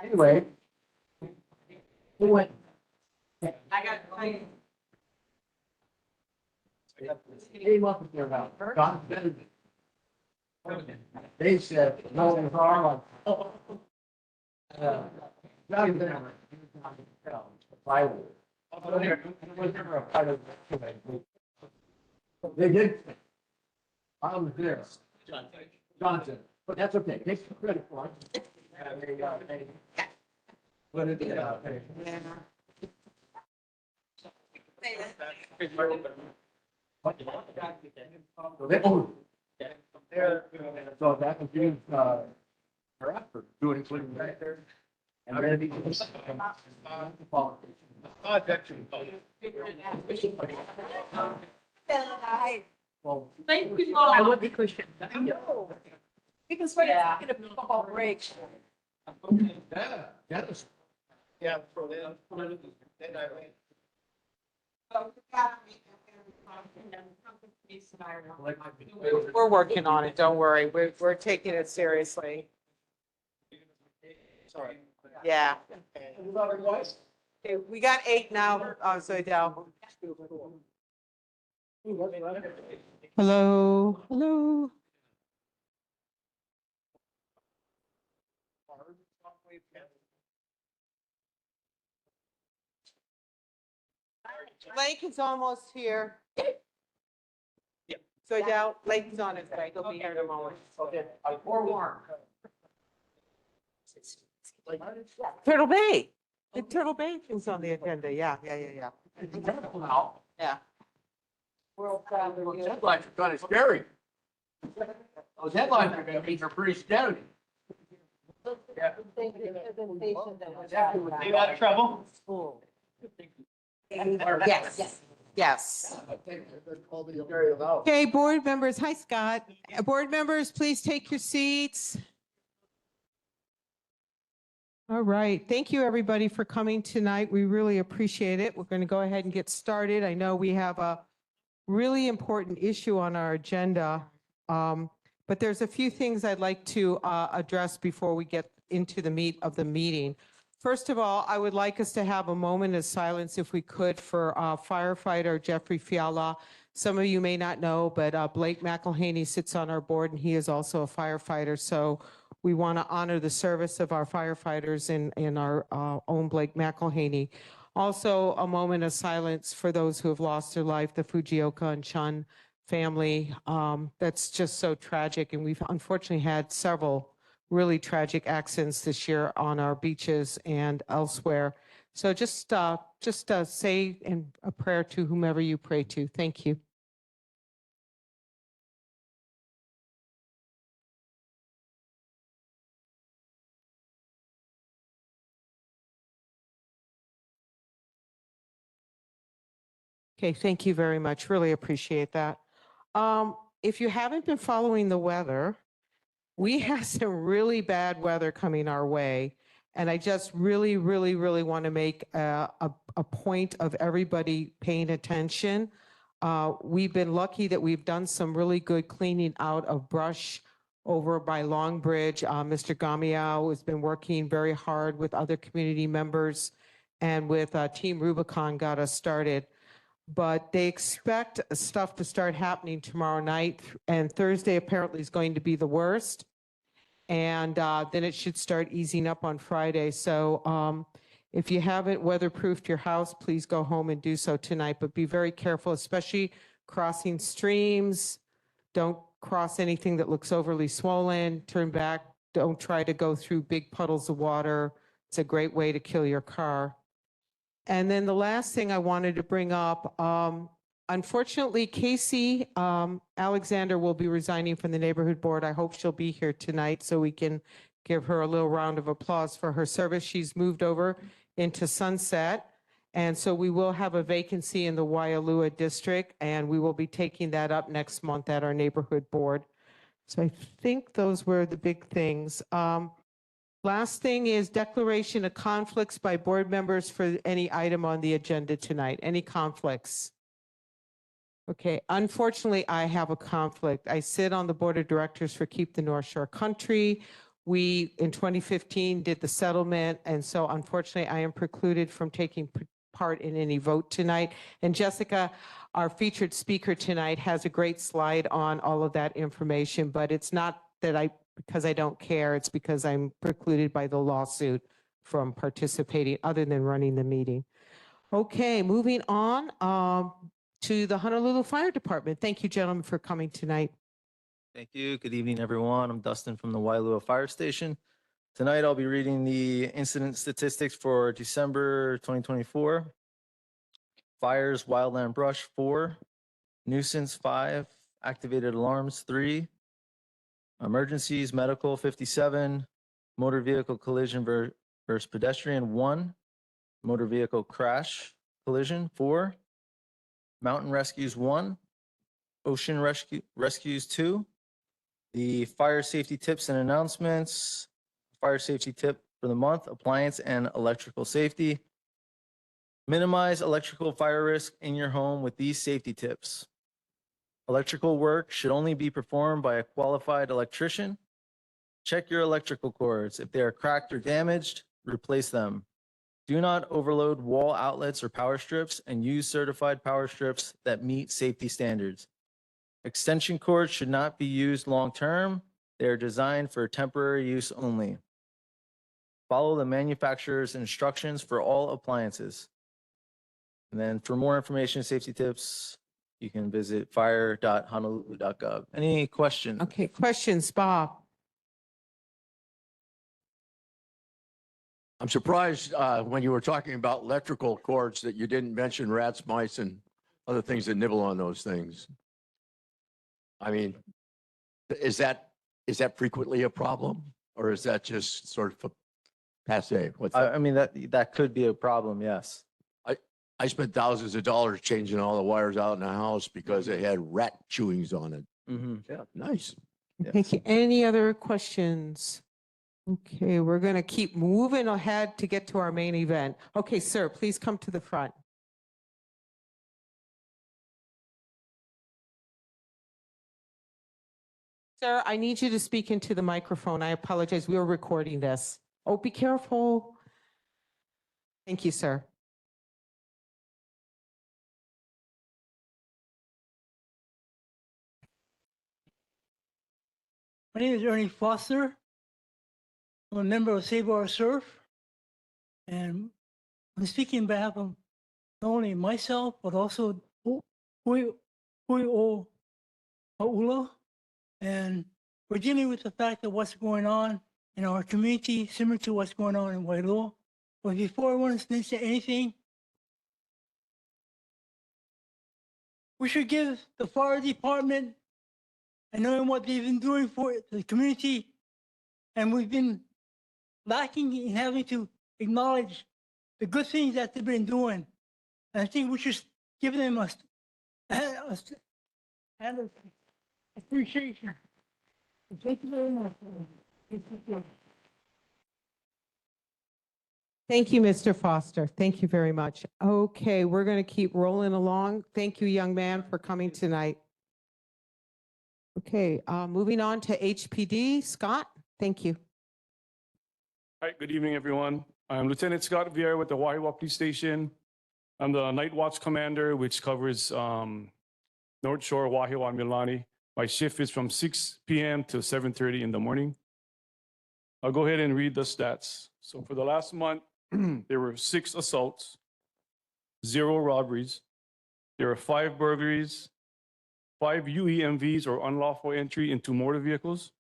Anyway. We went. Came up with their house. John Benedict. They said, no, it's our one. John Benedict. Plywood. They did. I was there. Johnson, but that's okay. Take some credit for it. What is it? So that was used, her effort doing something right there. And then he was. Well, Thank you. I would be cushioned. I know. Because we're taking a football break. yeah, that's. Yeah, for them. Then I went. We're working on it, don't worry. We're taking it seriously. Sorry. Yeah. Okay, we got 8 now, Zoidel. Hello, hello. Lake is almost here. Zoidel, Lake is on its way. He'll be here in a moment. Okay, I forewarned. Turtle Bay. The Turtle Bay is on the agenda. Yeah. It's careful now. Yeah. World travel. Those headlines are kind of scary. Those headlines are gonna be pretty scary. Yeah. You got in trouble? Yes. Yes. I think they're called the scary about. Okay, board members. Hi, Scott. Board members, please take your seats. All right. Thank you, everybody, for coming tonight. We really appreciate it. We're going to go ahead and get started. I know we have a really important issue on our agenda, but there's a few things I'd like to address before we get into the meat of the meeting. First of all, I would like us to have a moment of silence, if we could, for firefighter Jeffrey Fiala. Some of you may not know, but Blake McElhaney sits on our board, and he is also a firefighter. So we want to honor the service of our firefighters in our own Blake McElhaney. Also, a moment of silence for those who have lost their life, the Fujioka and Chun family. That's just so tragic, and we've unfortunately had several really tragic accidents this year on our beaches and elsewhere. So just say a prayer to whomever you pray to. Thank you. Okay, thank you very much. Really appreciate that. If you haven't been following the weather, we have some really bad weather coming our way. And I just really want to make a point of everybody paying attention. We've been lucky that we've done some really good cleaning out of brush over by Long Bridge. Mr. Gamiao has been working very hard with other community members and with Team Rubicon got us started. But they expect stuff to start happening tomorrow night, and Thursday apparently is going to be the worst. And then it should start easing up on Friday. So if you haven't weatherproofed your house, please go home and do so tonight. But be very careful, especially crossing streams. Don't cross anything that looks overly swollen. Turn back. Don't try to go through big puddles of water. It's a great way to kill your car. And then the last thing I wanted to bring up, unfortunately, Casey Alexander will be resigning from the neighborhood board. I hope she'll be here tonight so we can give her a little round of applause for her service. She's moved over into Sunset. And so we will have a vacancy in the Waialua district, and we will be taking that up next month at our neighborhood board. So I think those were the big things. Last thing is declaration of conflicts by board members for any item on the agenda tonight. Any conflicts? Okay, unfortunately, I have a conflict. I sit on the board of directors for Keep the North Shore Country. We, in 2015, did the settlement, and so unfortunately, I am precluded from taking part in any vote tonight. And Jessica, our featured speaker tonight, has a great slide on all of that information, but it's not that because I don't care, it's because I'm precluded by the lawsuit from participating other than running the meeting. Okay, moving on to the Honolulu Fire Department. Thank you, gentlemen, for coming tonight. Thank you. Good evening, everyone. I'm Dustin from the Wailua Fire Station. Tonight, I'll be reading the incident statistics for December 2024. Fires, wildland brush, 4. Nuisance, 5. Activated alarms, 3. Emergencies, medical, 57. Motor vehicle collision versus pedestrian, 1. Motor vehicle crash, collision, 4. Mountain rescues, 1. Ocean rescues, 2. The fire safety tips and announcements. Fire safety tip for the month, appliance and electrical safety. Minimize electrical fire risk in your home with these safety tips. Electrical work should only be performed by a qualified electrician. Check your electrical cords. If they are cracked or damaged, replace them. Do not overload wall outlets or power strips, and use certified power strips that meet safety standards. Extension cords should not be used long-term. They are designed for temporary use only. Follow the manufacturer's instructions for all appliances. And then for more information, safety tips, you can visit fire.honolulu.gov. Any questions? Okay, questions, Bob? I'm surprised when you were talking about electrical cords that you didn't mention rats, mice, and other things that nibble on those things. I mean, is that frequently a problem, or is that just sort of passe? What's that? I mean, that could be a problem, yes. I spent thousands of dollars changing all the wires out in the house because it had rat chewings on it. Mhm. Yeah, nice. Thank you. Any other questions? Okay, we're going to keep moving ahead to get to our main event. Okay, sir, please come to the front. Sir, I need you to speak into the microphone. I apologize. We are recording this. Oh, be careful. Thank you, sir. My name is Ernie Foster. I'm a member of Save Our Surf. And I'm speaking on behalf of not only myself, but also Hui Aula. And we're dealing with the fact of what's going on in our community, similar to what's going on in Wailua. But before I want to say anything, we should give the fire department and knowing what they've been doing for the community, and we've been lacking in having to acknowledge the good things that they've been doing. And I think we should give them a appreciation. Thank you very much. Thank you, Mr. Foster. Thank you very much. Okay, we're going to keep rolling along. Thank you, young man, for coming tonight. Okay, moving on to HPD. Scott, thank you. Hi, good evening, everyone. I'm Lieutenant Scott Vieira with the Wahiawa Police Station. I'm the Night Watch Commander, which covers North Shore, Wahiawa, and Milani. My shift is from 6 p.m. to 7:30 in the morning. I'll go ahead and read the stats. So for the last month, there were 6 assaults, 0 robberies. There were 5 burglaries, 5 UEMVs or unlawful entry into motor vehicles.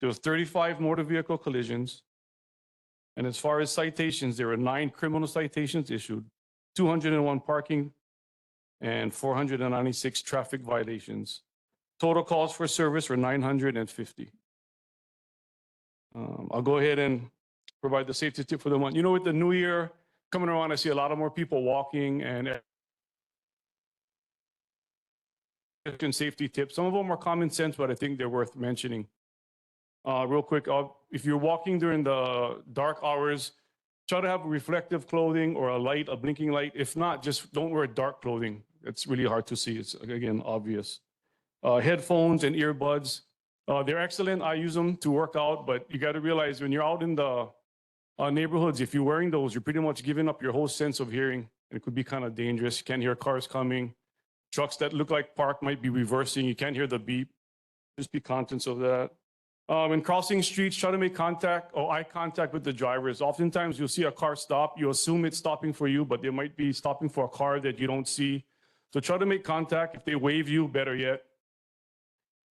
There was 35 motor vehicle collisions. And as far as citations, there were 9 criminal citations issued, 201 parking, and 496 traffic violations. Total calls for service were 950. I'll go ahead and provide the safety tip for the month. You know, with the new year coming around, I see a lot more people walking and safety tips. Some of them are common sense, but I think they're worth mentioning. Real quick, if you're walking during the dark hours, try to have reflective clothing or a blinking light. If not, just don't wear dark clothing. It's really hard to see. It's, again, obvious. Headphones and earbuds. They're excellent. I use them to work out, but you got to realize when you're out in the neighborhoods, if you're wearing those, you're pretty much giving up your whole sense of hearing. It could be kind of dangerous. You can't hear cars coming. Trucks that look like parked might be reversing. You can't hear the beep. Just be conscious of that. In crossing streets, try to make contact or eye contact with the drivers. Oftentimes you'll see a car stop. You assume it's stopping for you, but they might be stopping for a car that you don't see. So try to make contact. If they wave you, better yet.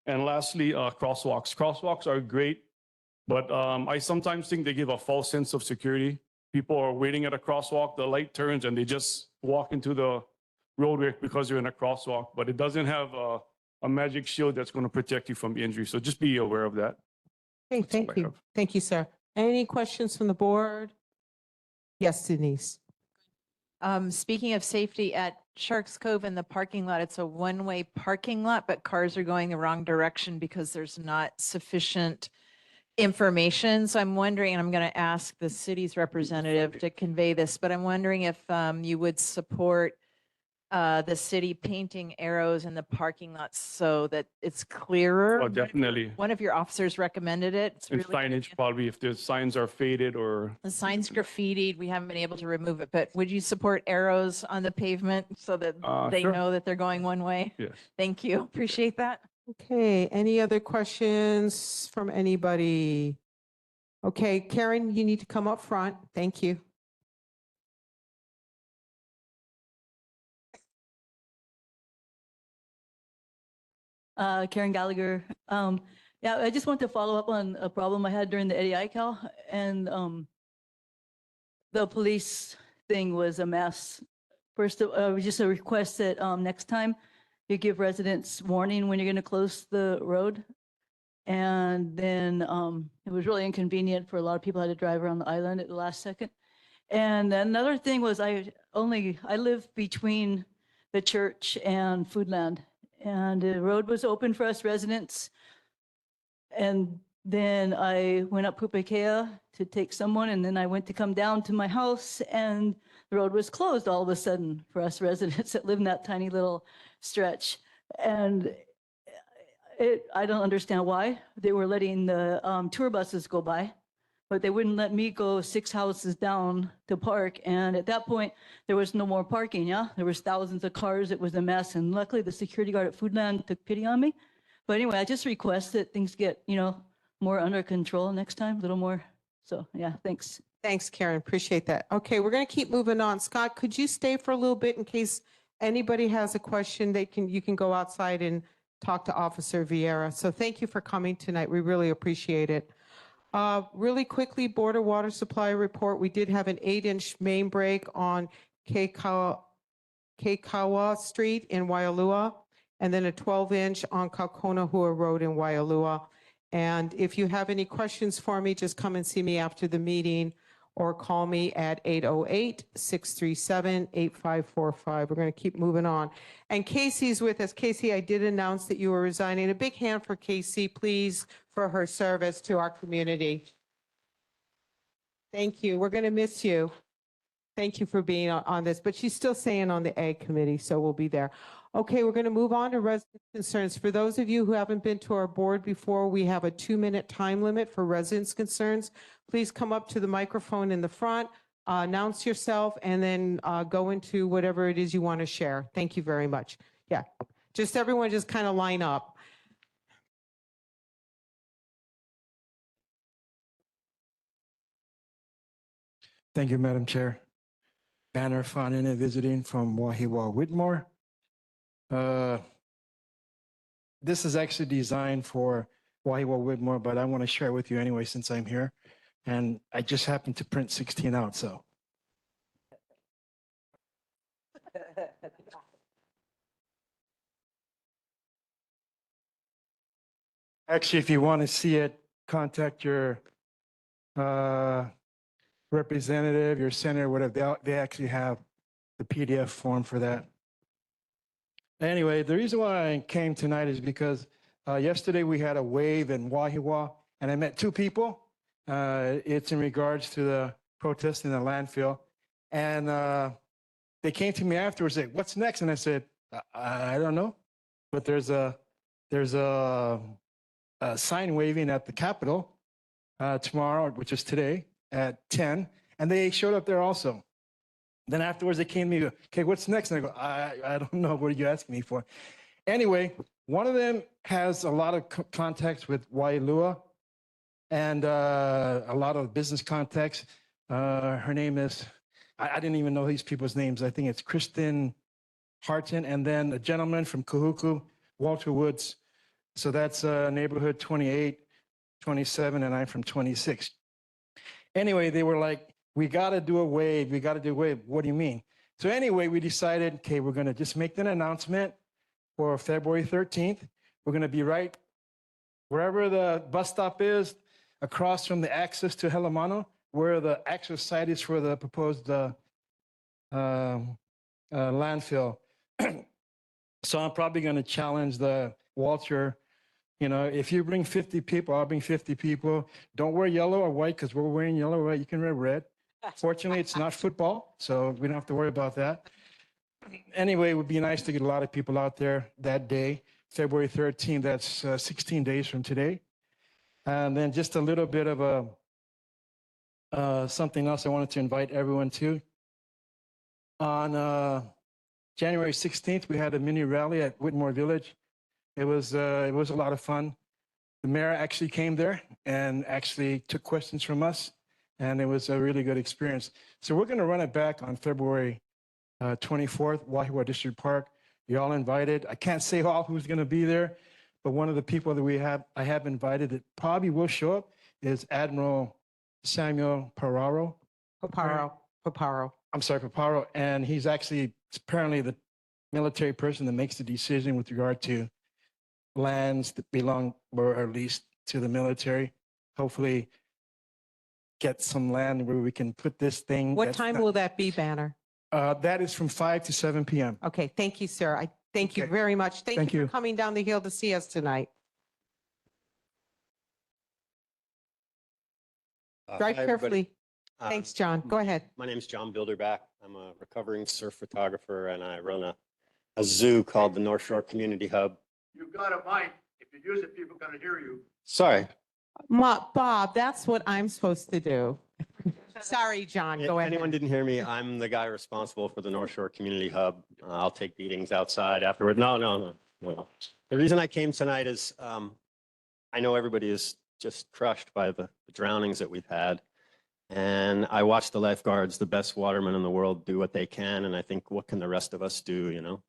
And lastly, crosswalks. Crosswalks are great, but I sometimes think they give a false sense of security. People are waiting at a crosswalk, the light turns and they just walk into the roadway because they're in a crosswalk, but it doesn't have a magic shield that's going to protect you from injury. So just be aware of that. Okay, That's all thank I you. have. Thank you, sir. Any questions from the board? Yes, Denise. Speaking of safety at Sharks Cove in the parking lot, it's a one-way parking lot, but cars are going the wrong direction because there's not sufficient information. So I'm wondering, and I'm going to ask the city's representative to convey this, but I'm wondering if you would support the city painting arrows in the parking lots so that it's clearer. Oh, definitely. One of your officers recommended it. It's And really good. signage, probably if the signs are faded or The sign's graffitied. We haven't been able to remove it, but would you support arrows on the pavement so that they sure. know that they're going one way? Yes. Thank you. Appreciate that. Okay, any other questions from anybody? Okay, Karen, you need to come up front. Thank you. Karen Gallagher. Yeah, I just want to follow up on a problem I had during the Eddie ICAL, and the police thing was a mess. First, just a request that next time you give residents warning when you're going to close the road. And then it was really inconvenient for a lot of people who had to drive around the island at the last second. And another thing was I live between the church and Foodland, and the road was open for us residents. And then I went up Pupakea to take someone, and then I went to come down to my house, and the road was closed all of a sudden for us residents that live in that tiny little stretch. And I don't understand why. They were letting the tour buses go by, but they wouldn't let me go 6 houses down to park. And at that point, there was no more parking, yeah? There was thousands of cars. It was a mess. And luckily, the security guard at Foodland took pity on me. But anyway, I just request that things get, more under control next time, a little more. So, yeah, thanks. Thanks, Karen. Appreciate that. Okay, we're going to keep moving on. Scott, could you stay for a little bit in case anybody has a question? You can go outside and talk to Officer Vieira. So thank you for coming tonight. We really appreciate it. Really quickly, Board of Water Supply report. We did have an 8-inch main break on Keikawa Street in Waialua, and then a 12-inch on Kaukonahua Road in Waialua. And if you have any questions for me, just come and see me after the meeting or call me at 808-637-8545. We're going to keep moving on. And Casey's with us. Casey, I did announce that you were resigning. A big hand for Casey, please, for her service to our community. Thank you. We're going to miss you. Thank you for being on this, but she's still staying on the Ag Committee, so we'll be there. Okay, we're going to move on to resident concerns. For those of you who haven't been to our board before, we have a 2-minute time limit for residents' concerns. Please come up to the microphone in the front, announce yourself, and then go into whatever it is you want to share. Thank you very much. Yeah, just everyone just kind of line up. Thank you, Madam Chair. Banner Fanine visiting from Wahiawa Whitmore. This is actually designed for Wahiawa Whitmore, but I want to share it with you anyway since I'm here. And I just happened to print 16 out, so. Actually, if you want to see it, contact your representative, your senator, whatever. They actually have the PDF form for that. Anyway, the reason why I came tonight is because yesterday we had a wave in Wahiawa, and I met 2 people. It's in regards to the protest in the landfill. And they came to me afterwards, like, what's next? And I said, I don't know, but there's a sign waving at the Capitol tomorrow, which is today at 10, and they showed up there also. Then afterwards, they came to me, okay, what's next? And I go, I don't know. What are you asking me for? Anyway, one of them has a lot of contacts with Wailua and a lot of business contacts. Her name is, I didn't even know these people's names. I think it's Kristen Harton, and then a gentleman from Kahuku, Walter Woods. So that's neighborhood 28, 27, and I'm from 26. Anyway, they were like, we got to do a wave. We got to do a wave. What do you mean? So anyway, we decided, okay, we're going to just make an announcement for February 13th. We're going to be right wherever the bus stop is, across from the access to Helamano, where the actual site is for the proposed landfill. So I'm probably going to challenge the Walter, you know, if you bring 50 people, I'll bring 50 people. Don't wear yellow or white because we're wearing yellow or white. You can wear red. Fortunately, it's not football, so we don't have to worry about that. Anyway, it would be nice to get a lot of people out there that day, February 13th. That's 16 days from today. And then just a little bit of something else I wanted to invite everyone to. On January 16th, we had a mini rally at Whitmore Village. It was a lot of fun. The mayor actually came there and actually took questions from us, and it was a really good experience. So we're going to run it back on February 24th, Wahiawa District Park. You're all invited. I can't say all who's going to be there, but one of the people that I have invited that probably will show up is Admiral Samuel Paparo. I'm sorry, Paparo. And he's actually apparently the military person that makes the decision with regard to lands that belong or at least to the military. Hopefully get some land where we can put this thing. What time will that be, Banner? That is from 5 to 7 p.m. Okay, thank you, sir. I thank you Okay. very much. Thank Thank you you. for coming down the hill to see us tonight. Drive Hi, everybody. carefully. Thanks, John. Go ahead. My name's John Bilderback. I'm a recovering surf photographer, and I run a zoo called the North Shore Community Hub. You've got a mic. If you use it, people are going to hear you. Sorry. Bob, that's what I'm supposed to do. Sorry, John, If go ahead. anyone didn't hear me, I'm the guy responsible for the North Shore Community Hub. I'll take beatings outside afterward. No. The reason I came tonight is I know everybody is just crushed by the drownings that we've had. And I watch the lifeguards, the best watermen in the world, do what they can. And I think, what can the rest of us do, you know?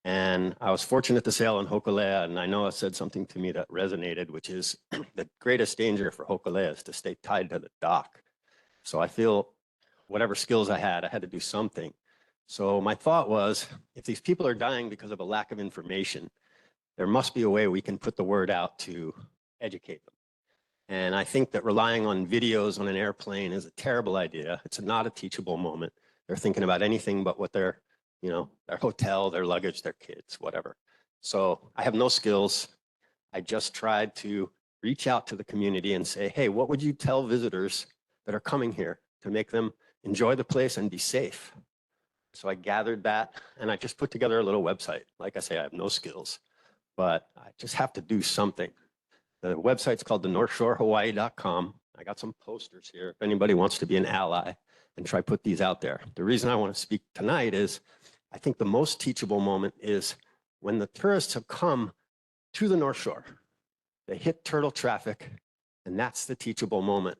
And I was fortunate to sail in Hokulea, and I know it said something to me that resonated, which is the greatest danger for Hokulea is to stay tied to the dock. So I feel whatever skills I had to do something. So my thought was, if these people are dying because of a lack of information, there must be a way we can put the word out to educate them. And I think that relying on videos on an airplane is a terrible idea. It's not a teachable moment. They're thinking about anything but what their hotel, their luggage, their kids, whatever. So I have no skills. I just tried to reach out to the community and say, hey, what would you tell visitors that are coming here to make them enjoy the place and be safe? So I gathered that, and I just put together a little website. Like I say, I have no skills, but I just have to do something. The website's called the NorthShoreHawaii.com. I got some posters here if anybody wants to be an ally and try put these out there. The reason I want to speak tonight is I think the most teachable moment is when the tourists have come to the North Shore. They hit turtle traffic, and that's the teachable moment.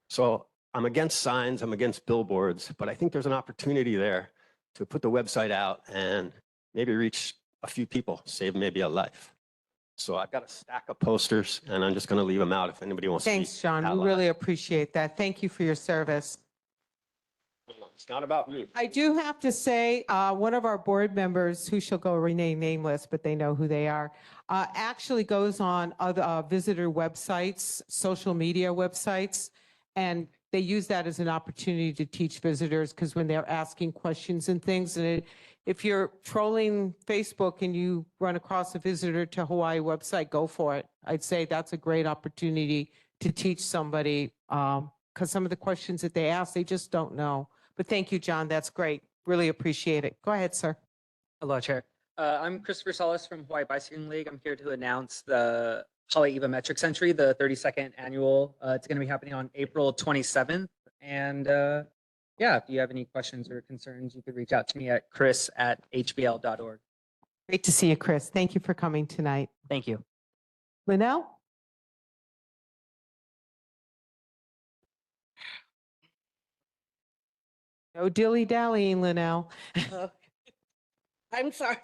So I'm against signs, I'm against billboards, but I think there's an opportunity there to put the website out and maybe reach a few people, save maybe a life. So I've got a stack of posters, and I'm just going to leave them out if anybody wants to. Thanks, John. We ally. really appreciate that. Thank you for your service. It's not about me. I do have to say, one of our board members, who shall go remain nameless, but they know who they are, actually goes on other visitor websites, social media websites, and they use that as an opportunity to teach visitors, because when they're asking questions and things, and if you're trolling Facebook and you run across a visitor to Hawaii website, go for it. I'd say that's a great opportunity to teach somebody, because some of the questions that they ask, they just don't know. But thank you, John. That's great. Really appreciate it. Go ahead, sir. Hello, Chair. I'm Christopher Solis from Hawaii Bicycling League. I'm here to announce the Hawaii Metrics Entry, the 32nd annual. It's going to be happening on April 27th. And yeah, if you have any questions or concerns, you could reach out to me at chris@hbl.org. Great to see you, Chris. Thank you for coming tonight. Thank you. Linnell? No dilly-dallying, Linnell. I'm sorry.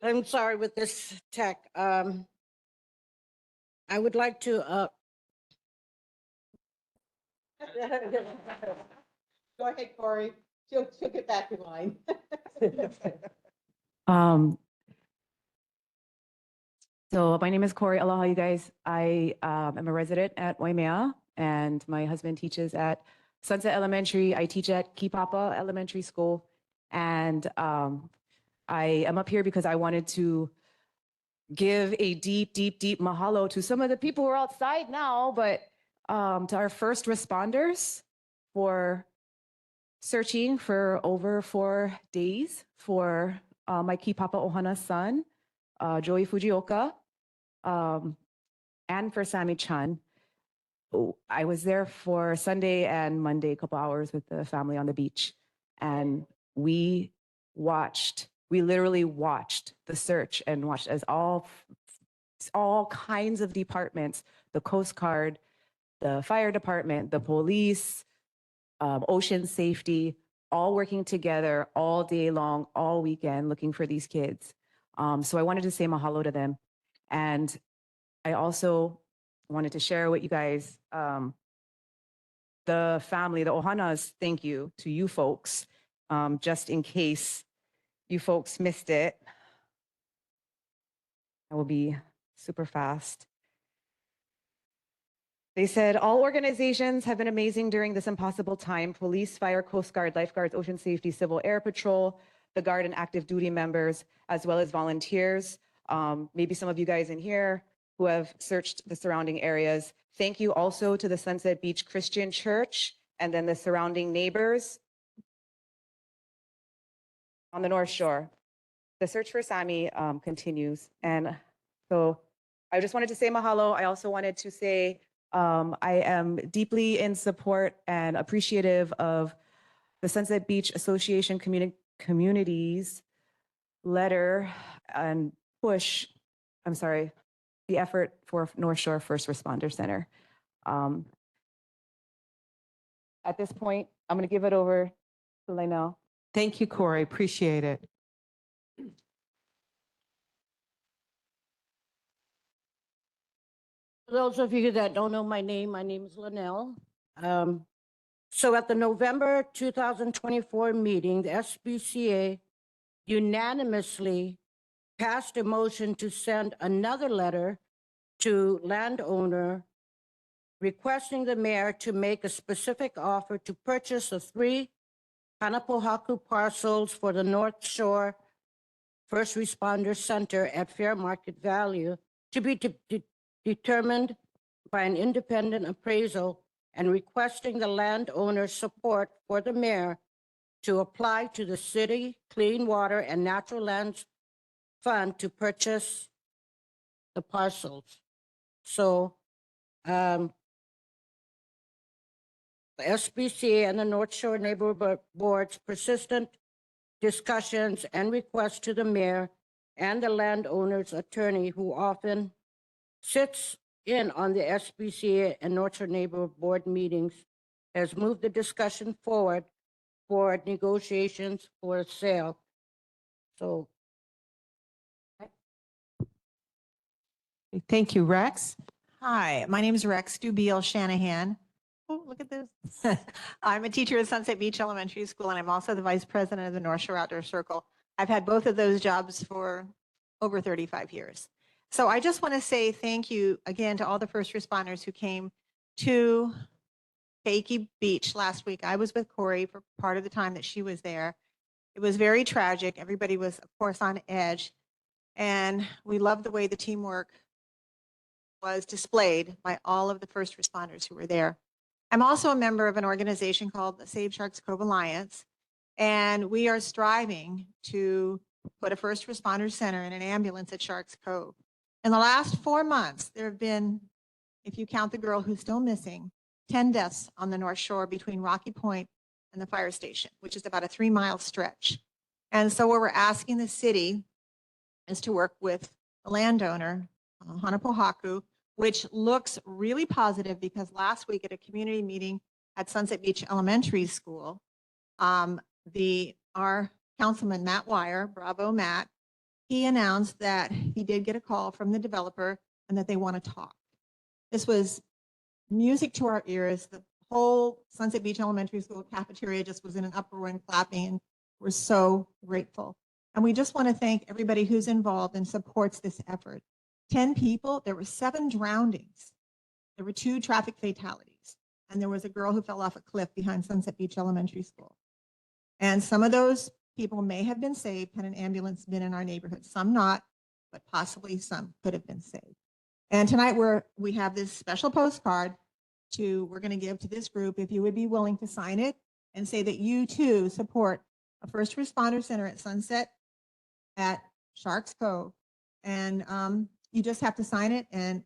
I'm sorry with this tech. I would like to, Go ahead, Corey. She'll get back in line. So my name is Corey. Aloha, you guys. I am a resident at Waimea, and my husband teaches at Sunset Elementary. I teach at Kipapa Elementary School, and I am up here because I wanted to give a deep, deep, deep mahalo to some of the people who are outside now, but to our first responders for searching for over 4 days for my Kipapa Ohana son, Joey Fujioka, and for Sammy Chan. I was there for Sunday and Monday, a couple hours with the family on the beach. And we literally watched the search and watched as all kinds of departments, the Coast Guard, the fire department, the police, ocean safety, all working together all day long, all weekend, looking for these kids. So I wanted to say mahalo to them. And I also wanted to share with you guys, the family, the Ohanas, thank you to you folks, just in case you folks missed it. I will be super fast. They said, all organizations have been amazing during this impossible time. Police, fire, Coast Guard, lifeguards, ocean safety, civil air patrol, the Guard and active duty members, as well as volunteers. Maybe some of you guys in here who have searched the surrounding areas. Thank you also to the Sunset Beach Christian Church and then the surrounding neighbors on the North Shore. The search for Sammy continues. And so I just wanted to say mahalo. I also wanted to say I am deeply in support and appreciative of the Sunset Beach Association Communities letter and push, the effort for North Shore First Responder Center. At this point, I'm going to give it over to Linnell. Thank you, Corey. Appreciate it. for those of you that don't know my name is Linnell. So at the November 2024 meeting, the SBCA unanimously passed a motion to send another letter to landowner requesting the mayor to make a specific offer to purchase the 3 Kanapohaku parcels for the North Shore First Responder Center at fair market value to be determined by an independent appraisal, and requesting the landowner's support for the mayor to apply to the city Clean Water and Natural Lands Fund to purchase the parcels. So the SBCA and the North Shore Neighborhood Board's persistent discussions and requests to the mayor and the landowner's attorney, who often sits in on the SBCA and North Shore Neighborhood Board meetings, has moved the discussion forward for negotiations for a sale. So Thank you, Rex. Hi, my name is Rex Dubiel Shanahan. Oh, look at this. I'm a teacher at Sunset Beach Elementary School, and I'm also the vice president of the North Shore Outdoor Circle. I've had both of those jobs for over 35 years. So I just want to say thank you again to all the first responders who came to Keiki Beach last week. I was with Corey for part of the time that she was there. It was very tragic. Everybody was, of course, on edge. And we loved the way the teamwork was displayed by all of the first responders who were there. I'm also a member of an organization called the Save Sharks Cove Alliance, and we are striving to put a first responder center and an ambulance at Sharks Cove. In the last 4 months, there have been, if you count the girl who's still missing, 10 deaths on the North Shore between Rocky Point and the fire station, which is about a 3-mile stretch. And so what we're asking the city is to work with the landowner, Hanapohaku, which looks really positive because last week at a community meeting at Sunset Beach Elementary School, our councilman, Matt Wire, bravo Matt, he announced that he did get a call from the developer and that they want to talk. This was music to our ears. The whole Sunset Beach Elementary School cafeteria just was in an uproar and clapping, and we're so grateful. And we just want to thank everybody who's involved and supports this effort. 10 people, there were 7 drownings. There were 2 traffic fatalities, and there was a girl who fell off a cliff behind Sunset Beach Elementary School. And some of those people may have been saved had an ambulance been in our neighborhood. Some not, but possibly some could have been saved. And tonight we have this special postcard we're going to give to this group. If you would be willing to sign it and say that you too support a first responder center at Sunset at Sharks Cove. And you just have to sign it. And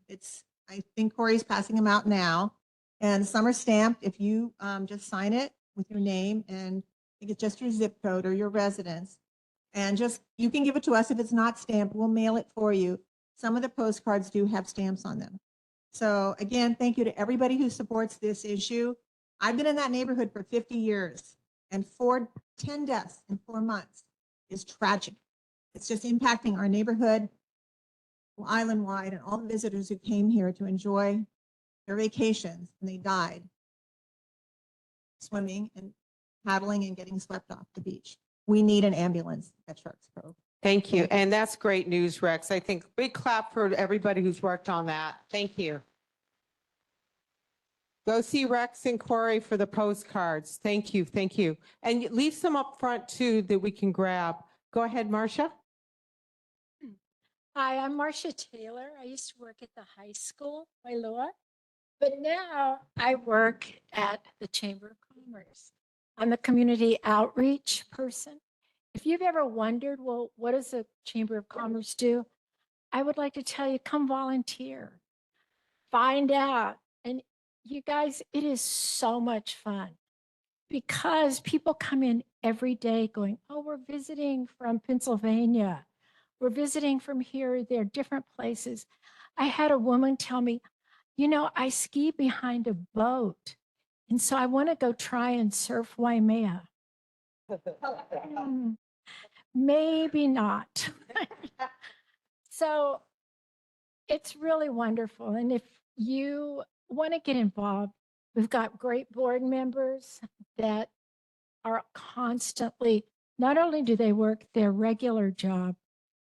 I think Corey's passing them out now. And some are stamped. If you just sign it with your name and I think it's just your zip code or your residence. And you can give it to us. If it's not stamped, we'll mail it for you. Some of the postcards do have stamps on them. So again, thank you to everybody who supports this issue. I've been in that neighborhood for 50 years and 10 deaths in 4 months is tragic. It's just impacting our neighborhood island-wide and all the visitors who came here to enjoy their vacations and they died swimming and paddling and getting swept off the beach. We need an ambulance at Sharks Cove. Thank you. And that's great news, Rex. I think big clap for everybody who's worked on that. Thank you. Go see Rex and Corey for the postcards. Thank you. Thank you. And leave some up front too that we can grab. Go ahead, Marcia. Hi, I'm Marcia Taylor. I used to work at the high school, Wailoa, but now I work at the Chamber of Commerce. I'm a community outreach person. If you've ever wondered, well, what does the Chamber of Commerce do? I would like to tell you, come volunteer, find out. And you guys, it is so much fun because people come in every day going, oh, we're visiting from Pennsylvania. We're visiting from here or there, different places. I had a woman tell me, I ski behind a boat. And so I want to go try and surf Waimea. Maybe not. So it's really wonderful. And if you want to get involved, we've got great board members that are constantly, not only do they work their regular job,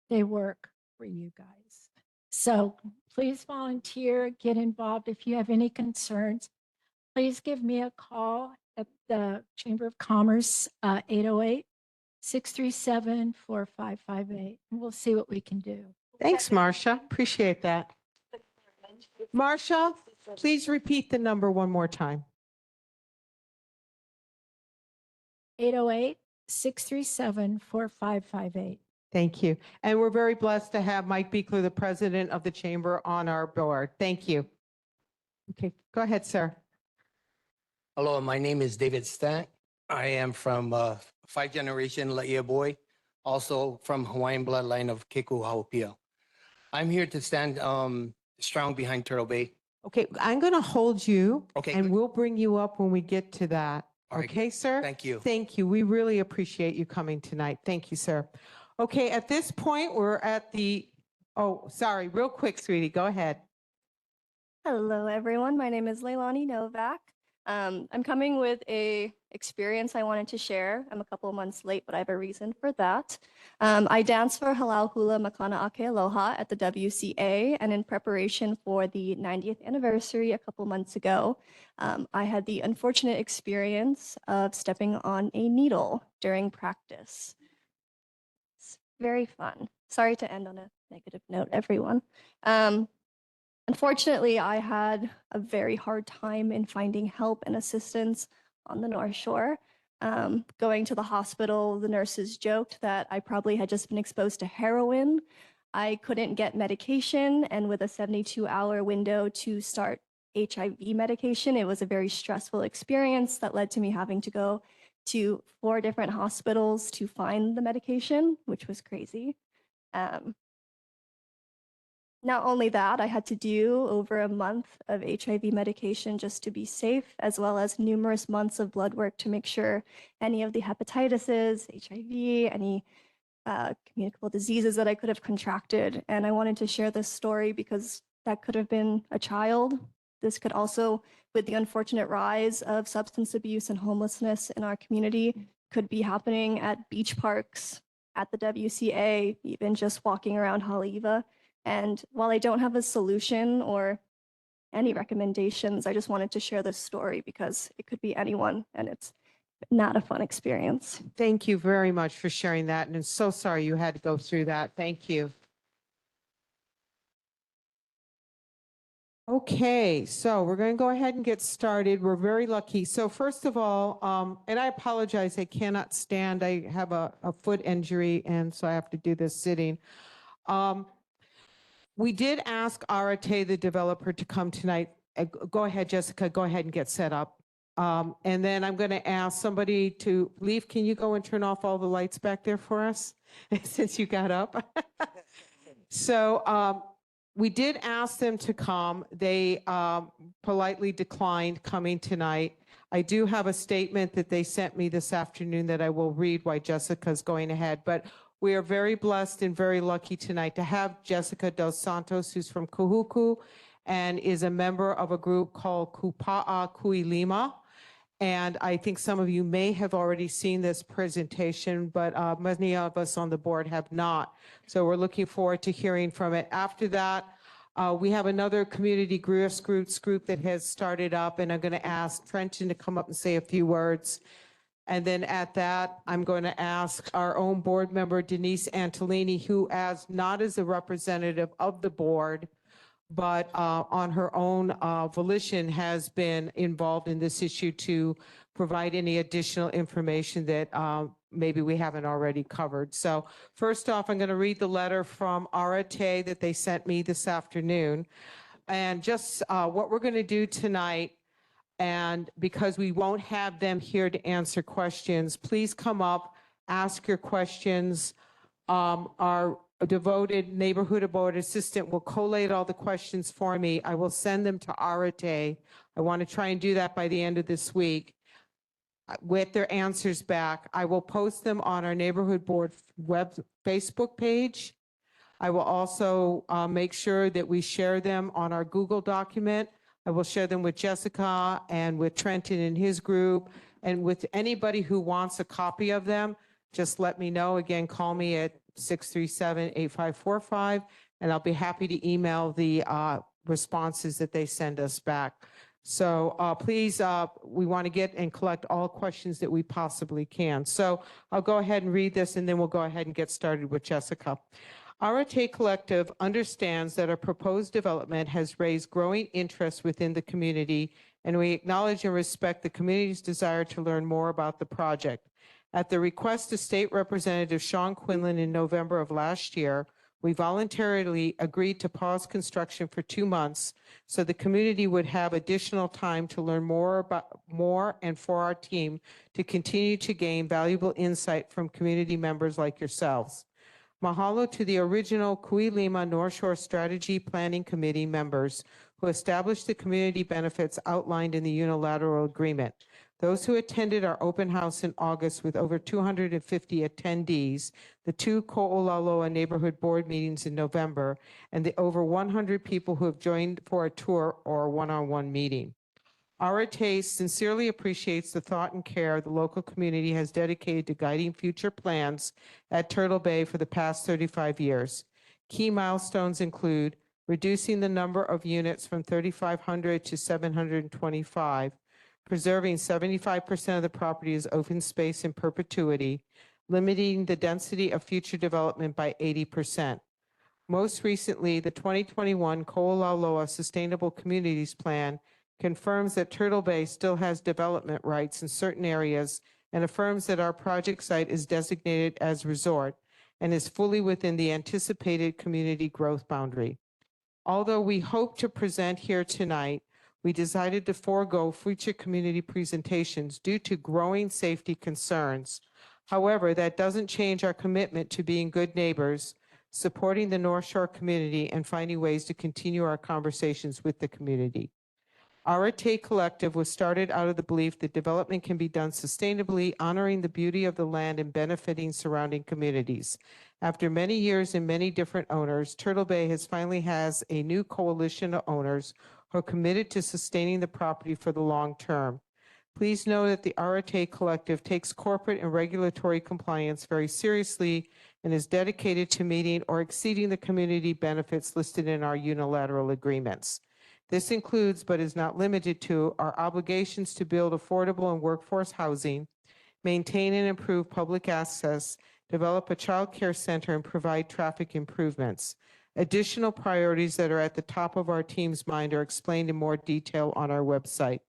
they work for you guys. So please volunteer, get involved. If you have any concerns, please give me a call at the Chamber of Commerce, 808-637-4558. And we'll see what we can do. Thanks, Marcia. Appreciate that. Marcia, please repeat the number one more time. 808-637-4558. Thank you. And we're very blessed to have Mike Beekler, the president of the chamber, on our board. Thank you. Okay, go ahead, sir. Hello, my name is David Stant. I am from 5th-generation Laia boy, also from Hawaiian bloodline of Keku Haupia. I'm here to stand strong behind Turtle Bay. Okay, I'm going to hold you. Okay, and good. we'll bring you up when we get to that. All right. Okay, sir? Thank you. Thank you. We really appreciate you coming tonight. Thank you, sir. Okay, at this point, we're at sorry, real quick, sweetie, go ahead. Hello, everyone. My name is Leilani Novak. I'm coming with a experience I wanted to share. I'm a couple of months late, but I have a reason for that. I danced for Halau Hula Makana Ake Aloha at the WCA, and in preparation for the 90th anniversary a couple months ago, I had the unfortunate experience of stepping on a needle during practice. It's very fun. Sorry to end on a negative note, everyone. Unfortunately, I had a very hard time in finding help and assistance on the North Shore. Going to the hospital, the nurses joked that I probably had just been exposed to heroin. I couldn't get medication, and with a 72-hour window to start HIV medication, it was a very stressful experience that led to me having to go to 4 different hospitals to find the medication, which was crazy. Not only that, I had to do over a month of HIV medication just to be safe, as well as numerous months of blood work to make sure any of the hepatitises, HIV, any communicable diseases that I could have contracted. And I wanted to share this story because that could have been a child. This could also, with the unfortunate rise of substance abuse and homelessness in our community, could be happening at beach parks, at the WCA, even just walking around Haleiwa. And while I don't have a solution or any recommendations, I just wanted to share this story because it could be anyone and it's not a fun experience. Thank you very much for sharing that. And I'm so sorry you had to go through that. Thank you. Okay, so we're going to go ahead and get started. We're very lucky. So first of all, and I apologize, I cannot stand. I have a foot injury, and so I have to do this sitting. We did ask Arate, the developer, to come tonight. Go ahead, Jessica, go ahead and get set up. And then I'm going to ask somebody to leave. Can you go and turn off all the lights back there for us since you got up? So we did ask them to come. They politely declined coming tonight. I do have a statement that they sent me this afternoon that I will read while Jessica's going ahead. But we are very blessed and very lucky tonight to have Jessica Dos Santos, who's from Kahuku and is a member of a group called Kupa'a Kuilima. And I think some of you may have already seen this presentation, but many of us on the board have not. So we're looking forward to hearing from it. After that, we have another community grassroots group that has started up, and I'm going to ask Trenton to come up and say a few words. And then at that, I'm going to ask our own board member, Denise Antolini, who not as a representative of the board, but on her own volition has been involved in this issue to provide any additional information that maybe we haven't already covered. So first off, I'm going to read the letter from Arate that they sent me this afternoon. And just what we're going to do tonight, and because we won't have them here to answer questions, please come up, ask your questions. Our devoted neighborhood board assistant will collate all the questions for me. I will send them to Arate. I want to try and do that by the end of this week with their answers back. I will post them on our neighborhood board Facebook page. I will also make sure that we share them on our Google document. I will share them with Jessica and with Trenton and his group, and with anybody who wants a copy of them. Just let me know. Again, call me at 637-8545, and I'll be happy to email the responses that they send us back. So please, we want to get and collect all questions that we possibly can. So I'll go ahead and read this, and then we'll go ahead and get started with Jessica. Arate Collective understands that our proposed development has raised growing interest within the community, and we acknowledge and respect the community's desire to learn more about the project. At the request of State Representative Sean Quinlan in November of last year, we voluntarily agreed to pause construction for 2 months so the community would have additional time to learn more and for our team to continue to gain valuable insight from community members like yourselves. Mahalo to the original Kuilima North Shore Strategy Planning Committee members who established the community benefits outlined in the unilateral agreement. Those who attended our open house in August with over 250 attendees, the 2 Ko'olaloa neighborhood board meetings in November, and the over 100 people who have joined for a tour or one-on-one meeting. Arate sincerely appreciates the thought and care the local community has dedicated to guiding future plans at Turtle Bay for the past 35 years. Key milestones include reducing the number of units from 3,500 to 725, preserving 75% of the property as open space in perpetuity, limiting the density of future development by 80%. Most recently, the 2021 Ko'olaloa Sustainable Communities Plan confirms that Turtle Bay still has development rights in certain areas and affirms that our project site is designated as resort and is fully within the anticipated community growth boundary. Although we hope to present here tonight, we decided to forego future community presentations due to growing safety concerns. However, that doesn't change our commitment to being good neighbors, supporting the North Shore community, and finding ways to continue our conversations with the community. Arate Collective was started out of the belief that development can be done sustainably, honoring the beauty of the land and benefiting surrounding communities. After many years and many different owners, Turtle Bay finally has a new coalition of owners who are committed to sustaining the property for the long term. Please know that the Arate Collective takes corporate and regulatory compliance very seriously and is dedicated to meeting or exceeding the community benefits listed in our unilateral agreements. This includes, but is not limited to, our obligations to build affordable and workforce housing, maintain and improve public access, develop a child care center, and provide traffic improvements. Additional priorities that are at the top of our team's mind are explained in more detail on our website.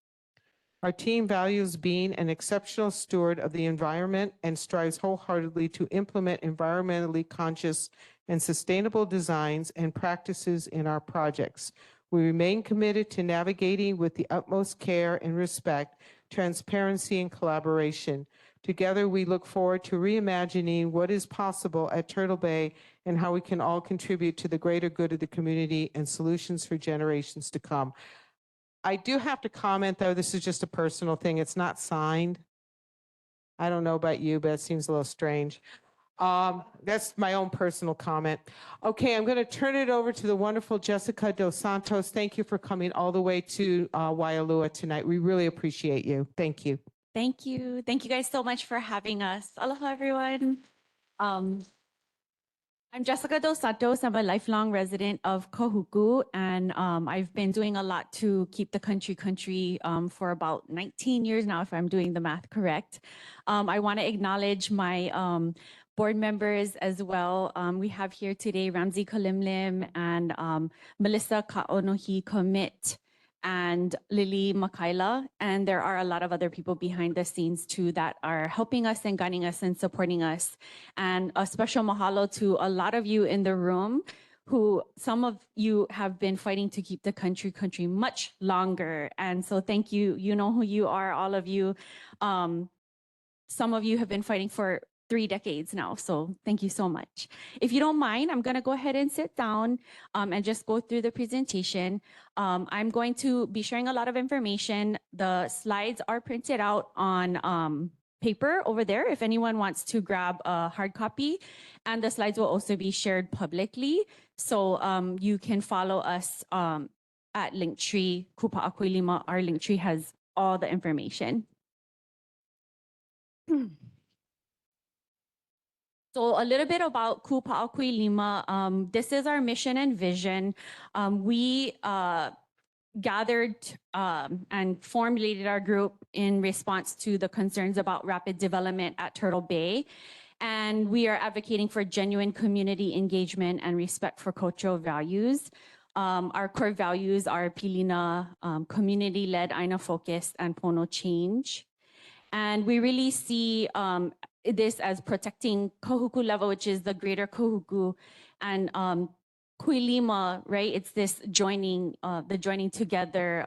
Our team values being an exceptional steward of the environment and strives wholeheartedly to implement environmentally conscious and sustainable designs and practices in our projects. We remain committed to navigating with the utmost care and respect, transparency, and collaboration. Together, we look forward to reimagining what is possible at Turtle Bay and how we can all contribute to the greater good of the community and solutions for generations to come. I do have to comment, though, this is just a personal thing. It's not signed. I don't know about you, but it seems a little strange. That's my own personal comment. Okay, I'm going to turn it over to the wonderful Jessica Dos Santos. Thank you for coming all the way to Waialua tonight. We really appreciate you. Thank you. Thank you. Thank you guys so much for having us. Aloha, everyone. I'm Jessica Dos Santos. I'm a lifelong resident of Kahuku, and I've been doing a lot to keep the country for about 19 years now, if I'm doing the math correct. I want to acknowledge my board members as well. We have here today Ramsey Kalimlim and Melissa Kaonohi Commit and Lily Makaila. And there are a lot of other people behind the scenes too that are helping us and guiding us and supporting us. And a special mahalo to a lot of you in the room who some of you have been fighting to keep the country much longer. And so thank you. You know who you are, all of you. Some of you have been fighting for 3 decades now. So thank you so much. If you don't mind, I'm going to go ahead and sit down and just go through the presentation. I'm going to be sharing a lot of information. The slides are printed out on paper over there if anyone wants to grab a hard copy. And the slides will also be shared publicly. So you can follow us at Linktree, Kupa'akui Lima. Our Linktree has all the information. So a little bit about Kupa'akui Lima. This is our mission and vision. We gathered and formulated our group in response to the concerns about rapid development at Turtle Bay. And we are advocating for genuine community engagement and respect for cultural values. Our core values are Pilina, community-led, aina-focused, and Pono change. And we really see this as protecting Kahuku level, which is the greater Kahuku, and Kuilima, right? It's this the joining together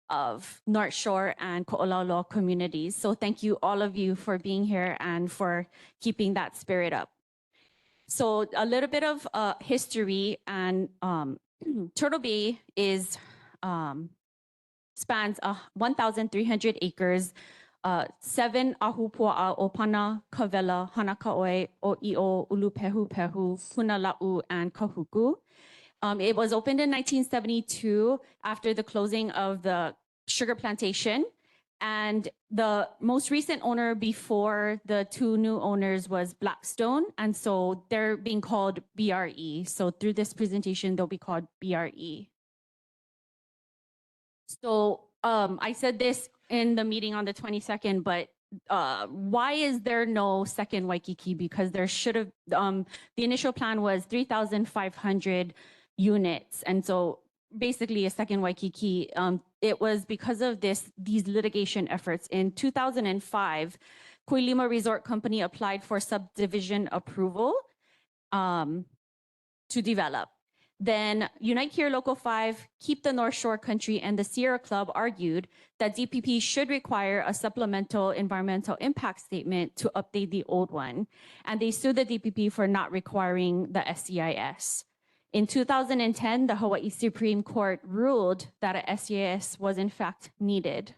of North Shore and Ko'olauloa communities. So thank you all of you for being here and for keeping that spirit up. So a little bit of history, and Turtle Bay is spans 1,300 acres. 7 ahupua'a Opana, Kawela, Hanaka'oi, O'io, Ulupehu Pehu, Punala'u, and Kahuku. It was opened in 1972 after the closing of the sugar plantation. And the most recent owner before the 2 new owners was Blackstone. And so they're being called BRE. So through this presentation, they'll be called BRE. So I said this in the meeting on the 22nd, but why is there no second Waikiki? Because there should have, the initial plan was 3,500 units. And so basically a second Waikiki. It was because of these litigation efforts. In 2005, Kuilima Resort Company applied for subdivision approval to develop. Then Unite Here Local 5, Keep the North Shore Country, and the Sierra Club argued that DPP should require a supplemental environmental impact statement to update the old one. And they sued the DPP for not requiring the SEIS. In 2010, the Hawaii Supreme Court ruled that a SEIS was in fact needed.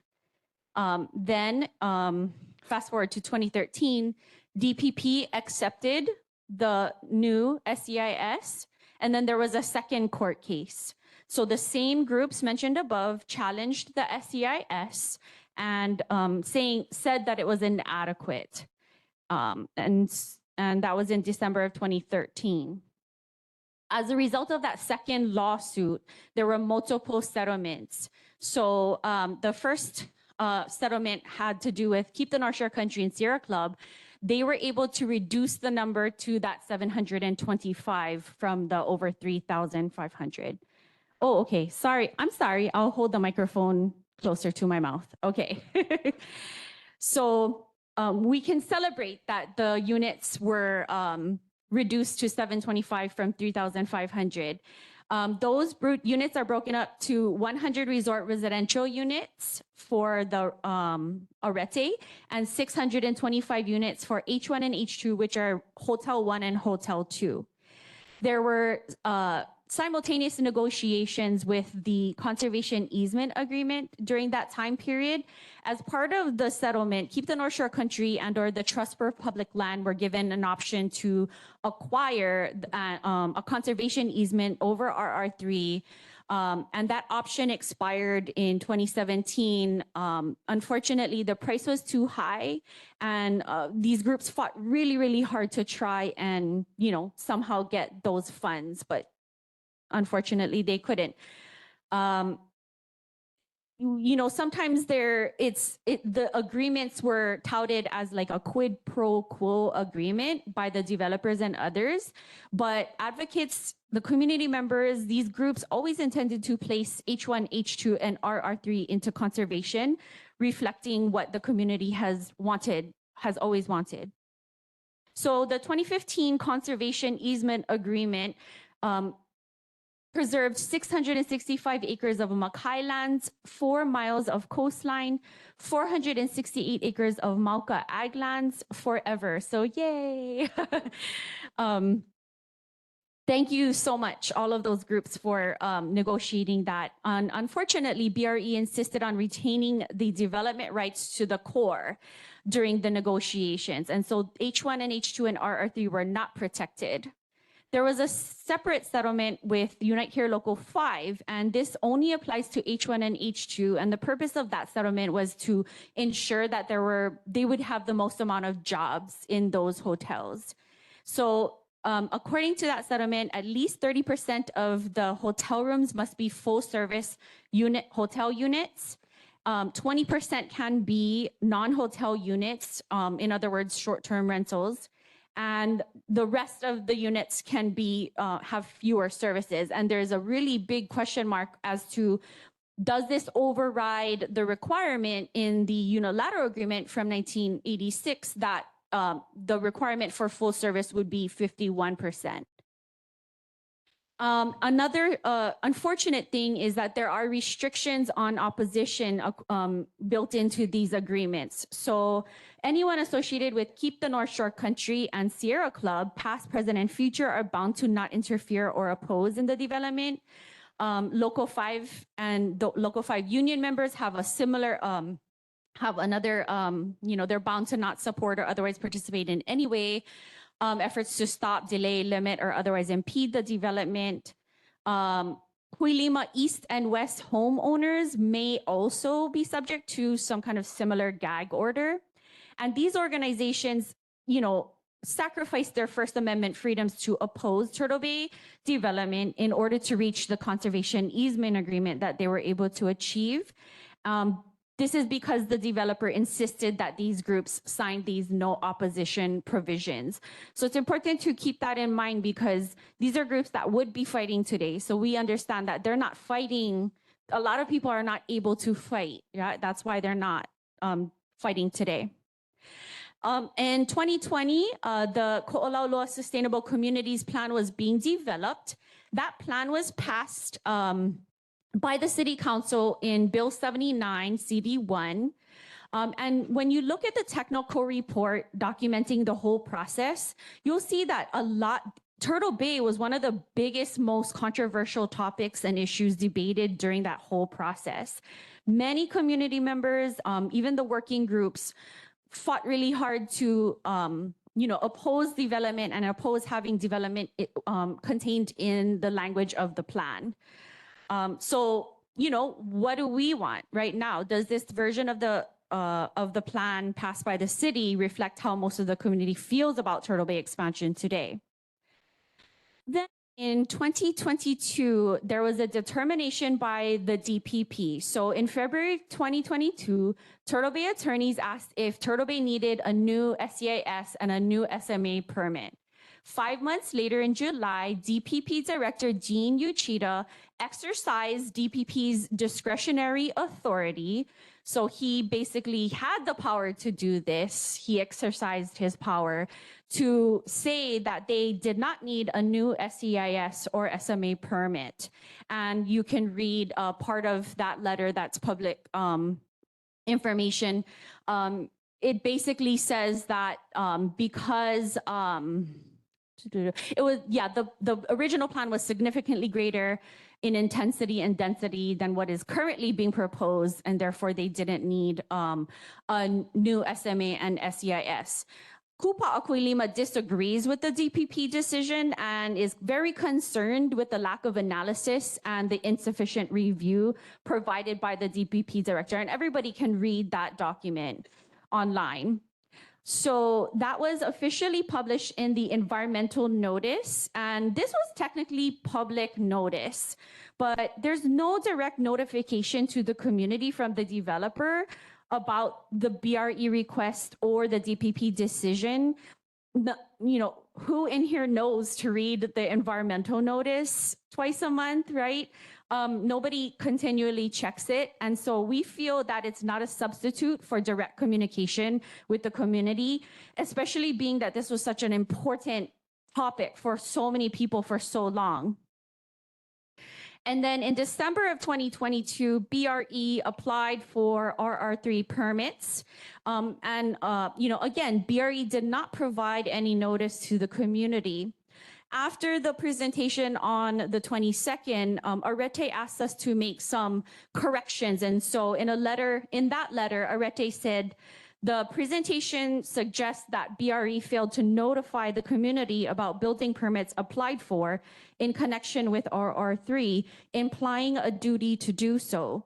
Then fast forward to 2013, DPP accepted the new SEIS, and then there was a second court case. So the same groups mentioned above challenged the SEIS and said that it was inadequate. And that was in December of 2013. As a result of that second lawsuit, there were multiple settlements. So the first settlement had to do with Keep the North Shore Country and Sierra Club. They were able to reduce the number to that 725 from the over 3,500. Oh, okay. Sorry. I'm sorry. I'll hold the microphone closer to my mouth. Okay. So we can celebrate that the units were reduced to 725 from 3,500. Those units are broken up to 100 resort residential units for the Arete and 625 units for H1 and H2, which are Hotel 1 and Hotel 2. There were simultaneous negotiations with the conservation easement agreement during that time period. As part of the settlement, Keep the North Shore Country and/or the Trust for Public Land were given an option to acquire a conservation easement over RR3. And that option expired in 2017. Unfortunately, the price was too high, and these groups fought really, really hard to try and, somehow get those funds, but unfortunately, they couldn't. Sometimes the agreements were touted as like a quid pro quo agreement by the developers and others, but advocates, the community members, these groups always intended to place H1, H2, and RR3 into conservation, reflecting what the community has always wanted. So the 2015 Conservation Easement Agreement preserved 665 acres of Makai lands, 4 miles of coastline, 468 acres of Mauka ag lands forever. So yay! Thank you so much, all of those groups, for negotiating that. Unfortunately, BRE insisted on retaining the development rights to the core during the negotiations. And so H1 and H2 and RR3 were not protected. There was a separate settlement with Unite Here Local 5, and this only applies to H1 and H2. And the purpose of that settlement was to ensure that they would have the most amount of jobs in those hotels. So according to that settlement, at least 30% of the hotel rooms must be full service hotel units. 20% can be non-hotel units, in other words, short-term rentals. And the rest of the units can be have fewer services. And there's a really big question mark as to, does this override the requirement in the unilateral agreement from 1986 that the requirement for full service would be 51%? Another unfortunate thing is that there are restrictions on opposition built into these agreements. So anyone associated with Keep the North Shore Country and Sierra Club, past, present, and future, are bound to not interfere or oppose in the development. Local 5 and the Local 5 union members have a similar, they're bound to not support or otherwise participate in any way. Efforts to stop, delay, limit, or otherwise impede the development. Kuilima East and West homeowners may also be subject to some kind of similar gag order. And these organizations, sacrificed their First Amendment freedoms to oppose Turtle Bay development in order to reach the conservation easement agreement that they were able to achieve. This is because the developer insisted that these groups sign these no opposition provisions. So it's important to keep that in mind, because these are groups that would be fighting today. So we understand that they're not fighting. A lot of people are not able to fight. Yeah, that's why they're not fighting today. In 2020, the Ko'olauloa Sustainable Communities Plan was being developed. That plan was passed by the City Council in Bill 79 CD1. And when you look at the technical report documenting the whole process, you'll see that Turtle Bay was one of the biggest, most controversial topics and issues debated during that whole process. Many community members, even the working groups, fought really hard to oppose development and oppose having development contained in the language of the plan. So, what do we want right now? Does this version of the plan passed by the city reflect how most of the community feels about Turtle Bay expansion today? Then in 2022, there was a determination by the DPP. So in February 2022, Turtle Bay attorneys asked if Turtle Bay needed a new SEIS and a new SMA permit. 5 months later in July, DPP Director Gene Uchida exercised DPP's discretionary authority. So he basically had the power to do this. He exercised his power to say that they did not need a new SEIS or SMA permit. And you can read part of that letter that's public information. It basically says that because the original plan was significantly greater in intensity and density than what is currently being proposed, and therefore they didn't need a new SMA and SEIS. Kupa Aquilima disagrees with the DPP decision and is very concerned with the lack of analysis and the insufficient review provided by the DPP director. And everybody can read that document online. So that was officially published in the environmental notice. And this was technically public notice, but there's no direct notification to the community from the developer about the BRE request or the DPP decision. Who in here knows to read the environmental notice twice a month, right? Nobody continually checks it. And so we feel that it's not a substitute for direct communication with the community, especially being that this was such an important topic for so many people for so long. And then in December of 2022, BRE applied for RR3 permits. Again, BRE did not provide any notice to the community. After the presentation on the 22nd, Arete asked us to make some corrections. And so in that letter, Arete said, the presentation suggests that BRE failed to notify the community about building permits applied for in connection with RR3, implying a duty to do so.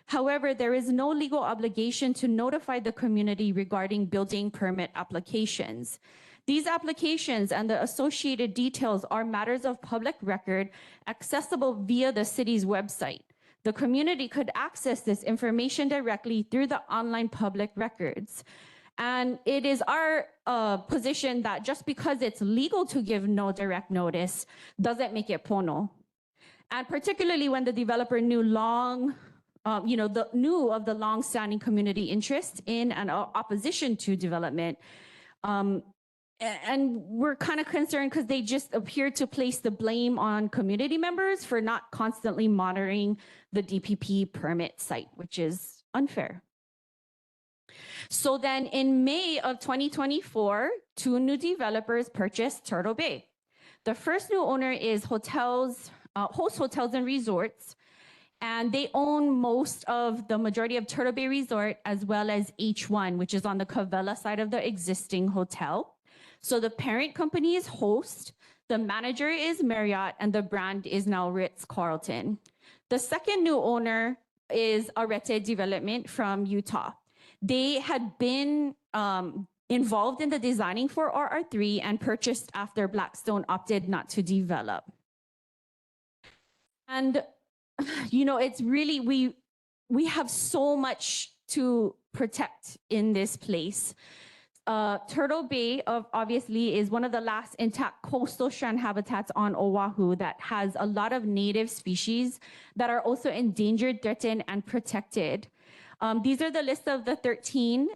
However, there is no legal obligation to notify the community regarding building permit applications. These applications and the associated details are matters of public record accessible via the city's website. The community could access this information directly through the online public records. And it is our position that just because it's legal to give no direct notice doesn't make it pono. And particularly when the developer knew of the long-standing community interest in and opposition to development. And we're kind of concerned because they just appear to place the blame on community members for not constantly monitoring the DPP permit site, which is unfair. So then in May of 2024, 2 new developers purchased Turtle Bay. The first new owner is Host Hotels and Resorts, and they own the majority of Turtle Bay Resort as well as H1, which is on the Cavella side of the existing hotel. So the parent company is Host, the manager is Marriott, and the brand is now Ritz-Carlton. The second new owner is Arete Development from Utah. They had been involved in the designing for RR3 and purchased after Blackstone opted not to develop. And, it's really, we have so much to protect in this place. Turtle Bay obviously is one of the last intact coastal strand habitats on Oahu that has a lot of native species that are also endangered, threatened, and protected. These are the list of the 13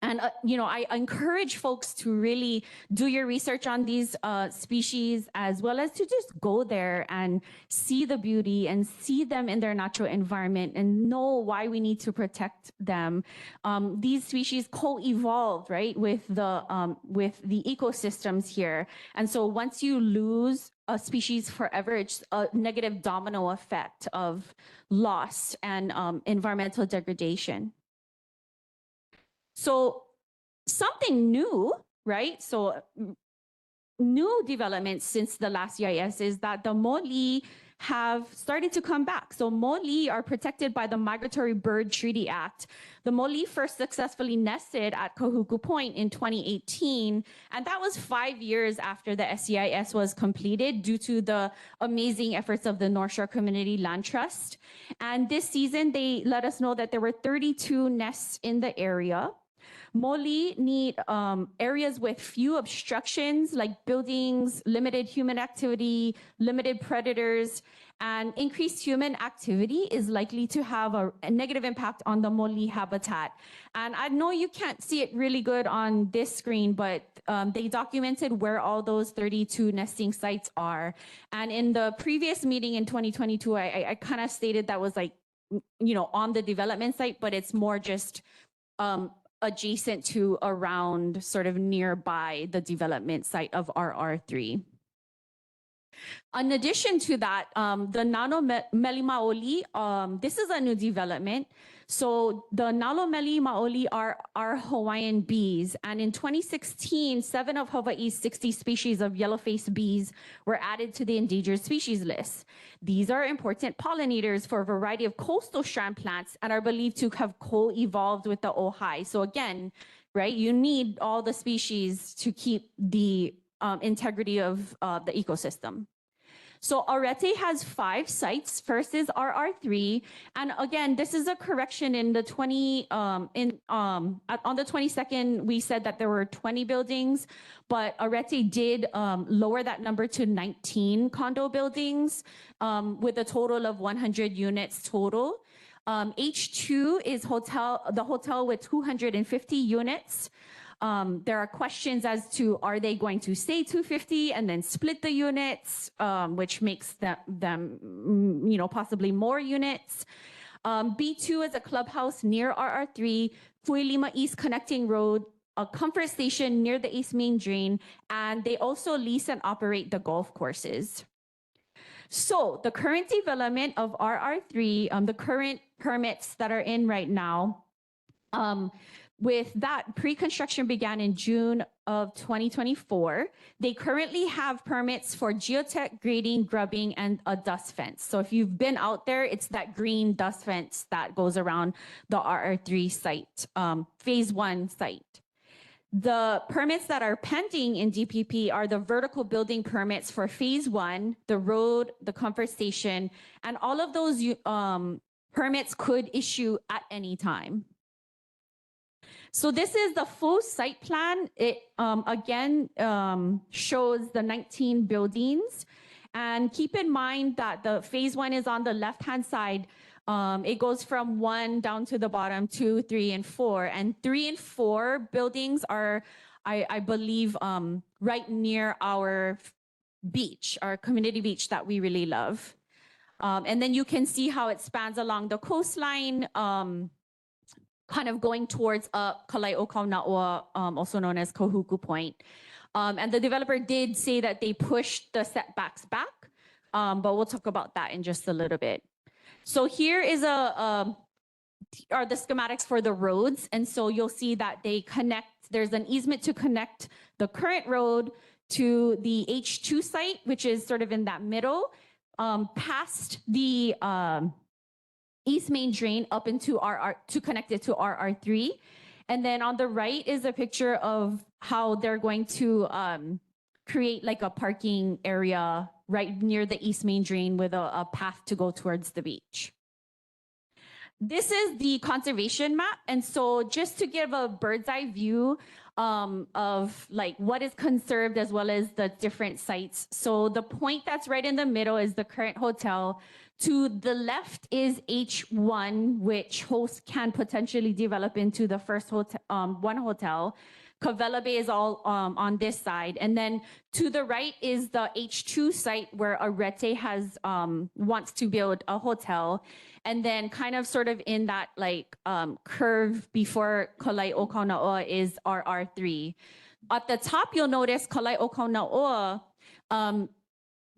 And, I encourage folks to really do your research on these species, as well as to just go there and see the beauty and see them in their natural environment and know why we need to protect them. These species co-evolved, right, with the ecosystems here. And so once you lose a species forever, it's a negative domino effect of loss and environmental degradation. So something new, right? So new developments since the last EIS is that the Moli have started to come back. So Moli are protected by the Migratory Bird Treaty Act. The Moli first successfully nested at Kahuku Point in 2018, and that was 5 years after the SEIS was completed due to the amazing efforts of the North Shore Community Land Trust. And this season, they let us know that there were 32 nests in the area. Moli need areas with few obstructions like buildings, limited human activity, limited predators, and increased human activity is likely to have a negative impact on the Moli habitat. And I know you can't see it really good on this screen, but they documented where all those 32 nesting sites are. And in the previous meeting in 2022, I kind of stated that was like, on the development site, but it's more just adjacent to, around, sort of nearby the development site of RR3. In addition to that, the Nalomeli Maoli, this is a new development. So the Nalomeli Maoli are Hawaiian bees. And in 2016, 7 of Hawaii's 60 species of yellow-faced bees were added to the endangered species list. These are important pollinators for a variety of coastal strand plants and are believed to have co-evolved with the Ojai. So again, right, you need all the species to keep the integrity of the ecosystem. So Arete has 5 sites. First is RR3, and again, this is a correction in the on the 22nd, we said that there were 20 buildings, but Arete did lower that number to 19 condo buildings with a total of 100 units total. H2 is the hotel with 250 units. There are questions as to, are they going to stay 250 and then split the units, which makes them possibly more units. B2 is a clubhouse near RR3, Fuilima East Connecting Road, a comfort station near the East Main Drain, and they also lease and operate the golf courses. So the current development of RR3, the current permits that are in right now, with that, pre-construction began in June of 2024. They currently have permits for geotech, grading, grubbing, and a dust fence. So if you've been out there, it's that green dust fence that goes around the RR3 site, phase 1 site. The permits that are pending in DPP are the vertical building permits for phase 1, the road, the comfort station, and all of those permits could issue at any time. So this is the full site plan. It again shows the 19 buildings. And keep in mind that the phase 1 is on the left-hand side. It goes from 1 down to the bottom, 2, 3, and 4. And 3 and 4 buildings are, I believe, right near our beach, our community beach that we really love. And then you can see how it spans along the coastline, kind of going towards Kalai'o-Kauna'ua, also known as Kahuku Point. And the developer did say that they pushed the setbacks back, but we'll talk about that in just a little bit. So here is are the schematics for the roads. And so you'll see that they connect, there's an easement to connect the current road to the H2 site, which is sort of in that middle, past the East Main Drain up into to connect it to RR3. And then on the right is a picture of how they're going to create like a parking area right near the East Main Drain with a path to go towards the beach. This is the conservation map. And so just to give a bird's eye view of like what is conserved as well as the different sites. So the point that's right in the middle is the current hotel. To the left is H1, which host can potentially develop into the first hotel, one hotel. Cavella Bay is all on this side. And then to the right is the H2 site where Arete has wants to build a hotel. And then kind of sort of in that like curve before Kalai'o is RR3. At the top, you'll notice Kalai'o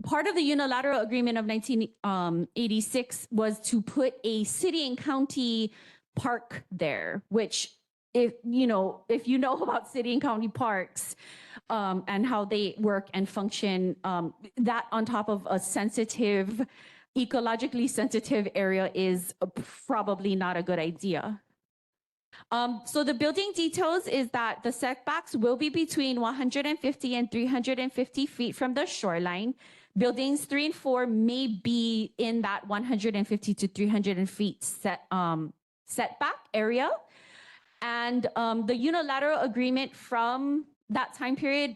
part of the unilateral agreement of 1986 was to put a city and county park there, which if you know about city and county parks and how they work and function, that on top of a sensitive, ecologically sensitive area is probably not a good idea. So the building details is that the setbacks will be between 150 and 350 feet from the shoreline. Buildings 3 and 4 may be in that 150 to 300 feet setback area. And the unilateral agreement from that time period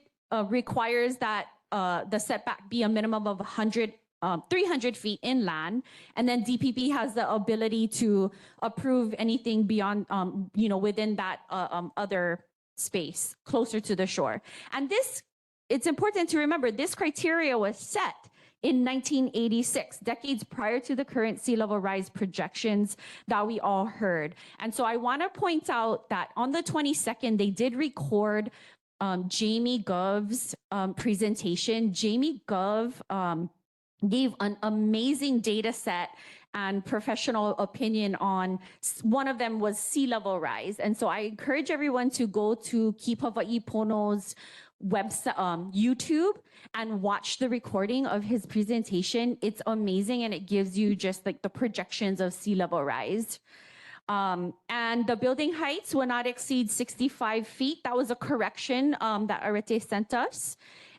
requires that the setback be a minimum of 300 feet inland. And then DPP has the ability to approve anything beyond, within that other space closer to the shore. And this, it's important to remember, this criteria was set in 1986, decades prior to the current sea level rise projections that we all heard. And so I want to point out that on the 22nd, they did record Jamie Gov's presentation. Jamie Gov gave an amazing data set and professional opinion on, one of them was sea level rise. And so I encourage everyone to go to Ki Pawai Pono's website, YouTube, and watch the recording of his presentation. It's amazing, and it gives you just like the projections of sea level rise. And the building heights will not exceed 65 feet. That was a correction that Arete sent us.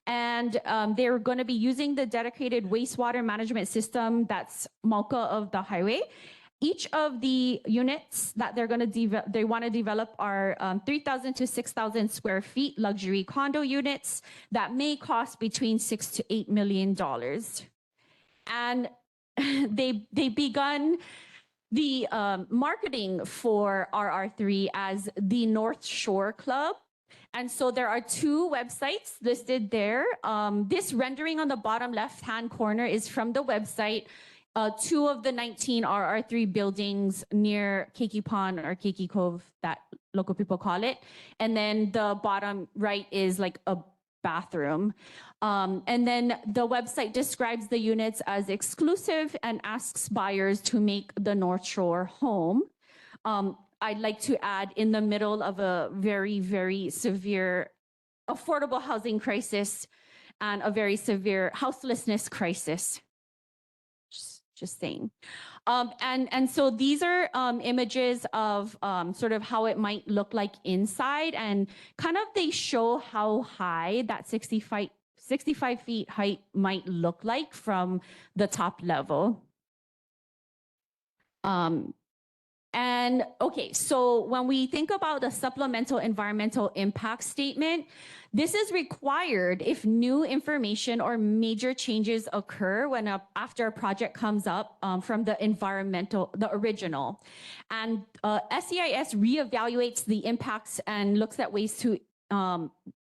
And they're going to be using the dedicated wastewater management system that's MALCA of the highway. Each of the units that they're going to they want to develop are 3,000 to 6,000 square feet luxury condo units that may cost between $6 to $8 million. And they begun the marketing for RR3 as the North Shore Club. And so there are 2 websites listed there. This rendering on the bottom left-hand corner is from the website. 2 of the 19 RR3 buildings near Keiki Pond or Keiki Cove, that local people call it. And then the bottom right is like a bathroom. And then the website describes the units as exclusive and asks buyers to make the North Shore home. I'd like to add, in the middle of a very, very severe affordable housing crisis and a very severe houselessness crisis. Just saying. And so these are images of sort of how it might look like inside, and kind of they show how high that 65 feet height might look like from the top level. And okay, so when we think about the supplemental environmental impact statement, this is required if new information or major changes occur when after a project comes up from the original. And SEIS reevaluates the impacts and looks at ways to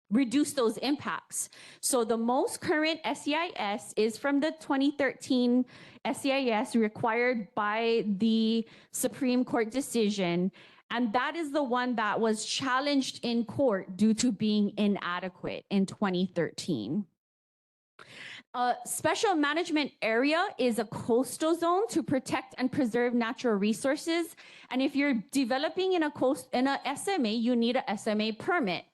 reduce those impacts. So the most current SEIS is from the 2013 SEIS required by the Supreme Court decision. And that is the one that was challenged in court due to being inadequate in 2013. Special management area is a coastal zone to protect and preserve natural resources. And if you're developing in a SMA, you need a SMA permit.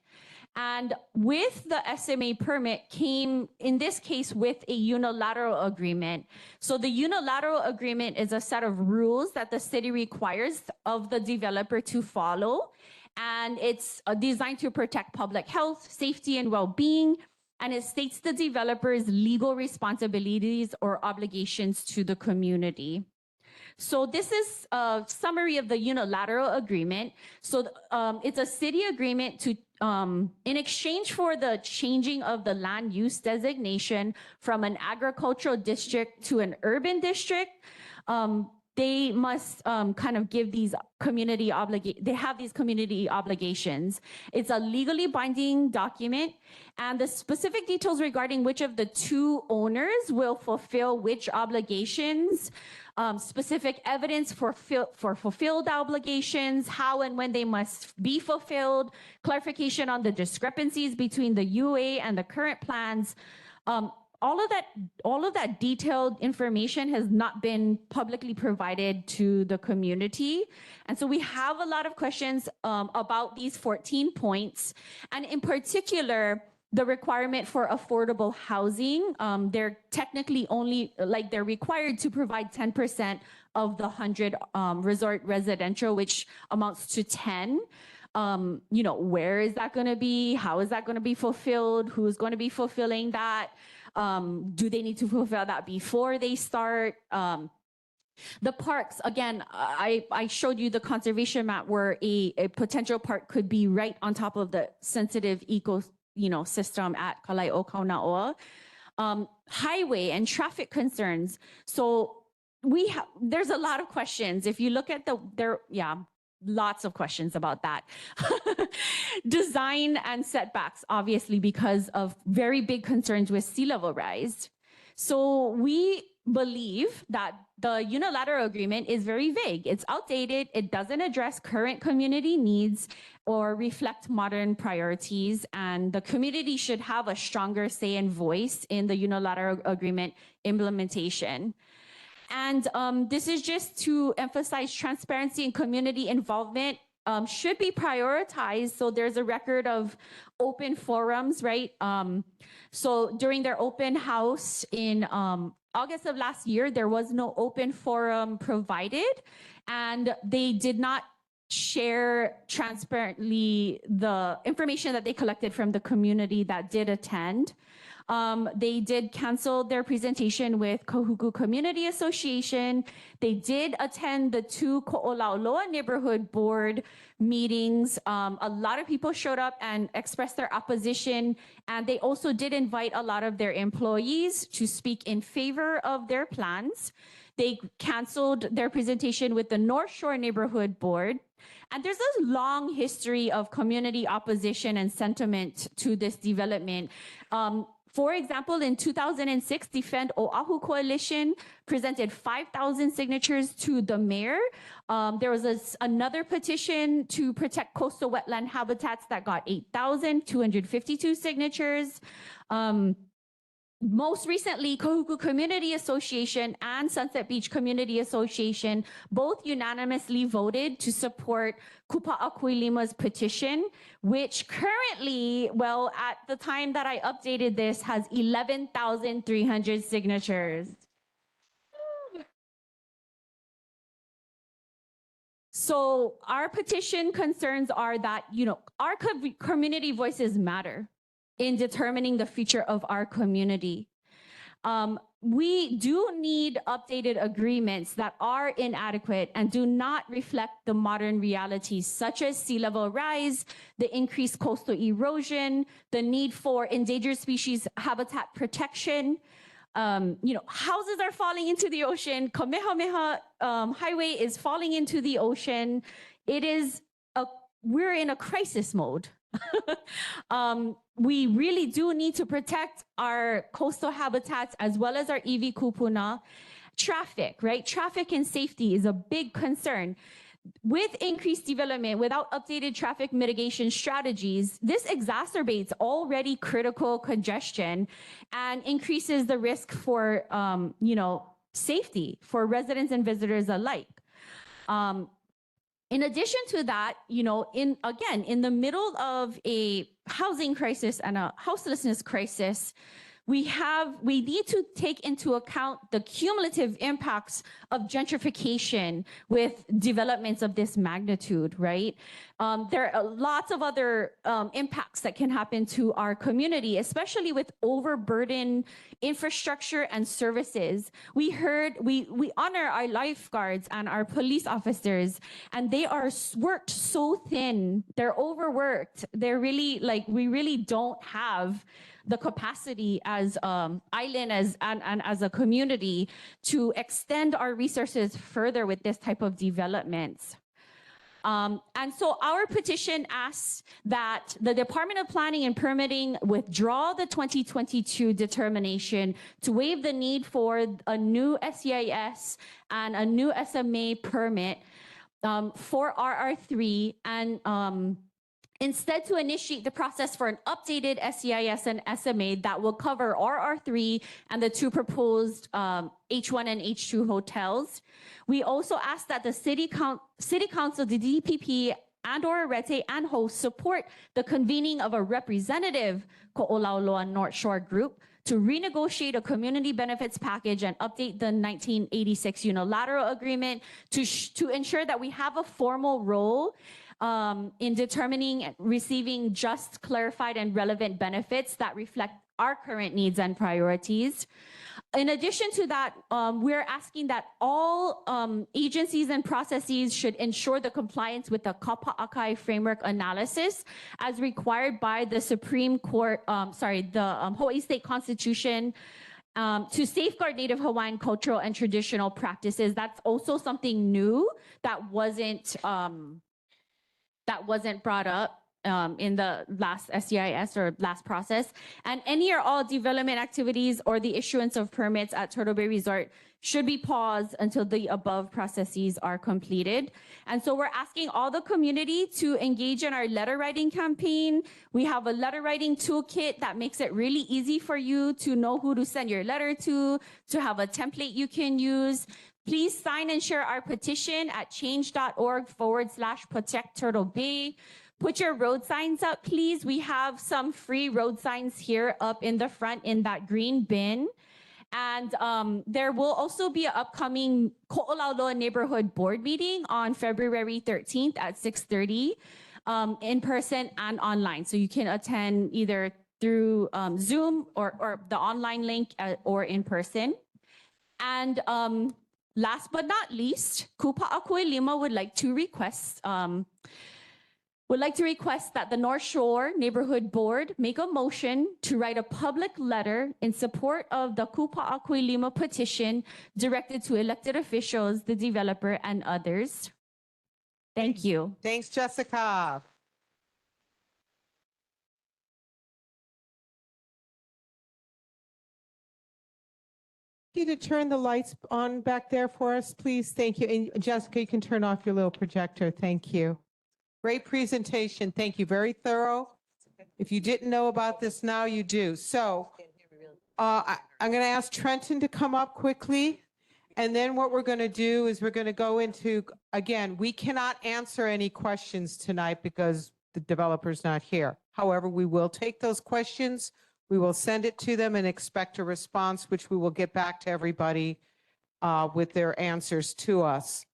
And with the SMA permit came, in this case, with a unilateral agreement. So the unilateral agreement is a set of rules that the city requires of the developer to follow. And it's designed to protect public health, safety, and well-being. And it states the developer's legal responsibilities or obligations to the community. So this is a summary of the unilateral agreement. So it's a city agreement to in exchange for the changing of the land use designation from an agricultural district to an urban district, they must kind of give these they have these community obligations. It's a legally binding document, and the specific details regarding which of the two owners will fulfill which obligations, specific evidence for fulfilled obligations, how and when they must be fulfilled, clarification on the discrepancies between the UA and the current plans. All of that detailed information has not been publicly provided to the community. And so we have a lot of questions about these 14 points. And in particular, the requirement for affordable housing. They're technically only, they're required to provide 10% of the 100 resort residential, which amounts to 10. Where is that going to be? How is that going to be fulfilled? Who's going to be fulfilling that? Do they need to fulfill that before they start? The parks, again, I showed you the conservation map where a potential park could be right on top of the sensitive system at Kalaio Kaunaoa. Highway and traffic concerns. So there's a lot of questions. If you look at lots of questions about that. Design and setbacks, obviously, because of very big concerns with sea level rise. So we believe that the unilateral agreement is very vague. It's outdated. It doesn't address current community needs or reflect modern priorities. And the community should have a stronger say and voice in the unilateral agreement implementation. And this is just to emphasize transparency and community involvement should be prioritized. So there's a record of open forums, right? So during their open house in August of last year, there was no open forum provided, and they did not share transparently the information that they collected from the community that did attend. They did cancel their presentation with Kahuku Community Association. They did attend the 2 Ko'olauloa Neighborhood Board meetings. A lot of people showed up and expressed their opposition, and they also did invite a lot of their employees to speak in favor of their plans. They canceled their presentation with the North Shore Neighborhood Board. And there's a long history of community opposition and sentiment to this development. For example, in 2006, Defend Oahu Coalition presented 5,000 signatures to the mayor. There was another petition to protect coastal wetland habitats that got 8,252 signatures. Most recently, Kahuku Community Association and Sunset Beach Community Association both unanimously voted to support Kupa'akuilima's petition, which currently, well, at the time that I updated this, has 11,300 signatures. So our petition concerns are that, our community voices matter in determining the future of our community. We do need updated agreements that are inadequate and do not reflect the modern realities, such as sea level rise, the increased coastal erosion, the need for endangered species habitat protection. Houses are falling into the ocean. Kamehameha Highway is falling into the ocean. We're in a crisis mode. We really do need to protect our coastal habitats as well as our iwi kupuna. Traffic, right? Traffic and safety is a big concern. With increased development, without updated traffic mitigation strategies, this exacerbates already critical congestion and increases the risk for, safety for residents and visitors alike. In addition to that, in the middle of a housing crisis and a houselessness crisis, we need to take into account the cumulative impacts of gentrification with developments of this magnitude, right? There are lots of other impacts that can happen to our community, especially with overburdened infrastructure and services. We honor our lifeguards and our police officers, and they are worked so thin. They're overworked. They're really we really don't have the capacity as island and as a community to extend our resources further with this type of developments. And so our petition asks that the Department of Planning and Permitting withdraw the 2022 determination to waive the need for a new SEIS and a new SMA permit for RR3 and instead to initiate the process for an updated SEIS and SMA that will cover RR3 and the two proposed H1 and H2 hotels. We also ask that the City Council, the DPP, and/or Arete and host support the convening of a representative Ko'olauloa North Shore group to renegotiate a community benefits package and update the 1986 unilateral agreement to ensure that we have a formal role in determining and receiving just, clarified, and relevant benefits that reflect our current needs and priorities. In addition to that, we're asking that all agencies and processes should ensure the compliance with the Kapa'akai framework analysis as required by the Supreme Court, the Hawaii State Constitution, to safeguard Native Hawaiian cultural and traditional practices. That's also something new that wasn't brought up in the last SEIS or last process. And any or all development activities or the issuance of permits at Turtle Bay Resort should be paused until the above processes are completed. And so we're asking all the community to engage in our letter writing campaign. We have a letter writing toolkit that makes it really easy for you to know who to send your letter to have a template you can use. Please sign and share our petition at change.org/protect Turtle Bay. Put your road signs up, please. We have some free road signs here up in the front in that green bin. And there will also be an upcoming Ko'olauloa Neighborhood Board meeting on February 13th at 6:30 in person and online. So you can attend either through Zoom or the online link or in person. And last but not least, Kupa'akuilima would like to request that the North Shore Neighborhood Board make a motion to write a public letter in support of the Kupa'akuilima petition directed to elected officials, the developer, and others. Thank you. Thanks, Jessica. You to turn the lights on back there for us, please. Thank you. And Jessica, you can turn off your little projector. Thank you. Great presentation. Thank you. Very thorough. If you didn't know about this now, you do. So I'm going to ask Trenton to come up quickly. And then what we're going to do is we're going to go into, again, we cannot answer any questions tonight because the developer's not here. However, we will take those questions. We will send it to them and expect a response, which we will get back to everybody with their answers to us.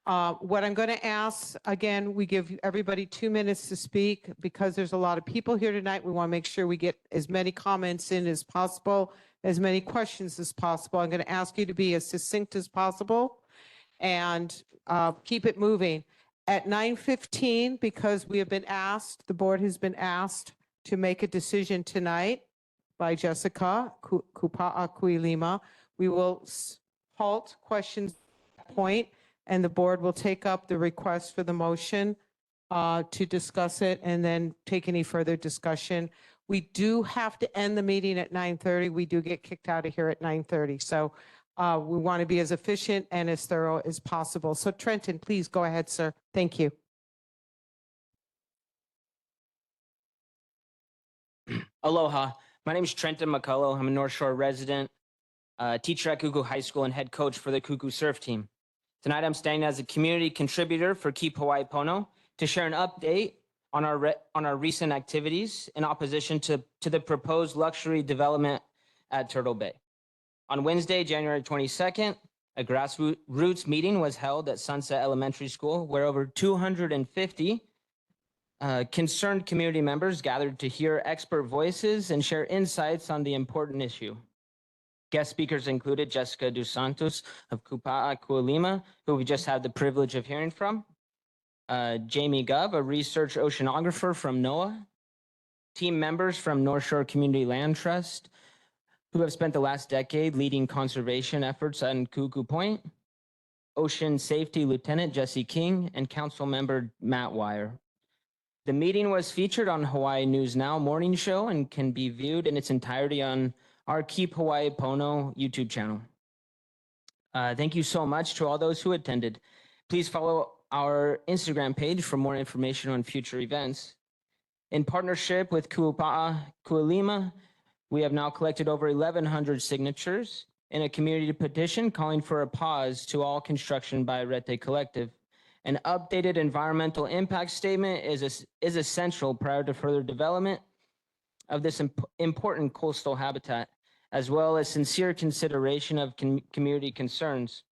What I'm going to ask, again, we give everybody 2 minutes to speak because there's a lot of people here tonight. We want to make sure we get as many comments in as possible, as many questions as possible. I'm going to ask you to be as succinct as possible and keep it moving. At 9:15, because we have been asked, the board has been asked to make a decision tonight by Jessica Kupa'akuilima, we will halt questions at that point. And the board will take up the request for the motion to discuss it and then take any further discussion. We do have to end the meeting at 9:30. We do get kicked out of here at 9:30. So we want to be as efficient and as thorough as possible. So Trenton, please go ahead, sir. Thank you. Aloha. My name is Trenton McCullough. I'm a North Shore resident, teacher at Kuku High School, and head coach for the Kuku Surf Team. Tonight, I'm standing as a community contributor for Keep Hawaii Pono to share an update on our recent activities in opposition to the proposed luxury development at Turtle Bay. On Wednesday, January 22nd, a grassroots meeting was held at Sunset Elementary School where over 250 concerned community members gathered to hear expert voices and share insights on the important issue. Guest speakers included Jessica Dos Santos of Kupa'a Kualima, who we just had the privilege of hearing from, Jamie Gov, a research oceanographer from NOAA, team members from North Shore Community Land Trust, who have spent the last decade leading conservation efforts on Cuckoo Point, Ocean Safety Lieutenant Jesse King, and Council Member Matt Wire. The meeting was featured on Hawaii News Now morning show and can be viewed in its entirety on our Keep Hawaii Pono YouTube channel. Thank you so much to all those who attended. Please follow our Instagram page for more information on future events. In partnership with Kupa'a Kualima, we have now collected over 1,100 signatures in a community petition calling for a pause to all construction by Rete Collective. An updated environmental impact statement is essential prior to further development of this important coastal habitat, as well as sincere consideration of community concerns.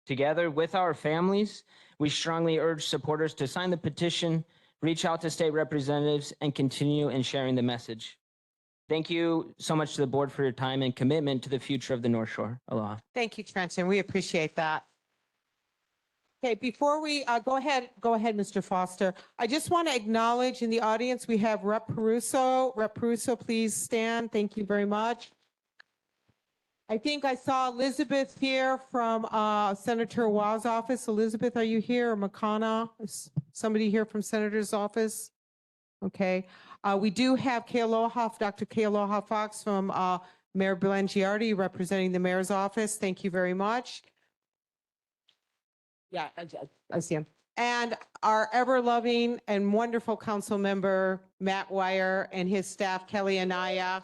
Together with our families, we strongly urge supporters to sign the petition, reach out to state representatives, and continue in sharing the message. Thank you so much to the board for your time and commitment to the future of the North Shore. Aloha. Thank you, Trenton. We appreciate that. Okay, before we go ahead, Mr. Foster. I just want to acknowledge in the audience, we have Rep. Peruso. Rep. Peruso, please stand. Thank you very much. I think I saw Elizabeth here from Senator Wa's office. Elizabeth, are you here? Or Makana? Is somebody here from Senator's office? Okay. We do have Dr. Kealoha Fox from Mayor Belangiardi representing the mayor's office. Thank you very much. Yeah, I see him. And our ever-loving and wonderful council member, Matt Wire, and his staff, Kelly Anaya.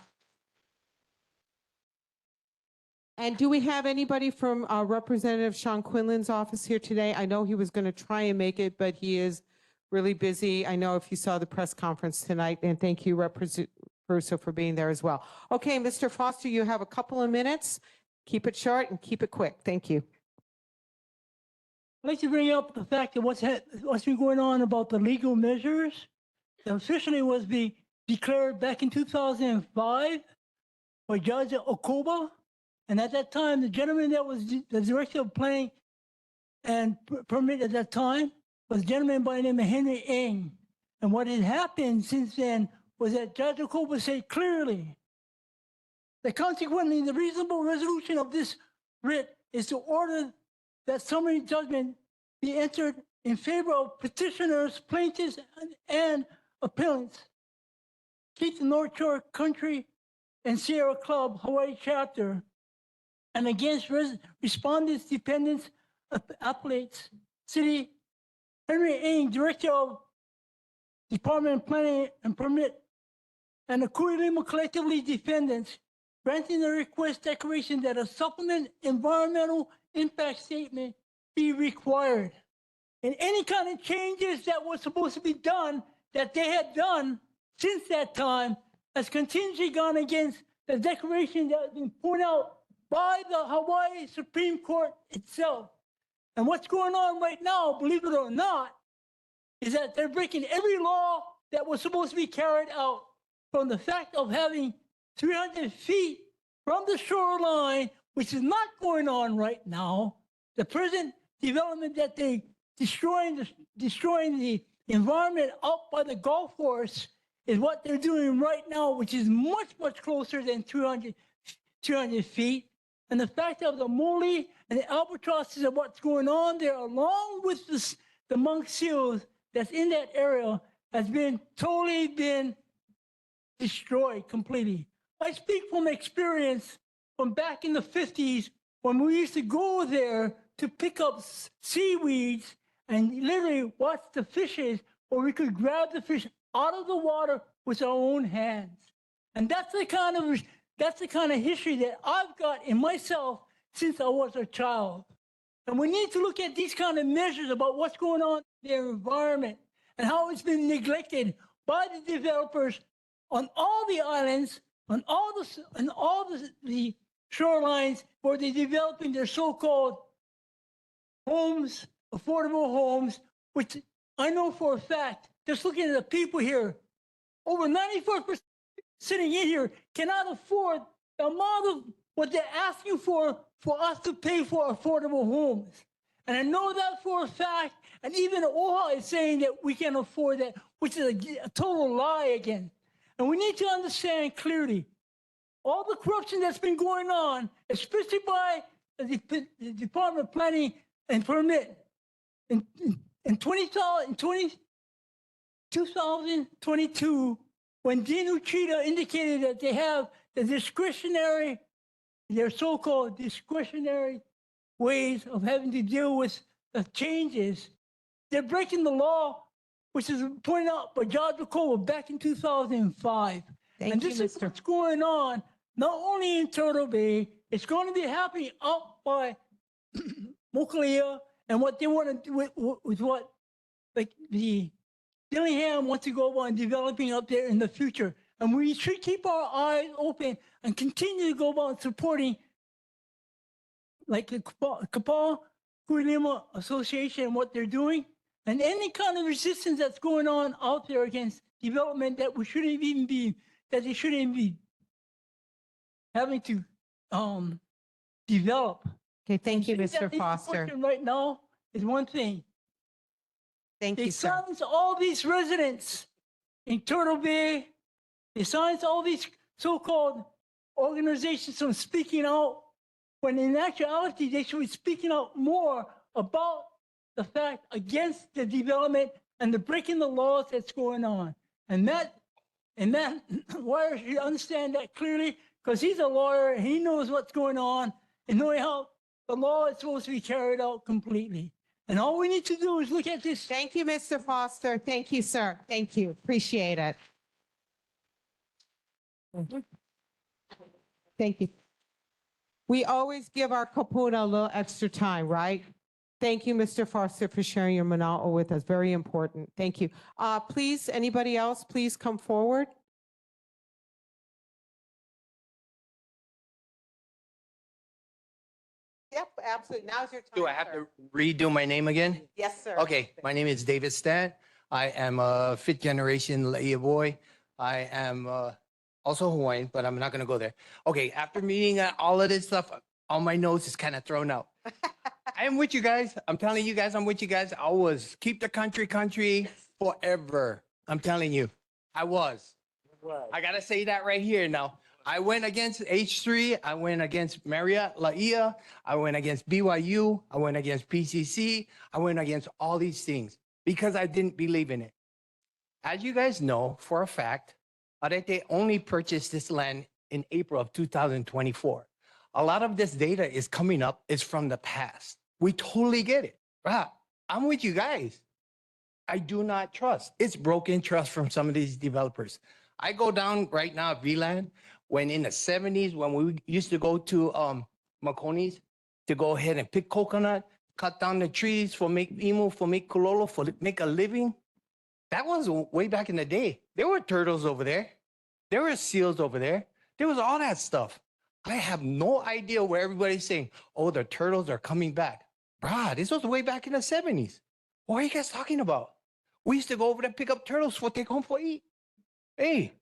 And do we have anybody from Representative Sean Quinlan's office here today? I know he was going to try and make it, but he is really busy. I know if you saw the press conference tonight, and thank you, Representative Peruso, for being there as well. Okay, Mr. Foster, you have a couple of minutes. Keep it short and keep it quick. Thank you. I'd like to bring up the fact that what's been going on about the legal measures that officially was declared back in 2005 by Judge Okoba. And at that time, the gentleman that was the director of planning and permit at that time was a gentleman by the name of Henry Ng. And what had happened since then was that Judge Okoba said clearly that consequently the reasonable resolution of this writ is to order that summary judgment be entered in favor of petitioners, plaintiffs, and appellants. Keep the North Shore Country and Sierra Club Hawaii chapter and against respondents, dependents, appellates, City Henry Ng, Director of Department of Planning and Permit, and the Kuilima collectively defendants, granting the request declaration that a supplement environmental impact statement be required. And any kind of changes that were supposed to be done, that they had done since that time, has continually gone against the declaration that has been put out by the Hawaii Supreme Court itself. And what's going on right now, believe it or not, is that they're breaking every law that was supposed to be carried out, from the fact of having 300 feet from the shoreline, which is not going on right now. The present development that they destroying the environment out by the golf course is what they're doing right now, which is much, much closer than 200 feet. And the fact of the mole and the albatrosses of what's going on there, along with the monk seals that's in that area, has been totally destroyed completely. I speak from experience from back in the 50s when we used to go there to pick up seaweeds and literally watch the fishes, or we could grab the fish out of the water with our own hands. And that's the kind of history that I've got in myself since I was a child. And we need to look at these kind of measures about what's going on in the environment and how it's been neglected by the developers on all the islands on the shorelines where they're developing their so-called homes, affordable homes, which I know for a fact, just looking at the people here, over 94% sitting in here cannot afford the amount of what they're asking for us to pay for affordable homes. And I know that for a fact, and even OHA is saying that we can afford that, which is a total lie again. And we need to understand clearly, all the corruption that's been going on, especially by the Department of Planning and Permit, in 2022, when Dean Uchida indicated that they have the discretionary, their so-called discretionary ways of having to deal with the changes, they're breaking the law, which is pointed out by Judge McCullough back in 2005. And this is what's going on, not only in Turtle Bay, it's going to be happening out by Mokalia and what they want to do with what like the Dillingham wants to go on developing up there in the future. And we should keep our eyes open and continue to go about supporting like the Kapaa Kuilima Association and what they're doing, and any kind of resistance that's going on out there against development that we shouldn't even be, that they shouldn't even be having to develop. Okay, thank you, The thing that Mr. needs to Foster. question right now is one thing. Thank They you, sir. silence all these residents in Turtle Bay. They silence all these so-called organizations from speaking out, when in actuality, they should be speaking out more about the fact against the development and the breaking the laws that's going on. And Matt Wire should understand that clearly, because he's a lawyer and he knows what's going on and knowing how the law is supposed to be carried out completely. And all we need to do is look at this. Thank you, Mr. Foster. Thank you, sir. Thank you. Appreciate it. Thank you. We always give our kapuna a little extra time, right? Thank you, Mr. Foster, for sharing your mana'o with us. Very important. Thank you. Please, anybody else, please come forward. Yep, absolutely. Now's your time. Do I have sir. to redo my name again? Yes, sir. Okay, my name is David Stan. I am a fifth generation Laia boy. I am also Hawaiian, but I'm not going to go there. Okay, after meeting all of this stuff, all my notes is kind of thrown out. I am with you guys. I'm telling you guys, I'm with you guys. I was keep the country forever. I'm telling you, I was. I got to say that right here now. I went against H3. I went against Marriott Laia. I went against BYU. I went against PCC. I went against all these things because I didn't believe in it. As you guys know, for a fact, Arete only purchased this land in April of 2024. A lot of this data is coming up is from the past. We totally get it. I'm with you guys. I do not trust. It's broken trust from some of these developers. I go down right now at VLAN when in the 70s, when we used to go to Makoni's to go ahead and pick coconut, cut down the trees for make imu, for make kololo, for make a living. That was way back in the day. There were turtles over there. There were seals over there. There was all that stuff. I have no idea where everybody's saying, oh, the turtles are coming back. Bruh, this was way back in the 70s. What are you guys talking about? We used to go over there and pick up turtles for take home for eat. Hey,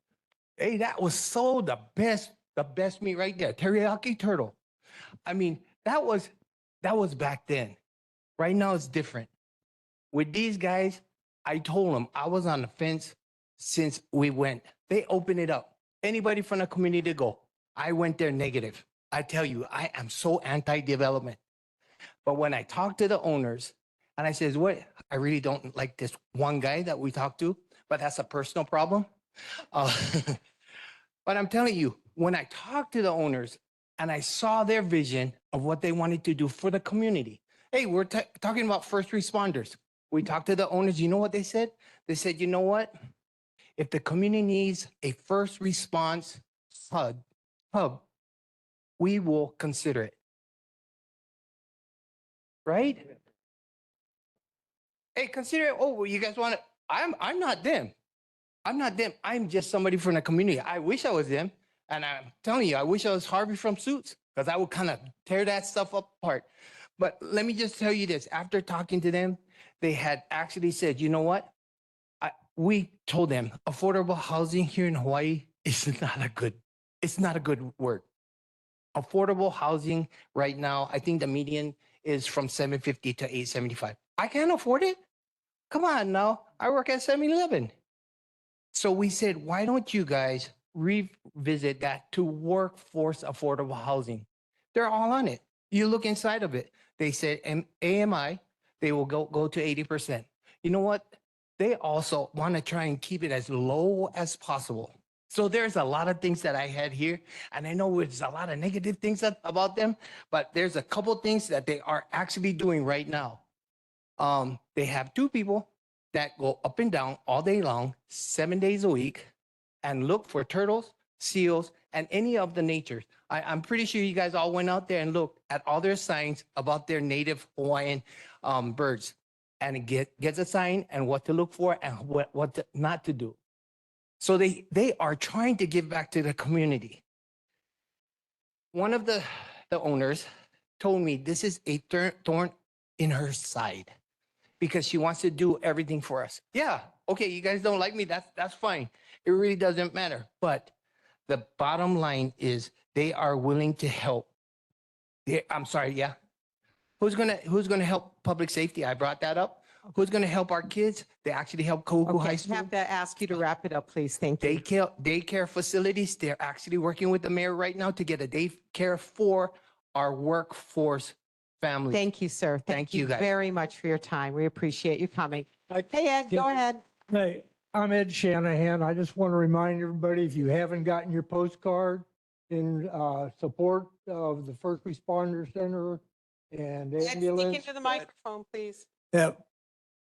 that was so the best meat right there. Teriyaki turtle. I mean, that was back then. Right now it's different. With these guys, I told them I was on the fence since we went. They opened it up. Anybody from the community to go. I went there negative. I tell you, I am so anti-development. But when I talked to the owners and I says, what, I really don't like this one guy that we talked to, but that's a personal problem. But I'm telling you, when I talked to the owners and I saw their vision of what they wanted to do for the community. Hey, we're talking about first responders. We talked to the owners. You know what they said? They said, you know what? If the community needs a first response hub, we will consider it. Right? Hey, consider it. Oh, well, you guys want to? I'm not them. I'm not them. I'm just somebody from the community. I wish I was them. And I'm telling you, I wish I was Harvey from Suits because I would kind of tear that stuff apart. But let me just tell you this, after talking to them, they had actually said, you know what? We told them affordable housing here in Hawaii is it's not a good word. Affordable housing right now, I think the median is from 750 to 875. I can't afford it. Come on now. I work at 7-Eleven. So we said, why don't you guys revisit that to workforce affordable housing? They're all on it. You look inside of it. They said AMI, they will go to 80%. You know what? They also want to try and keep it as low as possible. So there's a lot of things that I had here, and I know there's a lot of negative things about them, but there's a couple things that they are actually doing right now. They have 2 people that go up and down all day long, 7 days a week, and look for turtles, seals, and any of the natures. I'm pretty sure you guys all went out there and looked at all their signs about their native Hawaiian birds, and it gets a sign and what to look for and what not to do. So they are trying to give back to the community. One of the owners told me this is a thorn in her side because she wants to do everything for us. Yeah, okay, you guys don't like me, that's fine. It really doesn't matter. But the bottom line is they are willing to help. I'm sorry, yeah. Who's gonna help public safety? I brought that up. Who's gonna help our kids? They actually help Kahuku High Okay, I School. have to ask you to wrap it up, please. Thank you. Daycare facilities, they're actually working with the mayor right now to get a daycare for our workforce families. Thank you, sir. Thank you, guys. very much for your time. We appreciate you coming. Hey, Ed, go ahead. Hey, I'm Ed Shanahan. I just want to remind everybody, if you haven't gotten your postcard in support of the First Responder Center and Ed, speak ambulance, into the microphone, please.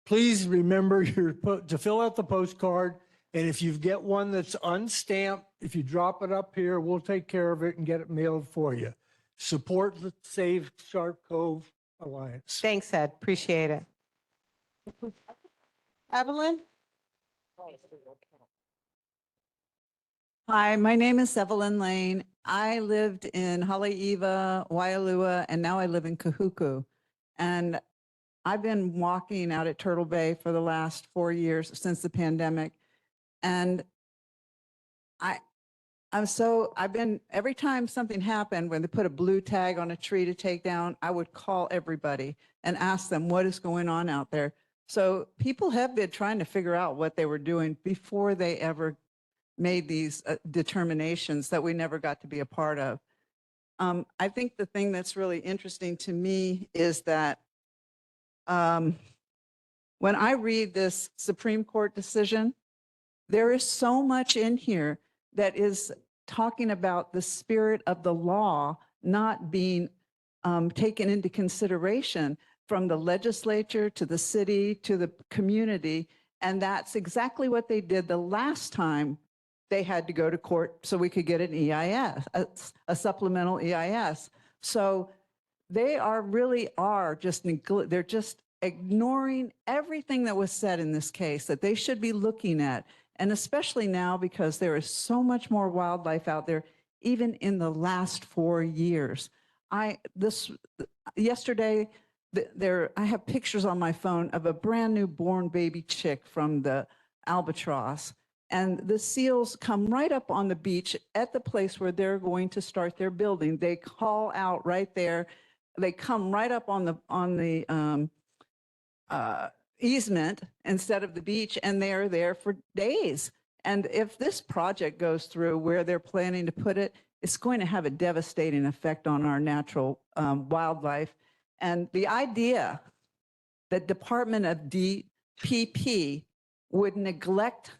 please remember to fill out the postcard. And if you get one that's unstamped, if you drop it up here, we'll take care of it and get it mailed for you. Support the Save Shark Cove Alliance. Thanks, Ed. Appreciate it. Evelyn? Hi, my name is Evelyn Lane. I lived in Haleiwa, Waialua, and now I live in Kahuku. And I've been walking out at Turtle Bay for the last 4 years since the pandemic. And I've been, every time something happened, when they put a blue tag on a tree to take down, I would call everybody and ask them what is going on out there. So people have been trying to figure out what they were doing before they ever made these determinations that we never got to be a part of. I think the thing that's really interesting to me is that when I read this Supreme Court decision, there is so much in here that is talking about the spirit of the law not being taken into consideration from the legislature to the city to the community. And that's exactly what they did the last time they had to go to court so we could get an EIS, a supplemental EIS. So they are just they're just ignoring everything that was said in this case that they should be looking at. And especially now because there is so much more wildlife out there, even in the last 4 years. Yesterday, I have pictures on my phone of a brand new born baby chick from the albatross. And the seals come right up on the beach at the place where they're going to start their building. They call out right there. They come right up on the easement instead of the beach, and they're there for days. And if this project goes through where they're planning to put it, it's going to have a devastating effect on our natural wildlife. And the idea that Department of DPP would neglect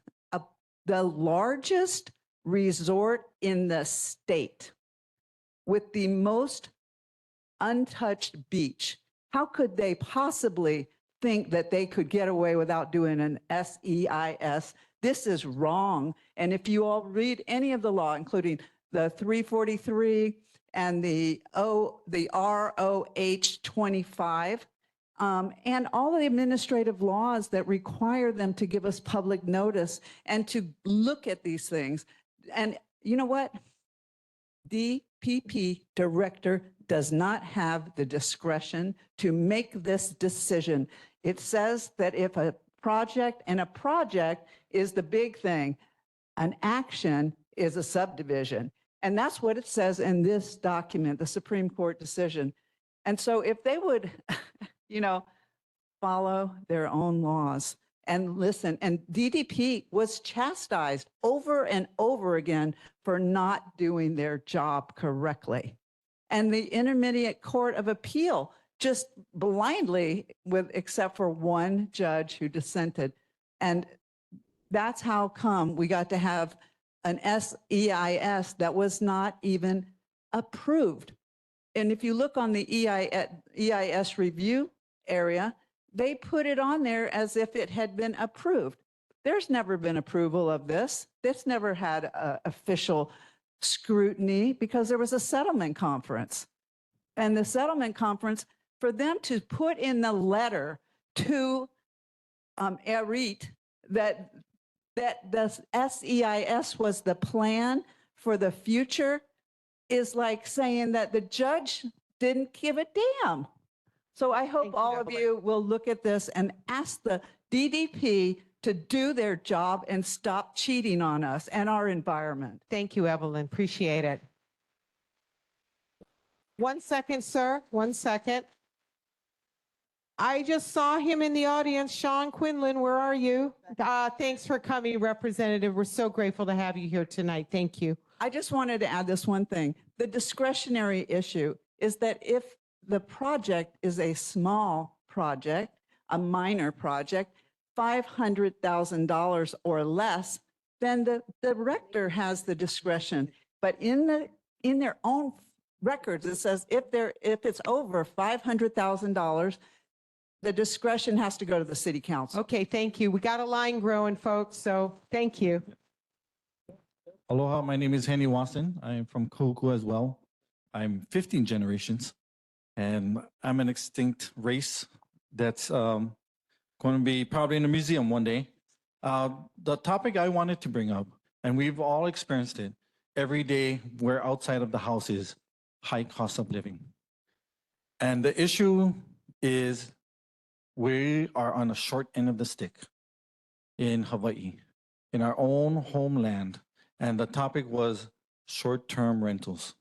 the largest resort in the state with the most untouched beach, how could they possibly think that they could get away without doing an SEIS? This is wrong. And if you all read any of the law, including the 343 and the ROH 25, and all the administrative laws that require them to give us public notice and to look at these things. And you know what? DPP director does not have the discretion to make this decision. It says that if a project, and a project is the big thing, an action is a subdivision. And that's what it says in this document, the Supreme Court decision. And so if they would, follow their own laws and listen, and DDP was chastised over and over again for not doing their job correctly. And the Intermediate Court of Appeal just blindly, except for one judge who dissented. And that's how come we got to have an SEIS that was not even approved. And if you look on the EIS review area, they put it on there as if it had been approved. There's never been approval of this. This never had official scrutiny because there was a settlement conference. And the settlement conference, for them to put in the letter to ERIT that the SEIS was the plan for the future is like saying that the judge didn't give a damn. So I hope all of you will look at this and ask the DDP to do their job and stop cheating on us and our environment. Thank you, Evelyn. Appreciate it. 1 second, sir. 1 second. I just saw him in the audience. Sean Quinlan, where are you? Thanks for coming, Representative. We're so grateful to have you here tonight. Thank you. I just wanted to add this one thing. The discretionary issue is that if the project is a small project, a minor project, $500,000 or less, then the director has the discretion. But in their own records, it says if it's over $500,000, the discretion has to go to the city council. Okay, thank you. We got a line growing, folks, so thank you. Aloha, my name is Henny Watson. I am from Kohuku as well. I'm 15 generations, and I'm an extinct race that's going to be probably in a museum one day. The topic I wanted to bring up, and we've all experienced it, every day we're outside of the house is high cost of living. And the issue is we are on the short end of the stick in Hawaii, in our own homeland. And the topic was short-term rentals.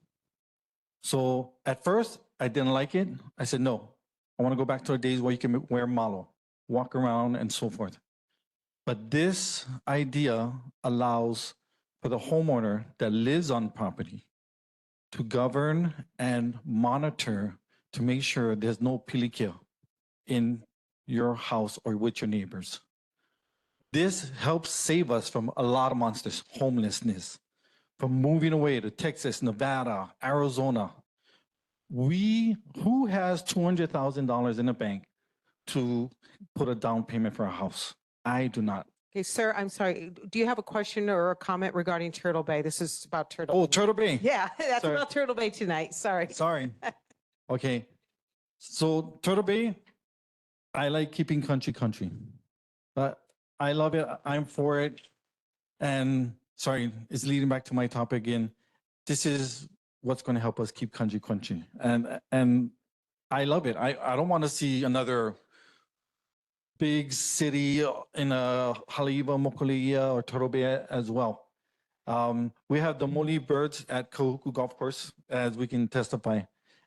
So at first, I didn't like it. I said, no, I want to go back to the days where you can wear malo, walk around and so forth. But this idea allows for the homeowner that lives on property to govern and monitor to make sure there's no pilikia in your house or with your neighbors. This helps save us from a lot of monsters, homelessness, from moving away to Texas, Nevada, Arizona. Who has $200,000 in the bank to put a down payment for a house? I do not. Okay, sir, I'm sorry. Do you have a question or a comment regarding Turtle Bay? This is about Turtle Bay. Oh, Turtle Bay. Yeah, that's Sorry. about Turtle Bay tonight. Sorry. Sorry. Okay. So Turtle Bay, I like keeping country. But I love it. I'm for it. And sorry, it's leading back to my topic again. This is what's going to help us keep country. And I love it. I don't want to see another big city in a Haleiwa, Mokuleia, or Turtle Bay as well. We have the Moli birds at Kohuku Golf Course, as we can testify.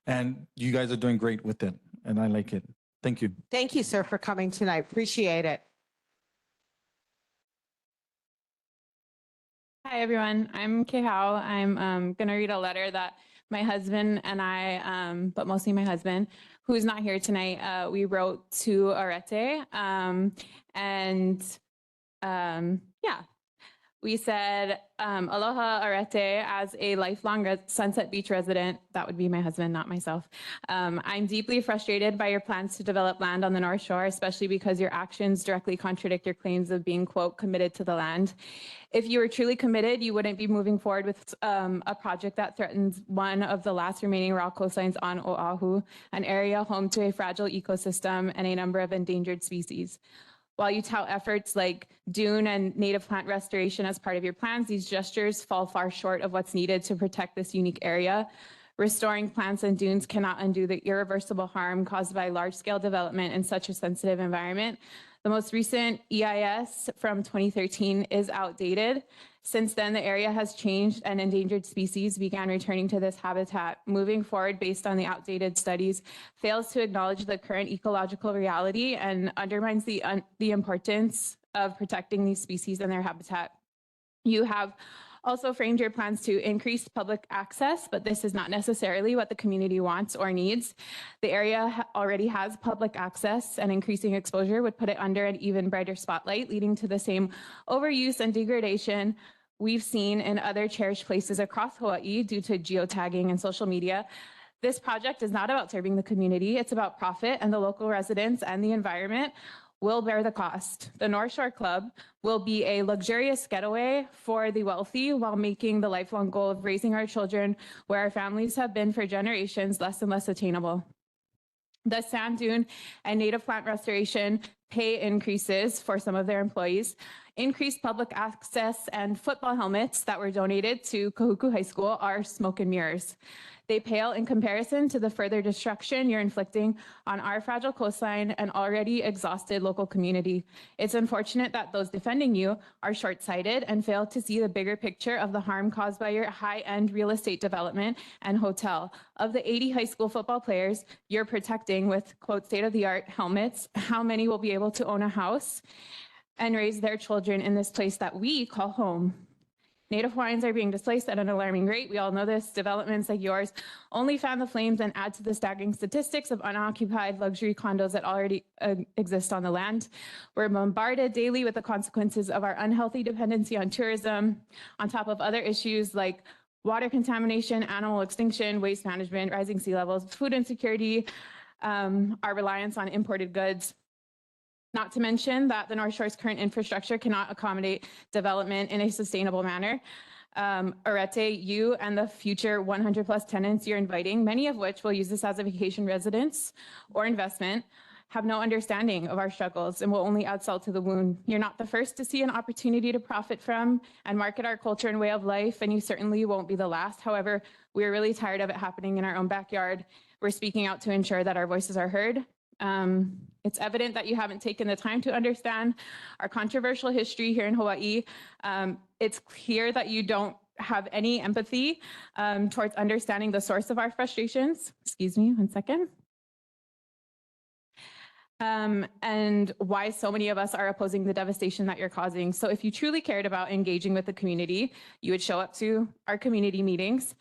And you guys are doing great with it. And I like it. Thank you. Thank you, sir, for coming tonight. Appreciate it. Hi, everyone. I'm Kehao. I'm going to read a letter that my husband and I, but mostly my husband, who's not here tonight, we wrote to Arete. We said, aloha Arete, as a lifelong Sunset Beach resident, that would be my husband, not myself. I'm deeply frustrated by your plans to develop land on the North Shore, especially because your actions directly contradict your claims of being, quote, committed to the land. If you were truly committed, you wouldn't be moving forward with a project that threatens one of the last remaining rock coastlines on Oahu, an area home to a fragile ecosystem and a number of endangered species. While you tout efforts like dune and native plant restoration as part of your plans, these gestures fall far short of what's needed to protect this unique area. Restoring plants and dunes cannot undo the irreversible harm caused by large-scale development in such a sensitive environment. The most recent EIS from 2013 is outdated. Since then, the area has changed and endangered species began returning to this habitat. Moving forward based on the outdated studies fails to acknowledge the current ecological reality and undermines the importance of protecting these species and their habitat. You have also framed your plans to increase public access, but this is not necessarily what the community wants or needs. The area already has public access, and increasing exposure would put it under an even brighter spotlight, leading to the same overuse and degradation we've seen in other cherished places across Hawaii due to geotagging and social media. This project is not about serving the community, it's about profit, and the local residents and the environment will bear the cost. The North Shore Club will be a luxurious getaway for the wealthy while making the lifelong goal of raising our children where our families have been for generations less and less attainable. The sand dune and native plant restoration pay increases for some of their employees, increased public access, and football helmets that were donated to Kahuku High School are smoke and mirrors. They pale in comparison to the further destruction you're inflicting on our fragile coastline and already exhausted local community. It's unfortunate that those defending you are short-sighted and fail to see the bigger picture of the harm caused by your high-end real estate development and hotel. Of the 80 high school football players you're protecting with, quote, state-of-the-art helmets, how many will be able to own a house and raise their children in this place that we call home? Native Hawaiians are being displaced at an alarming rate. We all know this. Developments like yours only fan the flames and add to the staggering statistics of unoccupied luxury condos that already exist on the land. We're bombarded daily with the consequences of our unhealthy dependency on tourism, on top of other issues like water contamination, animal extinction, waste management, rising sea levels, food insecurity, our reliance on imported goods. Not to mention that the North Shore's current infrastructure cannot accommodate development in a sustainable manner. Arete, you and the future 100 plus tenants you're inviting, many of which will use this as a vacation residence or investment, have no understanding of our struggles and will only add salt to the wound. You're not the first to see an opportunity to profit from and market our culture and way of life, and you certainly won't be the last. However, we're really tired of it happening in our own backyard. We're speaking out to ensure that our voices are heard. It's evident that you haven't taken the time to understand our controversial history here in Hawaii. It's clear that you don't have any empathy towards understanding the source of our frustrations. Excuse me, one second. And why so many of us are opposing the devastation that you're causing. So if you truly cared about engaging with the community, you would show up to our community meetings.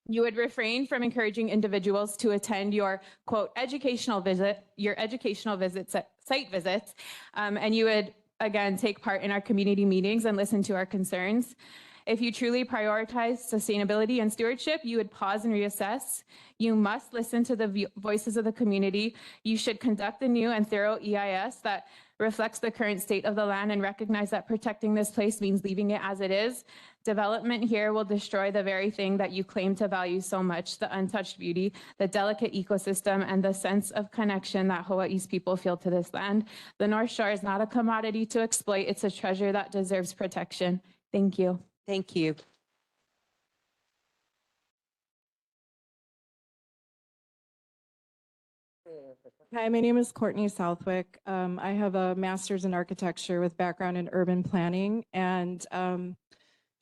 You would refrain from encouraging individuals to attend your, quote, educational visits, site visits, and you would, again, take part in our community meetings and listen to our concerns. If you truly prioritize sustainability and stewardship, you would pause and reassess. You must listen to the voices of the community. You should conduct a new and thorough EIS that reflects the current state of the land and recognize that protecting this place means leaving it as it is. Development here will destroy the very thing that you claim to value so much, the untouched beauty, the delicate ecosystem, and the sense of connection that Hawaii's people feel to this land. The North Shore is not a commodity to exploit. It's a treasure that deserves protection. Thank you. Thank you. Hi, my name is Courtney Southwick. I have a master's in architecture with background in urban planning, and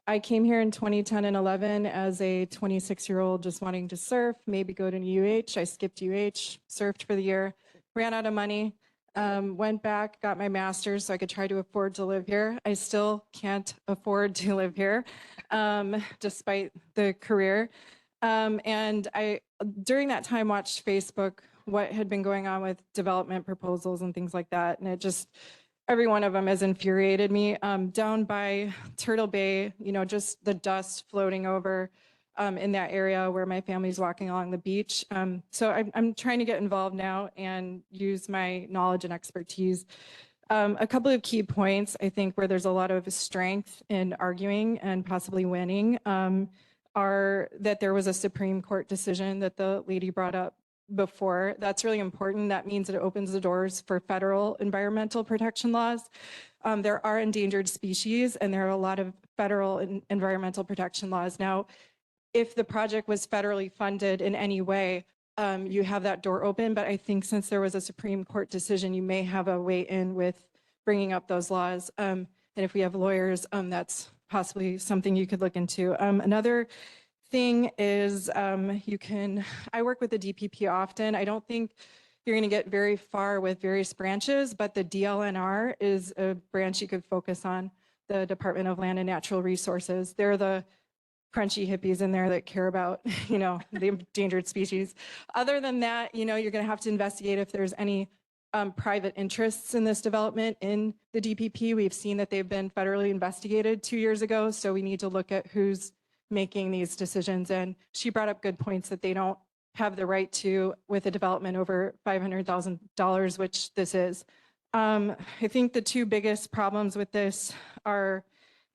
I came here in 2010 and 11 as a 26-year-old just wanting to surf, maybe go to UH. I skipped UH, surfed for the year, ran out of money, went back, got my master's so I could try to afford to live here. I still can't afford to live here, despite the career. And I, during that time, watched Facebook, what had been going on with development proposals and things like that. And it just, every one of them has infuriated me. Down by Turtle Bay, you know, just the dust floating over in that area where my family's walking along the beach. So I'm trying to get involved now and use my knowledge and expertise. A couple of key points, I think, where there's a lot of strength in arguing and possibly winning are that there was a Supreme Court decision that the lady brought up before. That's really important. That means it opens the doors for federal environmental protection laws. There are endangered species and there are a lot of federal environmental protection laws. Now, if the project was federally funded in any way, you have that door open. But I think since there was a Supreme Court decision, you may have a way in with bringing up those laws. And if we have lawyers, that's possibly something you could look into. Another thing is I work with the DPP often. I don't think you're going to get very far with various branches, but the DLNR is a branch you could focus on, the Department of Land and Natural Resources. They're the crunchy hippies in there that care about, the endangered species. Other than that, you're going to have to investigate if there's any private interests in this development in the DPP. We've seen that they've been federally investigated 2 years ago, so we need to look at who's making these decisions. And she brought up good points that they don't have the right to with a development over $500,000, which this is. I think the two biggest problems with this are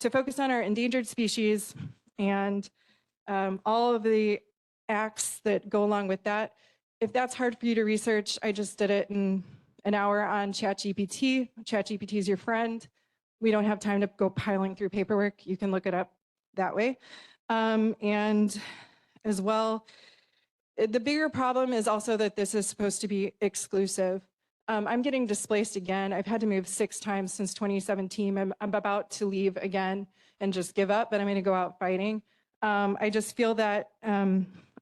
to focus on our endangered species and all of the acts that go along with that. If that's hard for you to research, I just did it in an hour on ChatGPT. ChatGPT is your friend. We don't have time to go piling through paperwork. You can look it up that way. And as well, the bigger problem is also that this is supposed to be exclusive. I'm getting displaced again. I've had to move 6 times since 2017. I'm about to leave again and just give up, but I'm going to go out fighting. I just feel that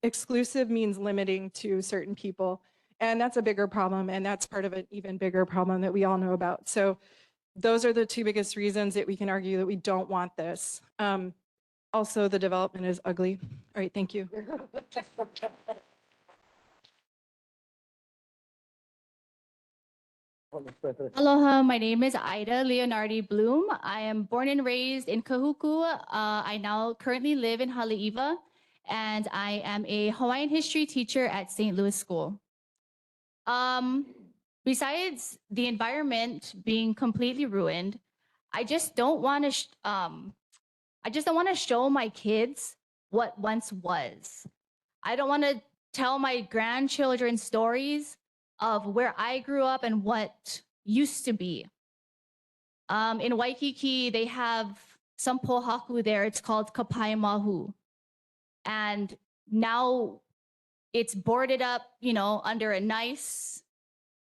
exclusive means limiting to certain people, and that's a bigger problem, and that's part of an even bigger problem that we all know about. So those are the two biggest reasons that we can argue that we don't want this. Also, the development is ugly. All right, thank you. Aloha, my name is Ida Leonardi Bloom. I am born and raised in Kahuku. I now currently live in Haleiwa, and I am a Hawaiian history teacher at St. Louis School. Besides the environment being completely ruined, I just don't want to show my kids what once was. I don't want to tell my grandchildren stories of where I grew up and what used to be. In Waikiki, they have some pohaku there. It's called Kapai Mahu. And now it's boarded up, under a nice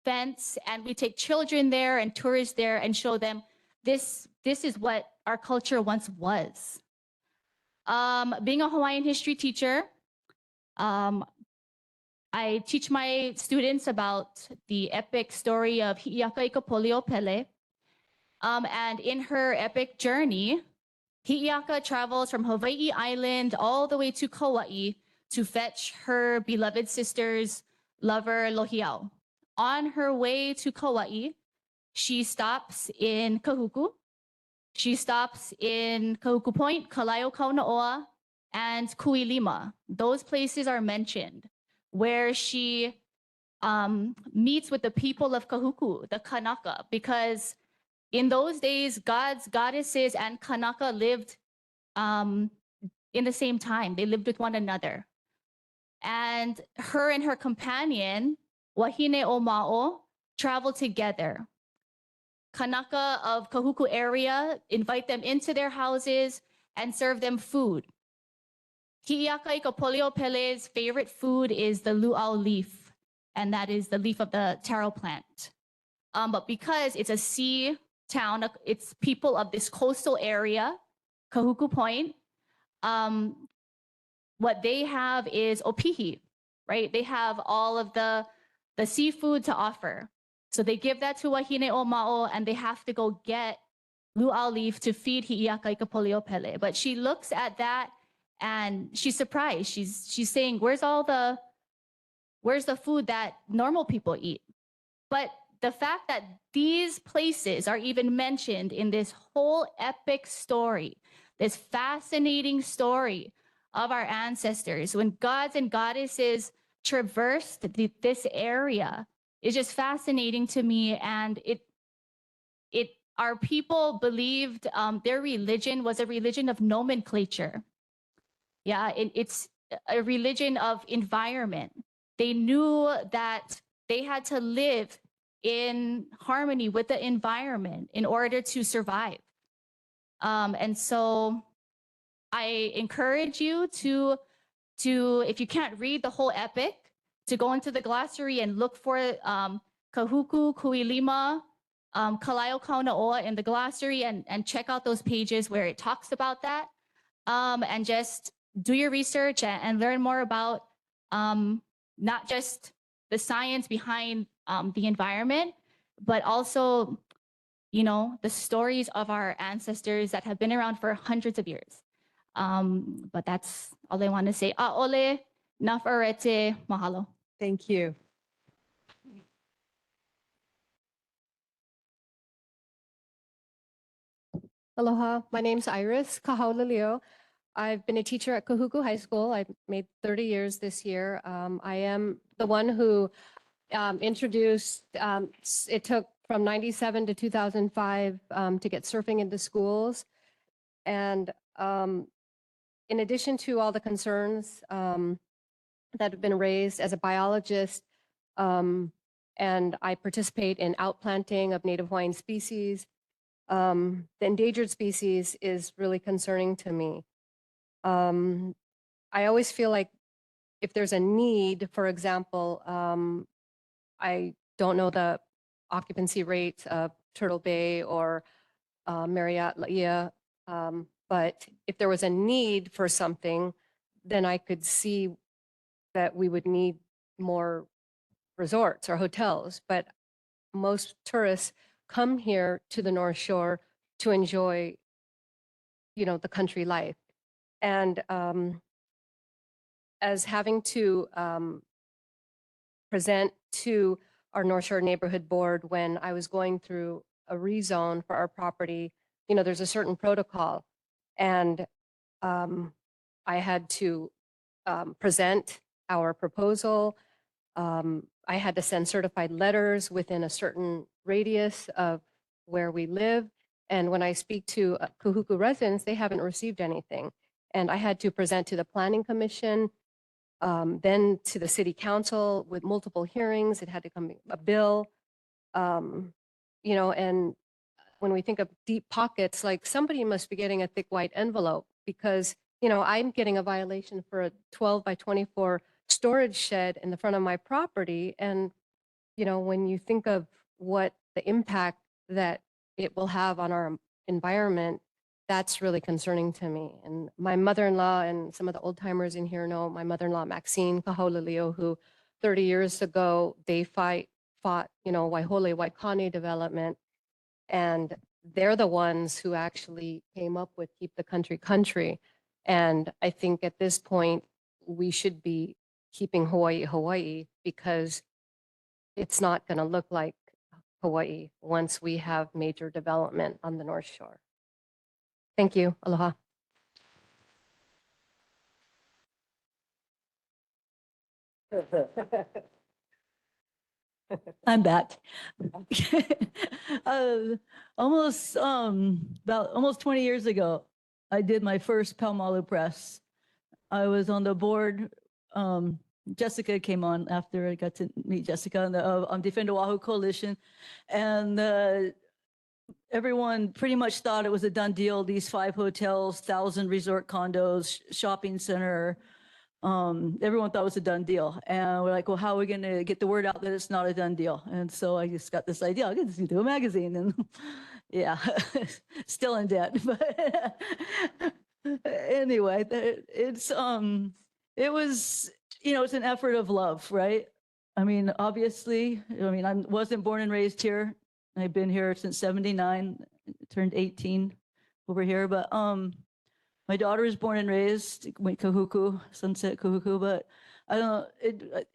fence. And we take children there and tourists there and show them this is what our culture once was. Being a Hawaiian history teacher, I teach my students about the epic story of Hi'iaka Ikapoliopele. And in her epic journey, Hi'iaka travels from Hawaii Island all the way to Kauai to fetch her beloved sister's lover, Lohiau. On her way to Kauai, she stops in Kahuku. She stops in Kahuku Point, Kalaio Kaunaoa, and Kuilima. Those places are mentioned, where she meets with the people of Kahuku, the Kanaka, because in those days, gods, goddesses, and Kanaka lived in the same time. They lived with one another. And her companion, Wahine Oma'o, traveled together. Kanaka of Kahuku area invite them into their houses and serve them food. Hi'iaka Ikapoliopele's favorite food is the luau leaf, and that is the leaf of the taro plant. But because it's a sea town, it's people of this coastal area, Kahuku Point, what they have is opihi, right? They have all of the seafood to offer. So they give that to Wahine Oma'o, and they have to go get luau leaf to feed Hi'iaka Ikapoliopele. But she looks at that and she's surprised. She's saying, where's the food that normal people eat? But the fact that these places are even mentioned in this whole epic story, this fascinating story of our ancestors, when gods and goddesses traversed this area, is just fascinating to me. And our people believed their religion was a religion of nomenclature. Yeah, it's a religion of environment. They knew that they had to live in harmony with the environment in order to survive. And so I encourage you to, if you can't read the whole epic, to go into the glossary and look for Kahuku, Kuilima, Kalaio Kaunaoa in the glossary and check out those pages where it talks about that. And just do your research and learn more about not just the science behind the environment, but also, you know, the stories of our ancestors that have been around for hundreds of years. But that's all I want to say. A'ole, naf'arete, mahalo. Thank you. Aloha, my name's Iris Kahaulilio. I've been a teacher at Kahuku High School. I've made 30 years this year. I am the one who introduced, it took from 97 to 2005 to get surfing into schools. And in addition to all the concerns that have been raised as a biologist, and I participate in outplanting of native Hawaiian species, the endangered species is really concerning to me. I always feel like if there's a need, for example, I don't know the occupancy rates of Turtle Bay or Marriott Laia, but if there was a need for something, then I could see that we would need more resorts or hotels. But most tourists come here to the North Shore to enjoy, you know, the country life. And as having to present to our North Shore Neighborhood Board when I was going through a rezone for our property, you know, there's a certain protocol. And I had to present our proposal. I had to send certified letters within a certain radius of where we live. And when I speak to Kahuku residents, they haven't received anything. And I had to present to the Planning Commission, then to the City Council with multiple hearings. It had to come a bill, you know, and when we think of deep pockets, like somebody must be getting a thick white envelope because, you know, I'm getting a violation for a 12 by 24 storage shed in the front of my property. And, you know, when you think of what the impact that it will have on our environment, that's really concerning to me. And my mother-in-law and some of the old timers in here know my mother-in-law, Maxine Kahaulilio, who 30 years ago, they fought, you know, Waihole, Waikane development. And they're the ones who actually came up with Keep the Country Country. And I think at this point, we should be keeping Hawaii, Hawaii, because it's not going to look like Hawaii once we have major development on the North Shore. Thank you. Aloha. I'm back. Almost 20 years ago, I did my first Palmalu press. I was on the board. Jessica came on after I got to meet Jessica on the Defend Oahu Coalition, and everyone pretty much thought it was a done deal. These 5 hotels, 1,000 resort condos, shopping center. Everyone thought it was a done deal. And we're like, well, how are we going to get the word out that it's not a done deal? And so I just got this idea, I'll get this into a magazine. And yeah, still in debt. But anyway, it was, you know, it's an effort of love, right? I mean, obviously, I wasn't born and raised here. I've been here since 79, turned 18 over here. But my daughter was born and raised, went Kahuku, Sunset Kahuku, but I don't know,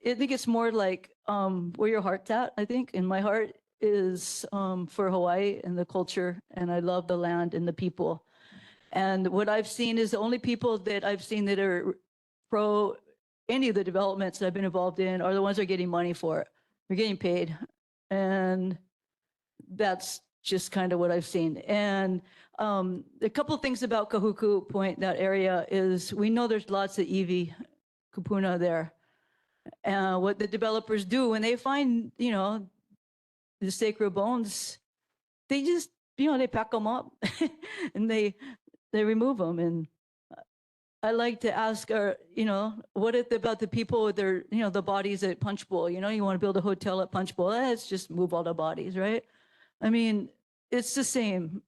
I think it's more like where your heart's at, I think. And my heart is for Hawaii and the culture, and I love the land and the people. And what I've seen is the only people that I've seen that are pro any of the developments that I've been involved in are the ones that are getting money for it. They're getting paid. And that's just kind of what I've seen. And a couple of things about Kahuku Point, that area, is we know there's lots of iwi kupuna there. What the developers do when they find, the sacred bones, they just, they pack them up and they remove them. And I like to ask, what about the people with their, the bodies at Punch Bowl? You want to build a hotel at Punch Bowl, let's just move all the bodies, right? I mean, it's the same.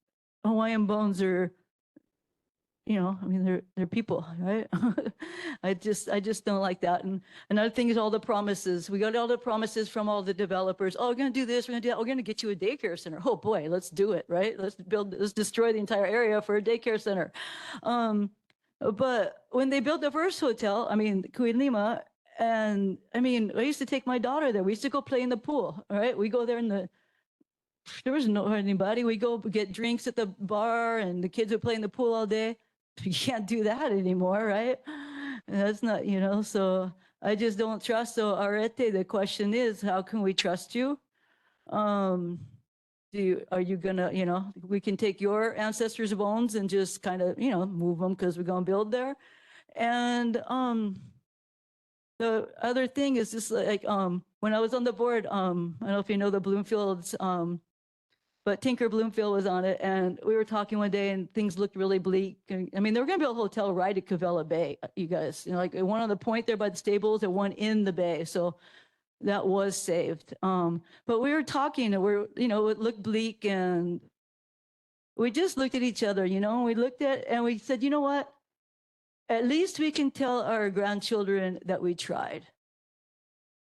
Hawaiian bones are, they're people, right? I just don't like that. And another thing is all the promises. We got all the promises from all the developers. Oh, we're going to do this, we're going to do that. We're going to get you a daycare center. Oh boy, let's do it, right? Let's destroy the entire area for a daycare center. But when they built the first hotel, Kuilima, and I used to take my daughter there. We used to go play in the pool, right? We go there there was no anybody. We go get drinks at the bar and the kids would play in the pool all day. You can't do that anymore, right? That's not, so I just don't trust. So Arete, the question is, how can we trust you? Are you gonna, we can take your ancestors' bones and just kind of, move them because we're gonna build there. And the other thing is just like, when I was on the board, I don't know if you know the Bloomfields, but Tinker Bloomfield was on it, and we were talking one day, and things looked really bleak. They were going to build a hotel right at Cavella Bay, you guys. Like one on the point there by the stables, and one in the bay. So that was saved. But we were talking, and it looked bleak, and we just looked at each other, and we looked at, and we said, you know what? At least we can tell our grandchildren that we tried.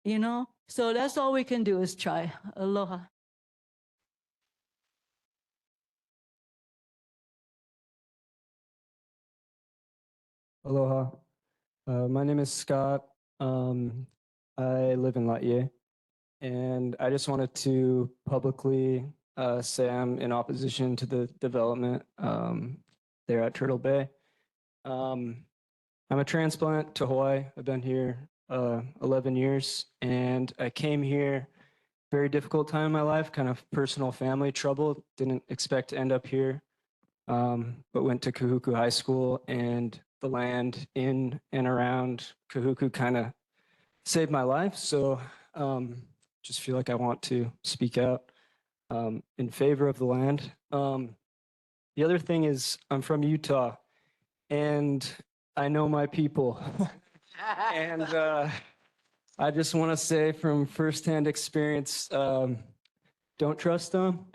So that's all we can do is try. Aloha. Aloha. My name is Scott. I live in Laie, and I just wanted to publicly say I'm in opposition to the development there at Turtle Bay. I'm a transplant to Hawaii. I've been here 11 years, and I came here very difficult time in my life, kind of personal family trouble. Didn't expect to end up here, but went to Kahuku High School, and the land in and around Kahuku kind of saved my life. So just feel like I want to speak out in favor of the land. The other thing is I'm from Utah, and I know my people. And I just want to say from firsthand experience, don't trust them.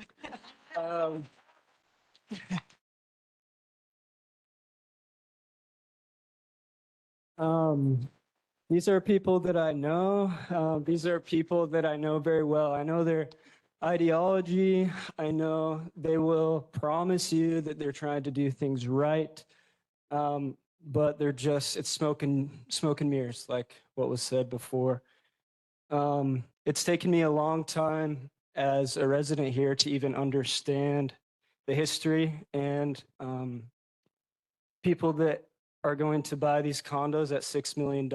These are people that I know. These are people that I know very well. I know their ideology. I know they will promise you that they're trying to do things right. But they're just, it's smoke and mirrors, like what was said before. It's taken me a long time as a resident here to even understand the history, and people that are going to buy these condos at $6 million,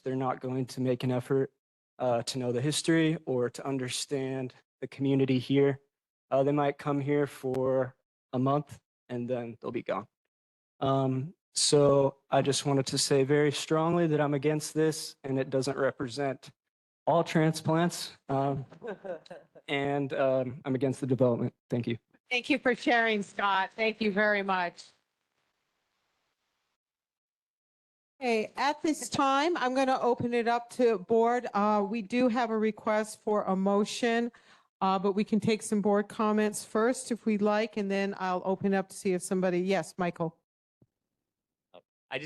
they're not going to make an effort to know the history or to understand the community here. They might come here for a month and then they'll be gone. So I just wanted to say very strongly that I'm against this, and it doesn't represent all transplants. And I'm against the development. Thank you. Thank you for sharing, Scott. Thank you very much. Okay, at this time, I'm going to open it up to board. We do have a request for a motion, but we can take some board comments first if we'd like, and then I'll open up to see if somebody, yes, Michael.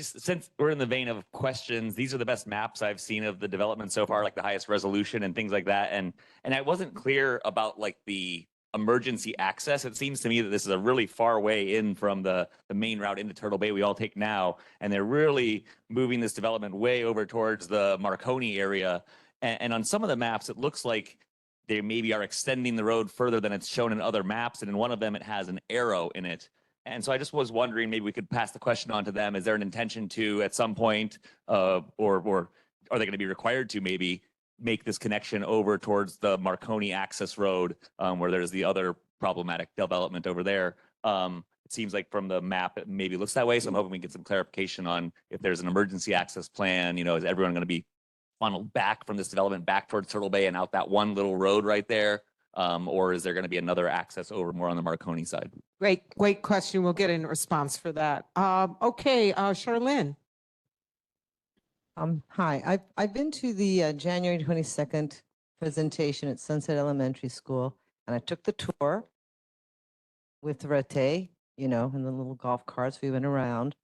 Since we're in the vein of questions, these are the best maps I've seen of the development so far, like the highest resolution and things like that. And I wasn't clear about like the emergency access. It seems to me that this is a really far way in from the main route into Turtle Bay we all take now. And they're really moving this development way over towards the Marconi area. And on some of the maps, it looks like they maybe are extending the road further than it's shown in other maps. And in one of them, it has an arrow in it. And so I just was wondering, maybe we could pass the question on to them. Is there an intention to, at some point, or are they going to be required to maybe make this connection over towards the Marconi access road, where there's the other problematic development over there? It seems like from the map, it maybe looks that way. So I'm hoping we get some clarification on if there's an emergency access plan. Is everyone going to be funneled back from this development back towards Turtle Bay and out that one little road right there? Or is there going to be another access over more on the Marconi side? Great question. We'll get a response for that. Okay, Charlene. Hi, I've been to the January 22nd presentation at Sunset Elementary School, and I took the tour with Rete, in the little golf carts. We went around,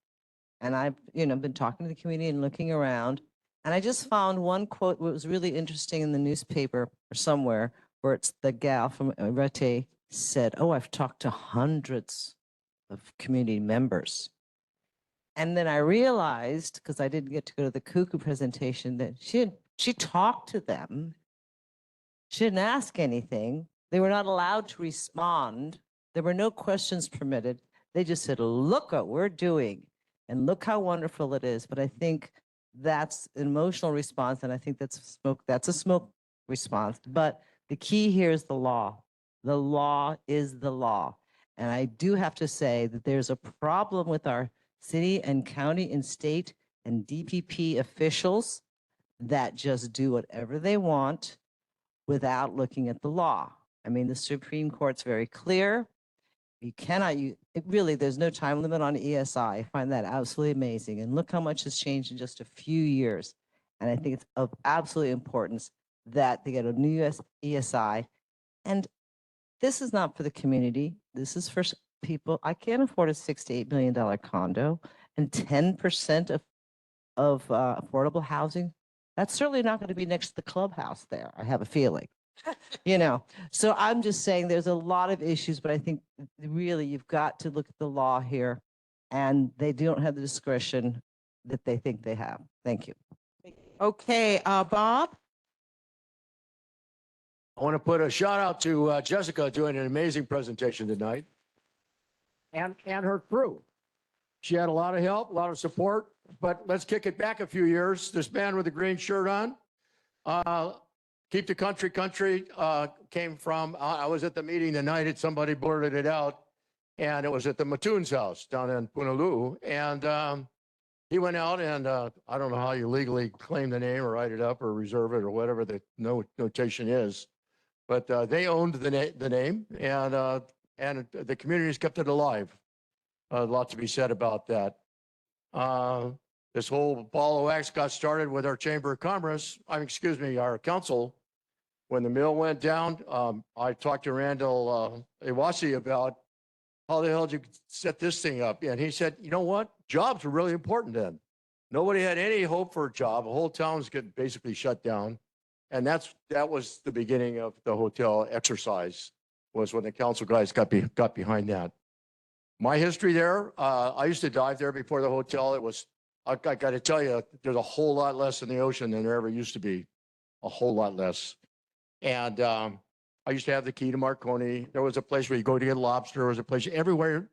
and I've, been talking to the community and looking around, and I just found one quote that was really interesting in the newspaper or somewhere, where it's the gal from Rete said, "Oh, I've talked to hundreds of community members." And then I realized, because I didn't get to go to the Cuckoo presentation, that she talked to them. She didn't ask anything. They were not allowed to respond. There were no questions permitted. They just said, "Look what we're doing, and look how wonderful it is." But I think that's an emotional response, and I think that's a smoke response. But the key here is the law. The law is the law. And I do have to say that there's a problem with our city and county and state and DPP officials that just do whatever they want without looking at the law. I mean, the Supreme Court's very clear. You cannot, there's no time limit on ESI. I find that absolutely amazing. And look how much has changed in just a few years. And I think it's of absolute importance that they get a new ESI. And this is not for the community. This is for people. I can't afford a $6 to $8 million condo, and 10% of affordable housing. That's certainly not going to be next to the clubhouse there. I have a feeling, So I'm just saying there's a lot of issues, but I think really you've got to look at the law here, and they don't have the discretion that they think they have. Thank you. Okay, Bob. I want to put a shout out to Jessica doing an amazing presentation tonight, and her crew. She had a lot of help, a lot of support, but let's kick it back a few years. This man with the green shirt on, Keep the Country came from, I was at the meeting the night somebody blurted it out, and it was at the Mattoon's house down in Punaluu. And he went out and I don't know how you legally claim the name or write it up or reserve it or whatever the notation is. But they owned the name, and the community's kept it alive. A lot to be said about that. This whole ball of wax got started with our Chamber of Commerce, our council. When the mill went down, I talked to Randall Iwasi about how the hell did you set this thing up? And he said, you know what? Jobs were really important then. Nobody had any hope for a job. The whole town's getting basically shut down. And that was the beginning of the hotel exercise, was when the council guys got behind that. My history there, I used to dive there before the hotel. I got to tell you, there's a whole lot less in the ocean than there ever used to be, a whole lot less. And I used to have the key to Marconi. There was a place where you go to get lobster. There was a place everywhere.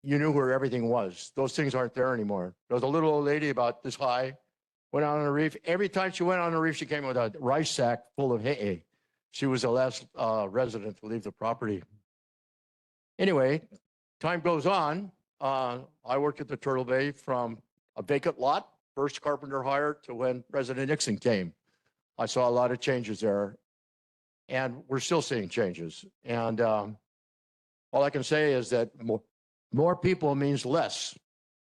You knew where everything was. Those things aren't there anymore. There was a little old lady about this high, went out on the reef. Every time she went on the reef, she came with a rice sack full of hay. She was the last resident to leave the property. Anyway, time goes on. I worked at the Turtle Bay from a vacant lot, first carpenter hired, to when President Nixon came. I saw a lot of changes there, and we're still seeing changes. And all I can say is that more people means less,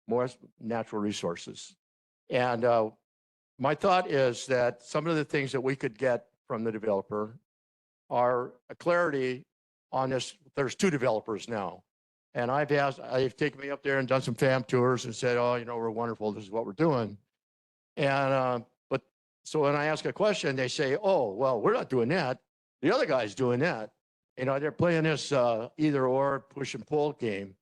more natural resources. And my thought is that some of the things that we could get from the developer are a clarity on this. There's two developers now. And I've taken me up there and done some fam tours and said, oh, we're wonderful. This is what we're doing. And, so when I ask a question, they say, oh, well, we're not doing that. The other guy's doing that. They're playing this either or push and pull game.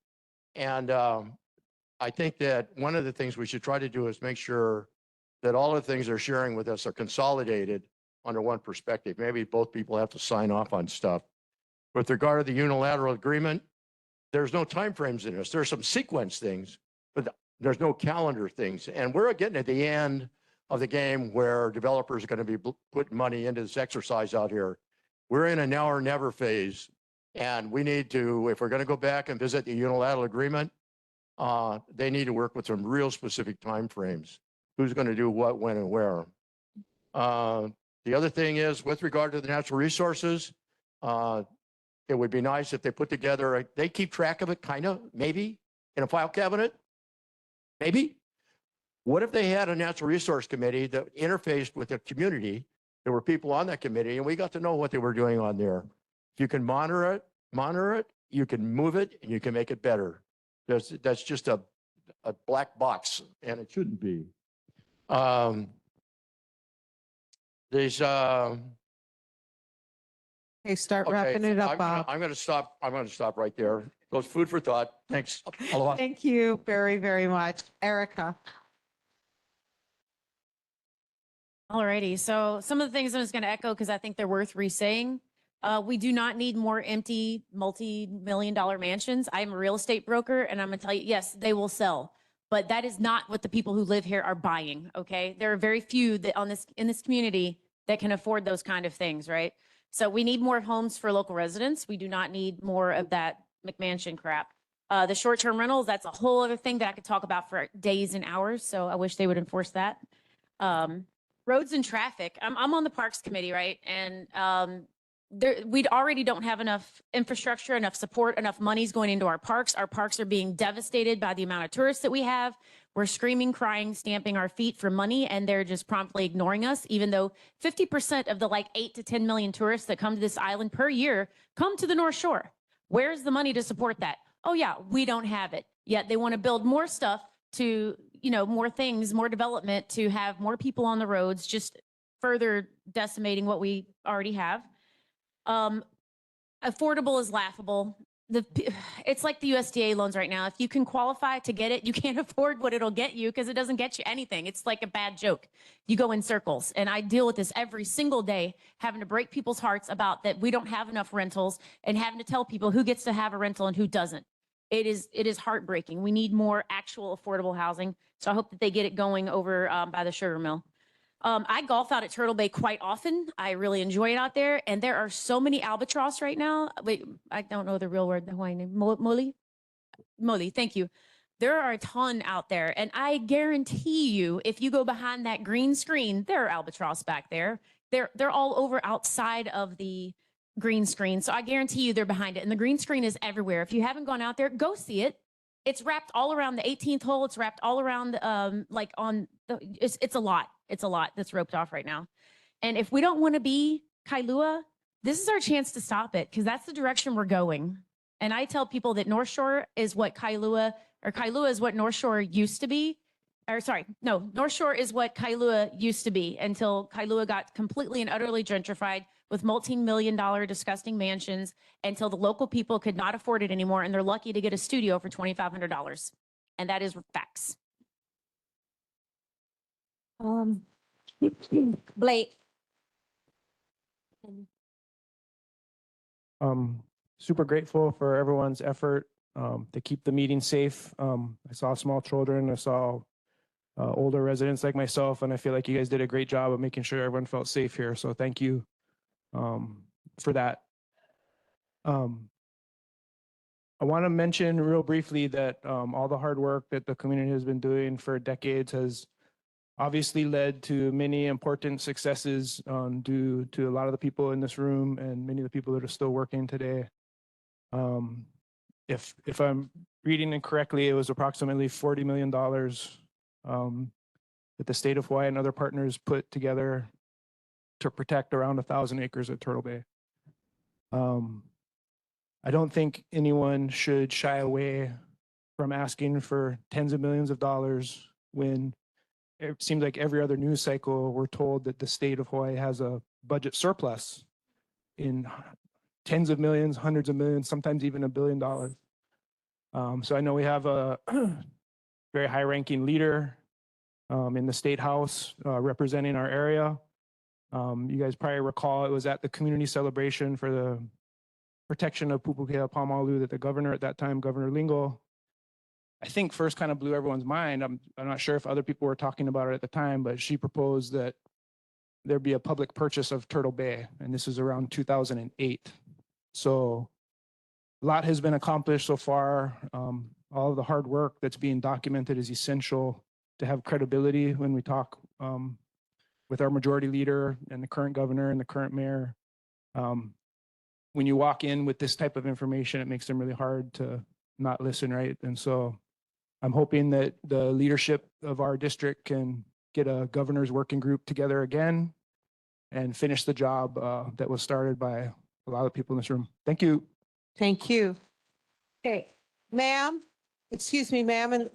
And I think that one of the things we should try to do is make sure that all the things they're sharing with us are consolidated under one perspective. Maybe both people have to sign off on stuff. With regard to the unilateral agreement, there's no timeframes in this. There's some sequence things, but there's no calendar things. And we're getting at the end of the game where developers are going to be putting money into this exercise out here. We're in a now or never phase. And we need to, if we're going to go back and visit the unilateral agreement, they need to work with some real specific timeframes. Who's going to do what, when, and where. The other thing is with regard to the natural resources, it would be nice if they put together, they keep track of it, kind of, maybe, in a file cabinet, maybe. What if they had a natural resource committee that interfaced with the community? There were people on that committee and we got to know what they were doing on there. If you can monitor it, you can move it and you can make it better. That's just a black box and it shouldn't be. There's, Okay, start okay, wrapping it up, Bob. I'm gonna stop right there. Goes food for thought. Thanks. Aloha. Thank you very, very much. Erica. Alrighty, so some of the things I'm just going to echo because I think they're worth re-saying. We do not need more empty multi-million-dollar mansions. I'm a real estate broker and I'm going to tell you, yes, they will sell, but that is not what the people who live here are buying, okay? There are very few that in this community that can afford those kind of things, right? So we need more homes for local residents. We do not need more of that McMansion crap. The short-term rentals, that's a whole other thing that I could talk about for days and hours, so I wish they would enforce that. Roads and traffic. I'm on the Parks Committee, right? And we already don't have enough infrastructure, enough support, enough money's going into our parks. Our parks are being devastated by the amount of tourists that we have. We're screaming, crying, stamping our feet for money, and they're just promptly ignoring us, even though 50% of the 8 to 10 million tourists that come to this island per year come to the North Shore. Where's the money to support that? Oh yeah, we don't have it. Yet they want to build more stuff to, more things, more development to have more people on the roads, just further decimating what we already have. Affordable is laughable. It's like the USDA loans right now. If you can qualify to get it, you can't afford what it'll get you because it doesn't get you anything. It's like a bad joke. You go in circles. And I deal with this every single day, having to break people's hearts about that we don't have enough rentals and having to tell people who gets to have a rental and who doesn't. It is heartbreaking. We need more actual affordable housing. So I hope that they get it going over by the sugar mill. I golf out at Turtle Bay quite often. I really enjoy it out there. And there are so many albatross right now. Wait, I don't know the real word, the Hawaiian name. Moli? Moli, thank you. There are a ton out there. And I guarantee you, if you go behind that green screen, there are albatross back there. They're all over outside of the green screen. So I guarantee you they're behind it. And the green screen is everywhere. If you haven't gone out there, go see it. It's wrapped all around the 18th hole. It's wrapped all around, it's a lot. It's a lot that's roped off right now. And if we don't want to be Kailua, this is our chance to stop it because that's the direction we're going. And I tell people that North Shore is what Kailua is what North Shore used to be. North Shore is what Kailua used to be until Kailua got completely and utterly gentrified with multi-million-dollar disgusting mansions until the local people could not afford it anymore. And they're lucky to get a studio for $2,500. And that is facts. Blake. Super grateful for everyone's effort to keep the meeting safe. I saw small children, I saw older residents like myself, and I feel like you guys did a great job of making sure everyone felt safe here. So thank you for that. I want to mention real briefly that all the hard work that the community has been doing for decades has obviously led to many important successes due to a lot of the people in this room and many of the people that are still working today. If I'm reading it correctly, it was approximately $40 million that the state of Hawaii and other partners put together to protect around 1,000 acres at Turtle Bay. I don't think anyone should shy away from asking for tens of millions of dollars when it seems like every other news cycle we're told that the state of Hawaii has a budget surplus in tens of millions, hundreds of millions, sometimes even $1 billion. So I know we have a very high-ranking leader in the State House representing our area. You guys probably recall it was at the community celebration for the protection of Pupukea Paumalu that the governor at that time, Governor Lingle, I think first kind of blew everyone's mind. I'm not sure if other people were talking about it at the time, but she proposed that there be a public purchase of Turtle Bay, and this is around 2008. So a lot has been accomplished so far. All of the hard work that's being documented is essential to have credibility when we talk with our majority leader and the current governor and the current mayor. When you walk in with this type of information, it makes them really hard to not listen, right? And so I'm hoping that the leadership of our district can get a governor's working group together again and finish the job that was started by a lot of people in this room. Thank you. Thank you. Okay, ma'am, excuse me, ma'am, and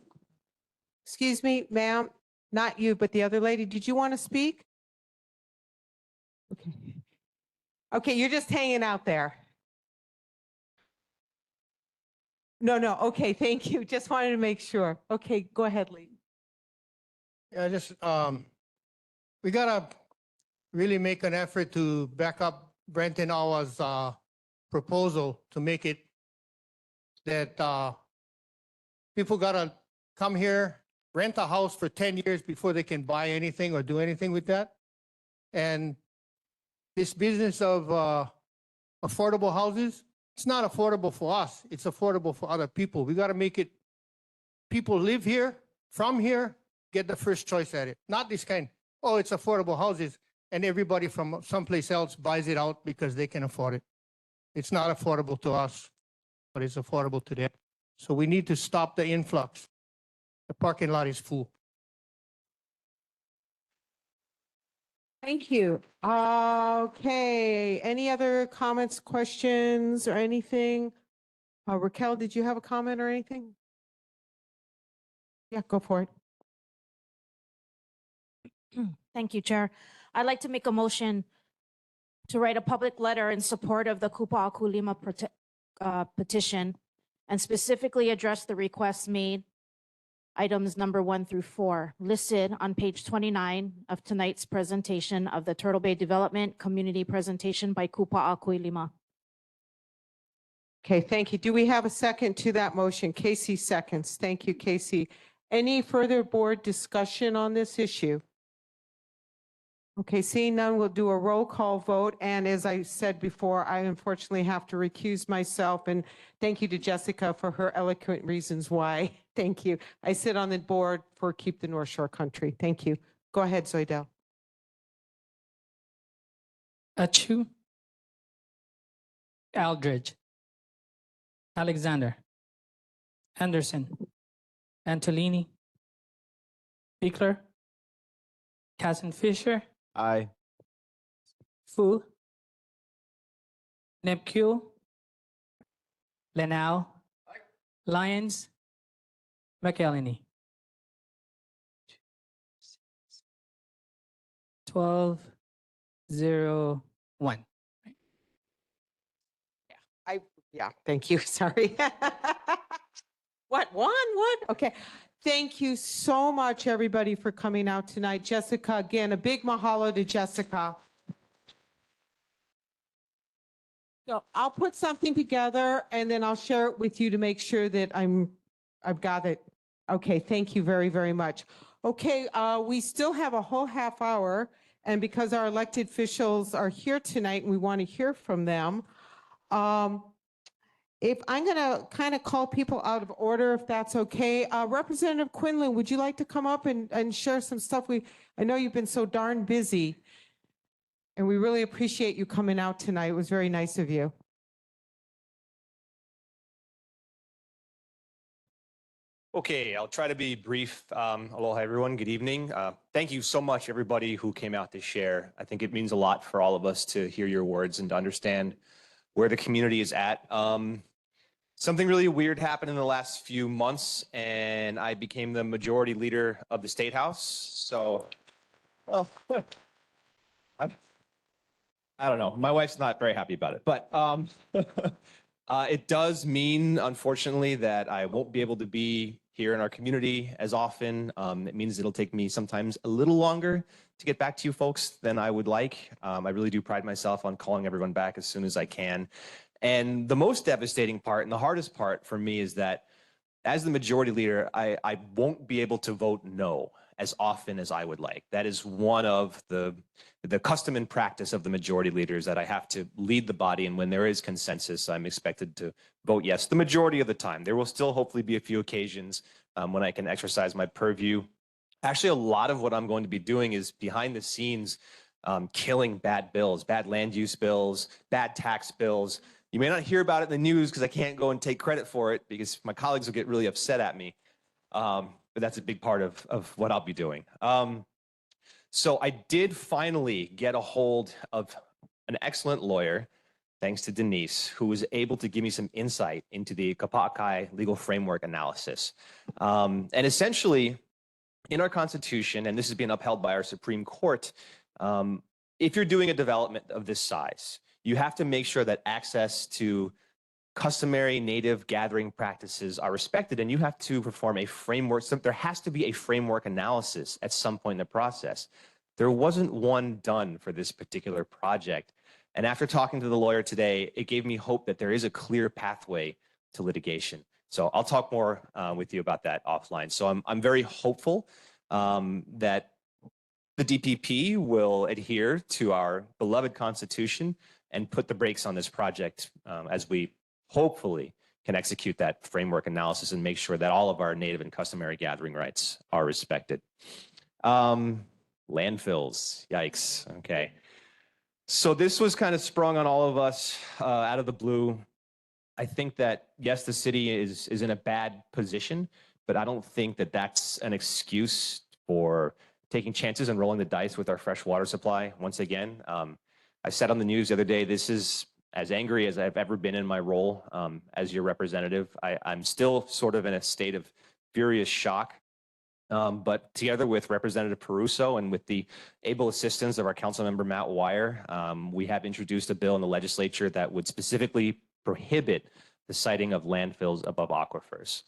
excuse me, ma'am, not you, but the other lady, did you want to speak? Okay. Okay, you're just hanging out there. No, okay, thank you. Just wanted to make sure. Okay, go ahead, Lee. Yeah, just, we gotta really make an effort to back up Brenton Awa's, proposal to make it that, people gotta come here, rent a house for 10 years before they can buy anything or do anything with that. And this business of, affordable houses, it's not affordable for us. It's affordable for other people. We gotta make it, people live here, from here, get the first choice at it. Not this kind, oh, it's affordable houses, and everybody from someplace else buys it out because they can afford it. It's not affordable to us, but it's affordable to them. So we need to stop the influx. The parking lot is full. Thank you. Okay, any other comments, questions, or anything? Raquel, did you have a comment or anything? Yeah, go for it. Thank you, Chair. I'd like to make a motion to write a public letter in support of the Kupa-Aku-Lima petition and specifically address the requests made, items number 1 through 4, listed on page 29 of tonight's presentation of the Turtle Bay Development Community Presentation by Kupa-Aku-Lima. Okay, thank you. Do we have a second to that motion? Casey seconds. Thank you, Casey. Any further board discussion on this issue? Okay, seeing none, we'll do a roll call vote. And as I said before, I unfortunately have to recuse myself. And thank you to Jessica for her eloquent reasons why. Thank you. I sit on the board for Keep the North Shore Country. Thank you. Go ahead, Zoidel. Achu, Aldridge, Alexander, Anderson, Antolini, Bickler, Cousin Fisher. Aye. Fu, Nepcule, Lenau, Lyons, McElhenney. 12-0-1. Yeah, thank you. Sorry. What, one? Okay. Thank you so much, everybody, for coming out tonight. Jessica, again, a big mahalo to Jessica. So I'll put something together and then I'll share it with you to make sure that I've got it. Okay, thank you very, very much. Okay, we still have a whole half hour, and because our elected officials are here tonight and we want to hear from them, if I'm going to kind of call people out of order, if that's okay. Representative Quinlan, would you like to come up and share some stuff? I know you've been so darn busy, and we really appreciate you coming out tonight. It was very nice of you. Okay, I'll try to be brief. Aloha, everyone. Good evening. Thank you so much, everybody who came out to share. I think it means a lot for all of us to hear your words and to understand where the community is at. Something really weird happened in the last few months, and I became the majority leader of the State House. So, well, I don't know. My wife's not very happy about it, but it does mean, unfortunately, that I won't be able to be here in our community as often. It means it'll take me sometimes a little longer to get back to you folks than I would like. I really do pride myself on calling everyone back as soon as I can. And the most devastating part and the hardest part for me is that as the majority leader, I won't be able to vote no as often as I would like. That is one of the custom and practice of the majority leaders, that I have to lead the body, and when there is consensus, I'm expected to vote yes the majority of the time. There will still hopefully be a few occasions when I can exercise my purview Actually, a lot of what I'm going to be doing is behind the scenes, killing bad bills, bad land use bills, bad tax bills. You may not hear about it in the news because I can't go and take credit for it because my colleagues will get really upset at me. But that's a big part of what I'll be doing. So I did finally get a hold of an excellent lawyer, thanks to Denise, who was able to give me some insight into the Kapa'akai legal framework analysis. And essentially, in our Constitution, and this is being upheld by our Supreme Court, if you're doing a development of this size, you have to make sure that access to customary native gathering practices are respected, and you have to perform a framework. So there has to be a framework analysis at some point in the process. There wasn't one done for this particular project. And after talking to the lawyer today, it gave me hope that there is a clear pathway to litigation. So I'll talk more with you about that offline. So I'm very hopeful that the DPP will adhere to our beloved Constitution and put the brakes on this project as we hopefully can execute that framework analysis and make sure that all of our native and customary gathering rights are respected. Landfills, yikes, okay. So this was kind of sprung on all of us out of the blue. I think that, yes, the city is in a bad position, but I don't think that that's an excuse for taking chances and rolling the dice with our fresh water supply. Once again, I said on the news the other day, this is as angry as I've ever been in my role as your representative. I'm still sort of in a state of furious shock. But together with Representative Peruso and with the able assistance of our Councilmember Matt Wire, we have introduced a bill in the legislature that would specifically prohibit the siting of landfills above aquifers.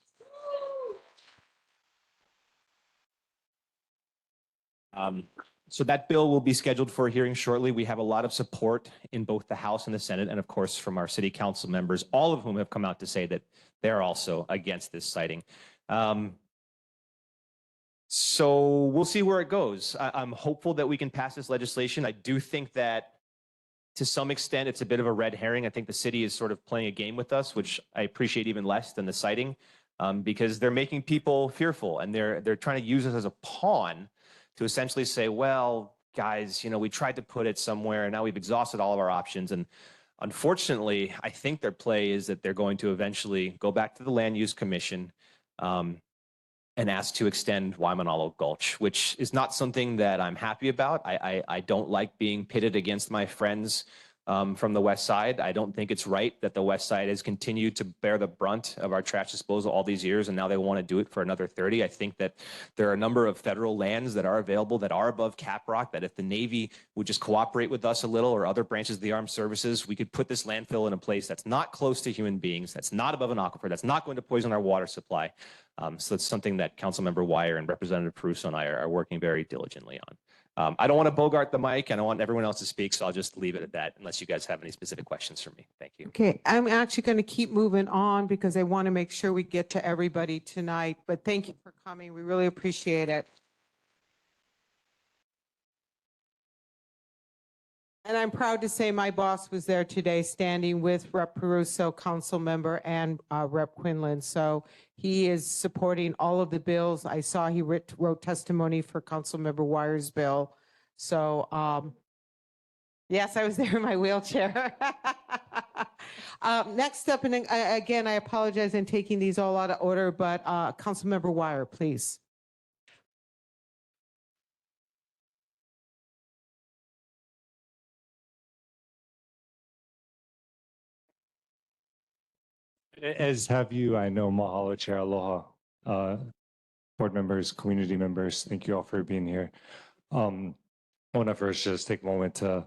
So that bill will be scheduled for a hearing shortly. We have a lot of support in both the House and the Senate, and of course from our city council members, all of whom have come out to say that they're also against this siting. So we'll see where it goes. I'm hopeful that we can pass this legislation. I do think that to some extent it's a bit of a red herring. I think the city is sort of playing a game with us, which I appreciate even less than the siting, because they're making people fearful and they're trying to use us as a pawn to essentially say, well, guys, you know, we tried to put it somewhere and now we've exhausted all of our options. And unfortunately, I think their play is that they're going to eventually go back to the Land Use Commission and ask to extend Waimanalo Gulch, which is not something that I'm happy about. I don't like being pitted against my friends from the West Side. I don't think it's right that the West Side has continued to bear the brunt of our trash disposal all these years, and now they want to do it for another 30. I think that there are a number of federal lands that are available that are above Caprock, that if the Navy would just cooperate with us a little, or other branches of the armed services, we could put this landfill in a place that's not close to human beings, that's not above an aquifer, that's not going to poison our water supply. So it's something that Councilmember Wire and Representative Peruso and I are working very diligently on. I don't want to bogart the mic, and I want everyone else to speak, so I'll just leave it at that unless you guys have any specific questions for me. Thank you. Okay, I'm actually going to keep moving on because I want to make sure we get to everybody tonight, but thank you for coming. We really appreciate it. And I'm proud to say my boss was there today standing with Rep. Peruso, council member, and Rep. Quinlan. So he is supporting all of the bills. I saw he wrote testimony for Councilmember Wire's bill. So yes, I was there in my wheelchair. Next up, and again, I apologize in taking these all out of order, but Councilmember Wire, please. As have you, I know. Mahalo, Chair. Aloha. Board members, community members, thank you all for being here. I want to first just take a moment to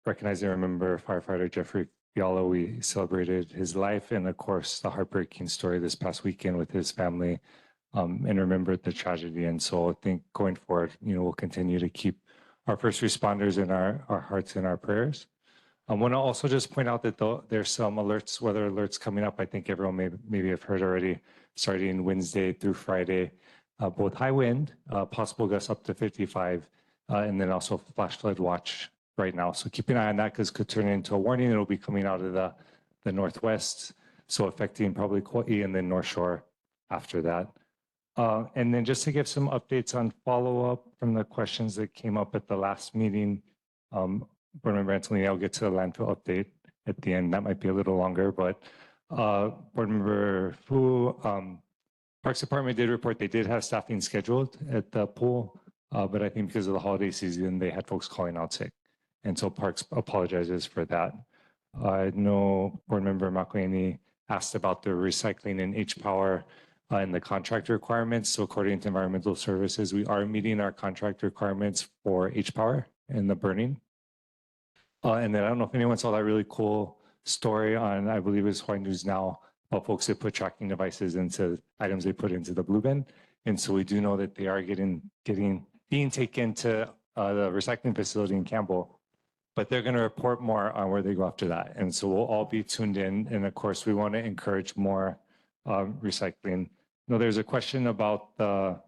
recognize and remember firefighter Jeffrey Fiala. We celebrated his life and, of course, the heartbreaking story this past weekend with his family, and remembered the tragedy. And so I think going forward, you know, we'll continue to keep our first responders in our hearts and our prayers. I want to also just point out that there's some alerts, weather alerts coming up. I think everyone maybe have heard already, starting Wednesday through Friday, both high wind, possible gusts up to 55, and then also flash flood watch right now. So keep an eye on that because it could turn into a warning. It'll be coming out of the northwest, so affecting probably Kauai and then North Shore after that. And then just to give some updates on follow-up from the questions that came up at the last meeting, Board Member Antolini, I'll get to the landfill update at the end. That might be a little longer, but Board Member Fu, Parks Department did report they did have staffing scheduled at the pool, but I think because of the holiday season, they had folks calling out sick. And so Parks apologizes for that. I know Board Member Makueni asked about the recycling in H-Power and the contract requirements. So according to Environmental Services, we are meeting our contract requirements for H-Power and the burning. And then I don't know if anyone saw that really cool story on, I believe it's Hawaii News Now, about folks that put tracking devices into items they put into the blue bin. And so we do know that they are being taken to the recycling facility in Campbell, but they're going to report more on where they go after that. And so we'll all be tuned in. And of course, we want to encourage more recycling. No, there's a question about the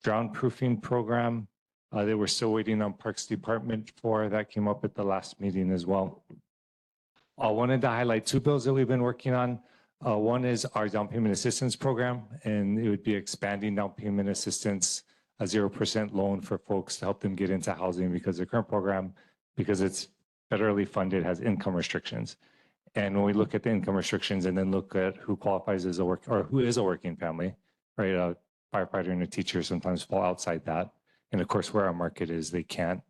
drown proofing program that we're still waiting on Parks Department for. That came up at the last meeting as well. I wanted to highlight two bills that we've been working on. One is our down payment assistance program, and it would be expanding down payment assistance, a 0% loan for folks to help them get into housing, because the current program, because it's federally funded, has income restrictions. And when we look at the income restrictions and then look at who qualifies as a work or who is a working family, right? A firefighter and a teacher sometimes fall outside that. And of course, where our market is, they can't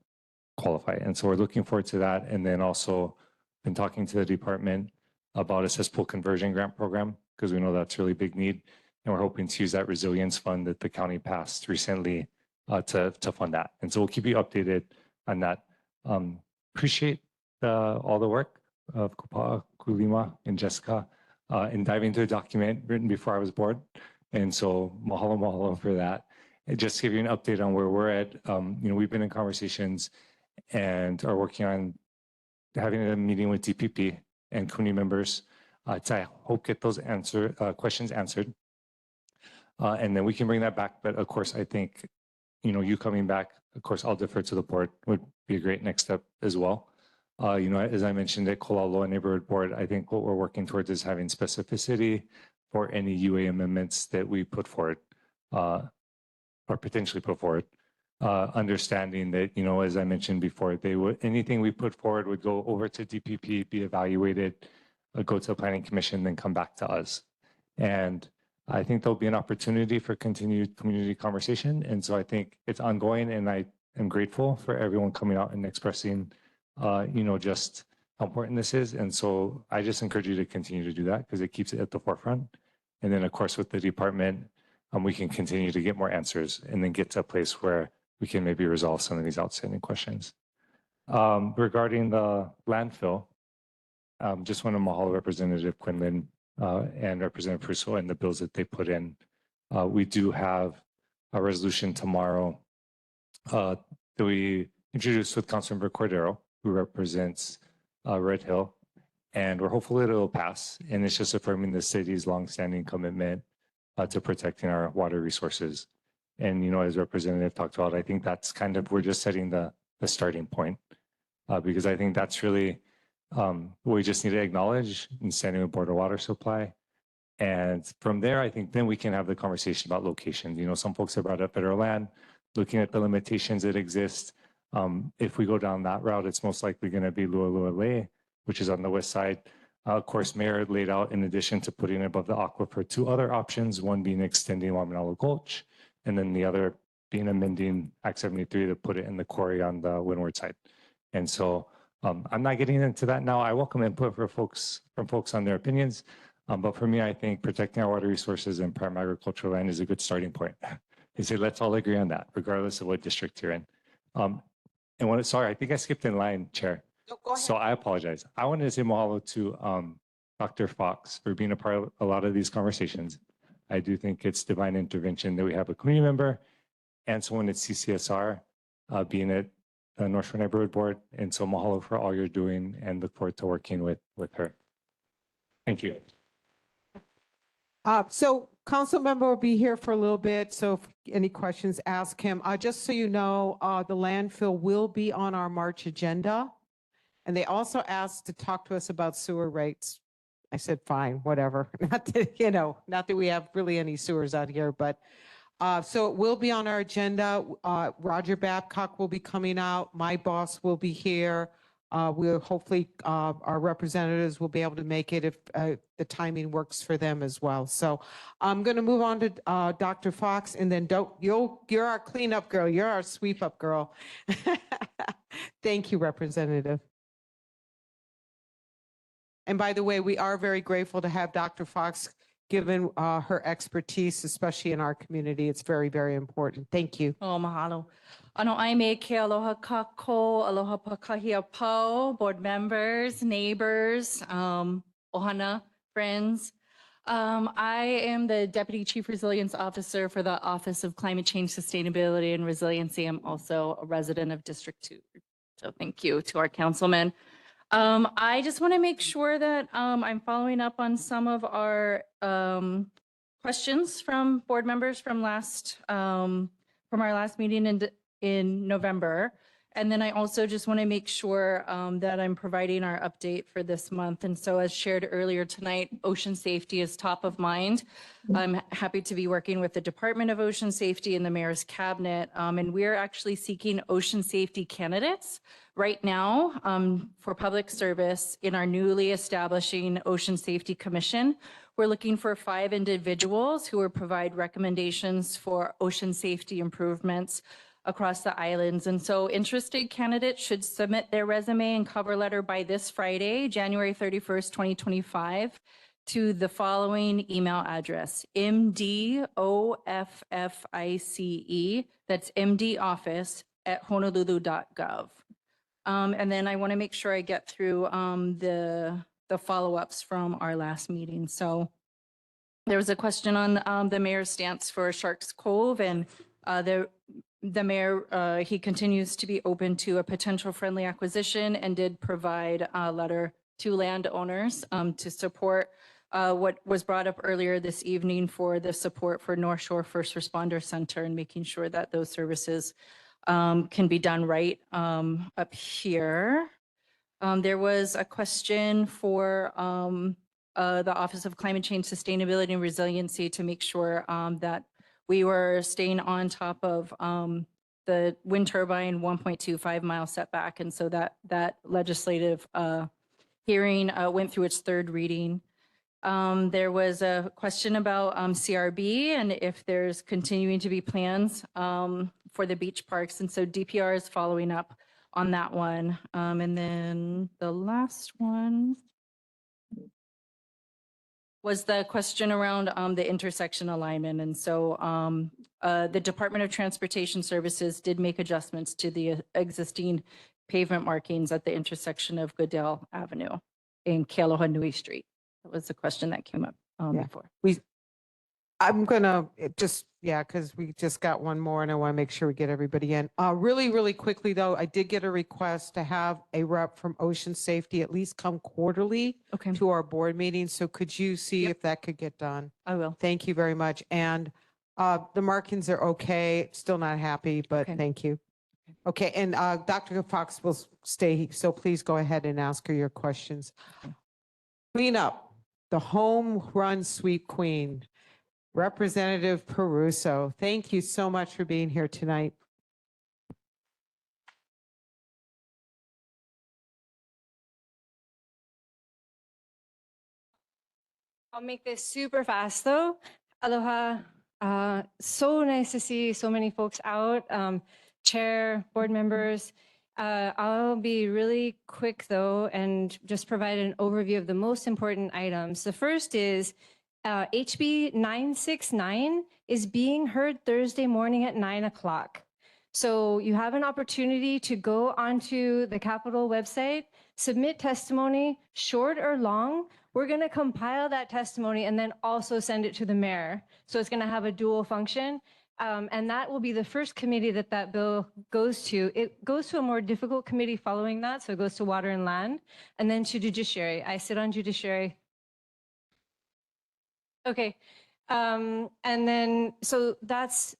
qualify. And so we're looking forward to that. And then also been talking to the department about a cesspool conversion grant program, because we know that's really big need. And we're hoping to use that resilience fund that the county passed recently to fund that. And so we'll keep you updated on that. Appreciate all the work of Kupa'a, Kulima, and Jessica in diving into a document written before I was born. And so mahalo for that. And just to give you an update on where we're at, we've been in conversations and are working on having a meeting with DPP and community members to, I hope, get those questions answered. And then we can bring that back. But of course, I think, you coming back, of course, I'll defer to the board, would be a great next step as well. As I mentioned at Kolaloa Neighborhood Board, I think what we're working towards is having specificity for any UA amendments that we put forward or potentially put forward. Understanding that, as I mentioned before, anything we put forward would go over to DPP, be evaluated, go to the Planning Commission, then come back to us. And I think there'll be an opportunity for continued community conversation. And so I think it's ongoing, and I am grateful for everyone coming out and expressing, just how important this is. And so I just encourage you to continue to do that, because it keeps it at the forefront. And then, of course, with the department, we can continue to get more answers and then get to a place where we can maybe resolve some of these outstanding questions. Regarding the landfill, just want to mahalo Representative Quinlan and Representative Pruso and the bills that they put in. We do have a resolution tomorrow that we introduced with Councilmember Cordero, who represents Red Hill, and we're hopeful that it'll pass. And it's just affirming the city's longstanding commitment to protecting our water resources. And, as Representative talked about, I think that's we're just setting the starting point, because I think that's really what we just need to acknowledge in standing with Board of Water Supply. And from there, I think then we can have the conversation about locations. Some folks have brought up federal land, looking at the limitations that exist. If we go down that route, it's most likely going to be Lualua, which is on the west side. Of course, Mayor laid out, in addition to putting above the aquifer, two other options, one being extending Wamanalo Gulch, and then the other being amending Act 73 to put it in the quarry on the windward side. And so I'm not getting into that now. I welcome input from folks on their opinions. But for me, I think protecting our water resources and prime agricultural land is a good starting point. They say, let's all agree on that, regardless of what district you're in. Sorry, I think I skipped in line, Chair. No, go ahead. I apologize. I wanted to say mahalo to Dr. Fox for being a part of a lot of these conversations. I do think it's divine intervention that we have a community member and someone at CCSR being at the North Shore Neighborhood Board. And so mahalo for all you're doing, and look forward to working with her. Thank you. So council member will be here for a little bit. So if any questions, ask him. Just so you know, the landfill will be on our March agenda. And they also asked to talk to us about sewer rates. I said, fine, whatever. Not that we have really any sewers out here, but So it will be on our agenda. Roger Babcock will be coming out. My boss will be here. We'll hopefully, our representatives will be able to make it if the timing works for them as well. So I'm going to move on to Dr. Fox, and then you're our cleanup girl. You're our sweep up girl. Thank you, Representative. And by the way, we are very grateful to have Dr. Fox, given her expertise, especially in our community. It's very, very important. Thank you. Oh, mahalo. Ano ai me ke aloha kako, aloha pakahia pau, board members, neighbors, ohana, friends. I am the Deputy Chief Resilience Officer for the Office of Climate Change, Sustainability, and Resiliency. I'm also a resident of District 2. So thank you to our councilmen. I just want to make sure that I'm following up on some of our questions from board members from our last meeting in November. And then I also just want to make sure that I'm providing our update for this month. And so as shared earlier tonight, ocean safety is top of mind. I'm happy to be working with the Department of Ocean Safety and the Mayor's Cabinet. And we're actually seeking ocean safety candidates right now for public service in our newly establishing Ocean Safety Commission. We're looking for 5 individuals who will provide recommendations for ocean safety improvements across the islands. And so interested candidates should submit their resume and cover letter by this Friday, January 31st, 2025, to the following email address, mdoffice, that's mdoffice@honolulu.gov. And then I want to make sure I get through the follow-ups from our last meeting. So there was a question on the mayor's stance for Sharks Cove, and the mayor, he continues to be open to a potential friendly acquisition and did provide a letter to landowners to support what was brought up earlier this evening for the support for North Shore First Responder Center and making sure that those services can be done right up here. There was a question for the Office of Climate Change, Sustainability, and Resiliency to make sure that we were staying on top of the wind turbine 1.25 mile setback. And so that legislative hearing went through its 3rd reading. There was a question about CRB and if there's continuing to be plans for the beach parks. And so DPR is following up on that one. And then the last one was the question around the intersection alignment. And so the Department of Transportation Services did make adjustments to the existing pavement markings at the intersection of Goodell Avenue and Kealoha Nui Street. That was the question that came up before. I'm gonna because we just got one more and I want to make sure we get everybody in. Really, really quickly though, I did get a request to have a rep from Ocean Safety at least come quarterly to our board meeting. So could you see if that could get done? I will. Thank you very much. And the markings are okay. Still not happy, but thank you. Okay, and Dr. Fox will stay, so please go ahead and ask her your questions. Clean up, the home run sweep queen. Representative Peruso, thank you so much for being here tonight. I'll make this super fast though. Aloha. So nice to see so many folks out. Chair, board members. I'll be really quick though and just provide an overview of the most important items. The first is HB 969 is being heard Thursday morning at 9 o'clock. So you have an opportunity to go onto the Capitol website, submit testimony, short or long. We're going to compile that testimony and then also send it to the mayor. So it's going to have a dual function. And that will be the first committee that bill goes to. It goes to a more difficult committee following that. So it goes to Water and Land and then to Judiciary. I sit on Judiciary. Okay. And then, so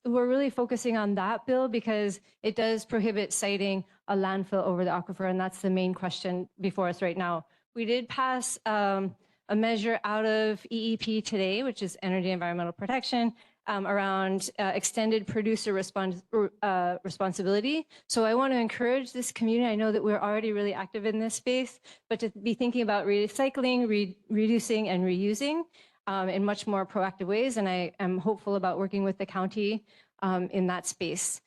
we're really focusing on that bill because it does prohibit citing a landfill over the aquifer. And that's the main question before us right now. We did pass a measure out of EEP today, which is Energy Environmental Protection. around extended producer responsibility. So I want to encourage this community. I know that we're already really active in this space, but to be thinking about recycling, reducing, and reusing in much more proactive ways. And I am hopeful about working with the county in that space.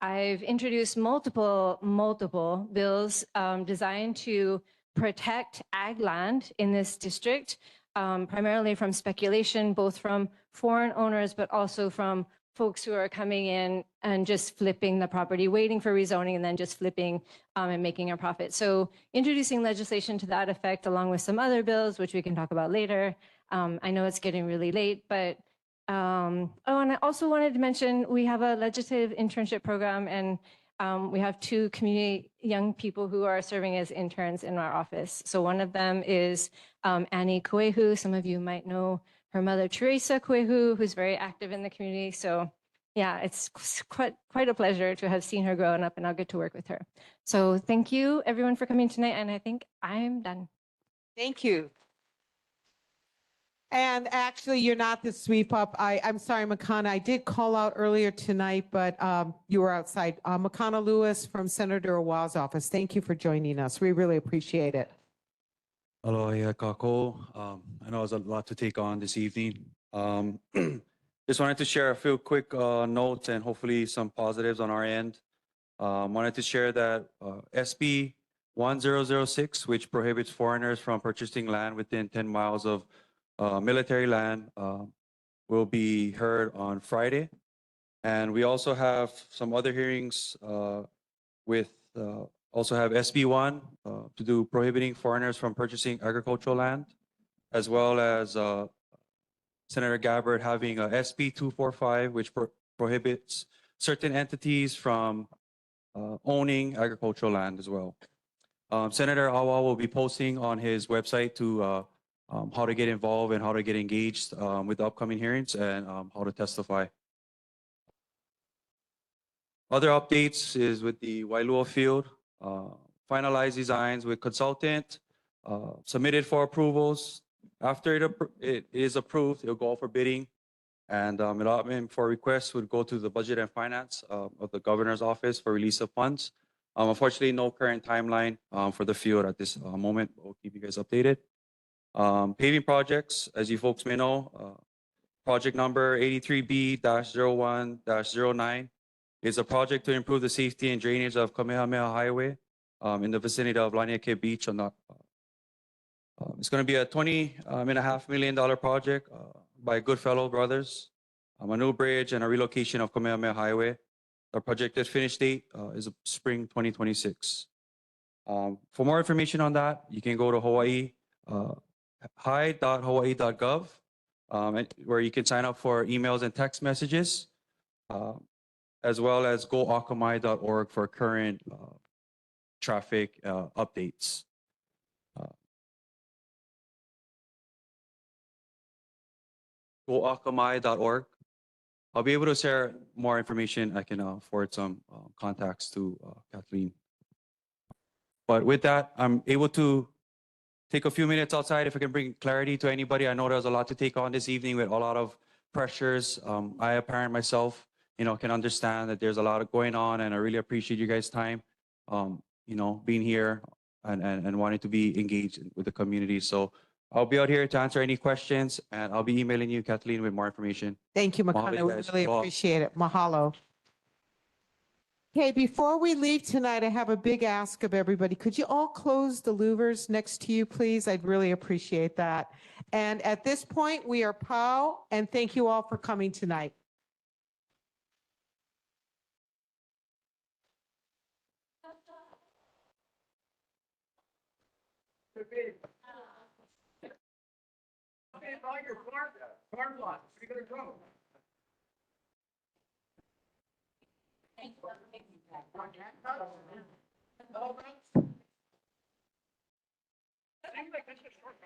I've introduced multiple bills designed to protect ag land in this district, primarily from speculation, both from foreign owners, but also from folks who are coming in and just flipping the property, waiting for rezoning, and then just flipping and making a profit. So introducing legislation to that effect, along with some other bills, which we can talk about later. I know it's getting really late, but oh, and I also wanted to mention we have a legislative internship program, and we have 2 community young people who are serving as interns in our office. So one of them is Annie Kuehu. Some of you might know her mother, Teresa Kuehu, who's very active in the community. So yeah, it's quite a pleasure to have seen her growing up, and I'll get to work with her. So thank you everyone for coming tonight, and I think I'm done. Thank you. And actually, you're not the sweep up. I'm sorry, Makana. I did call out earlier tonight, but you were outside. Makana Lewis from Senator Awal's office. Thank you for joining us. We really appreciate it. Aloha kako. I know it's a lot to take on this evening. Just wanted to share a few quick notes and hopefully some positives on our end. Wanted to share that SB 1006, which prohibits foreigners from purchasing land within 10 miles of military land, will be heard on Friday. And we also have some other hearings with also have SB1 to do prohibiting foreigners from purchasing agricultural land, as well as Senator Gabbard having a SB 245, which prohibits certain entities from owning agricultural land as well. Senator Awa will be posting on his website to how to get involved and how to get engaged with the upcoming hearings and how to testify. Other updates is with the Wailua field, finalized designs with consultant, submitted for approvals. After it is approved, it'll go for bidding, and allotment for requests would go to the Budget and Finance of the Governor's Office for release of funds. Unfortunately, no current timeline for the field at this moment. We'll keep you guys updated. Paving projects, as you folks may know, project number 83B-01-09 is a project to improve the safety and drainage of Kamehameha Highway in the vicinity of Laniake Beach. It's going to be a $20.5 million project by Goodfellow Brothers, a new bridge and a relocation of Kamehameha Highway. The projected finish date is spring 2026. For more information on that, you can go to Hawaii. hi.hawaii.gov, where you can sign up for emails and text messages, as well as goakamai.org for current traffic updates. Goakamai.org. I'll be able to share more information. I can forward some contacts to Kathleen. But with that, I'm able to take a few minutes outside if I can bring clarity to anybody. I know there's a lot to take on this evening with a lot of pressures. I, a parent myself, can understand that there's a lot going on, and I really appreciate you guys' time, being here and wanting to be engaged with the community. So I'll be out here to answer any questions, and I'll be emailing you, Kathleen, with more information. Thank you, Mahalo, Makana. We guys. really Aloha. appreciate it. Mahalo. Okay, before we leave tonight, I have a big ask of everybody. Could you all close the louvers next to you, please? I'd really appreciate that. And at this point, we are POW, and thank you all for coming tonight. Farm lots, we're gonna go. Seems like this is short.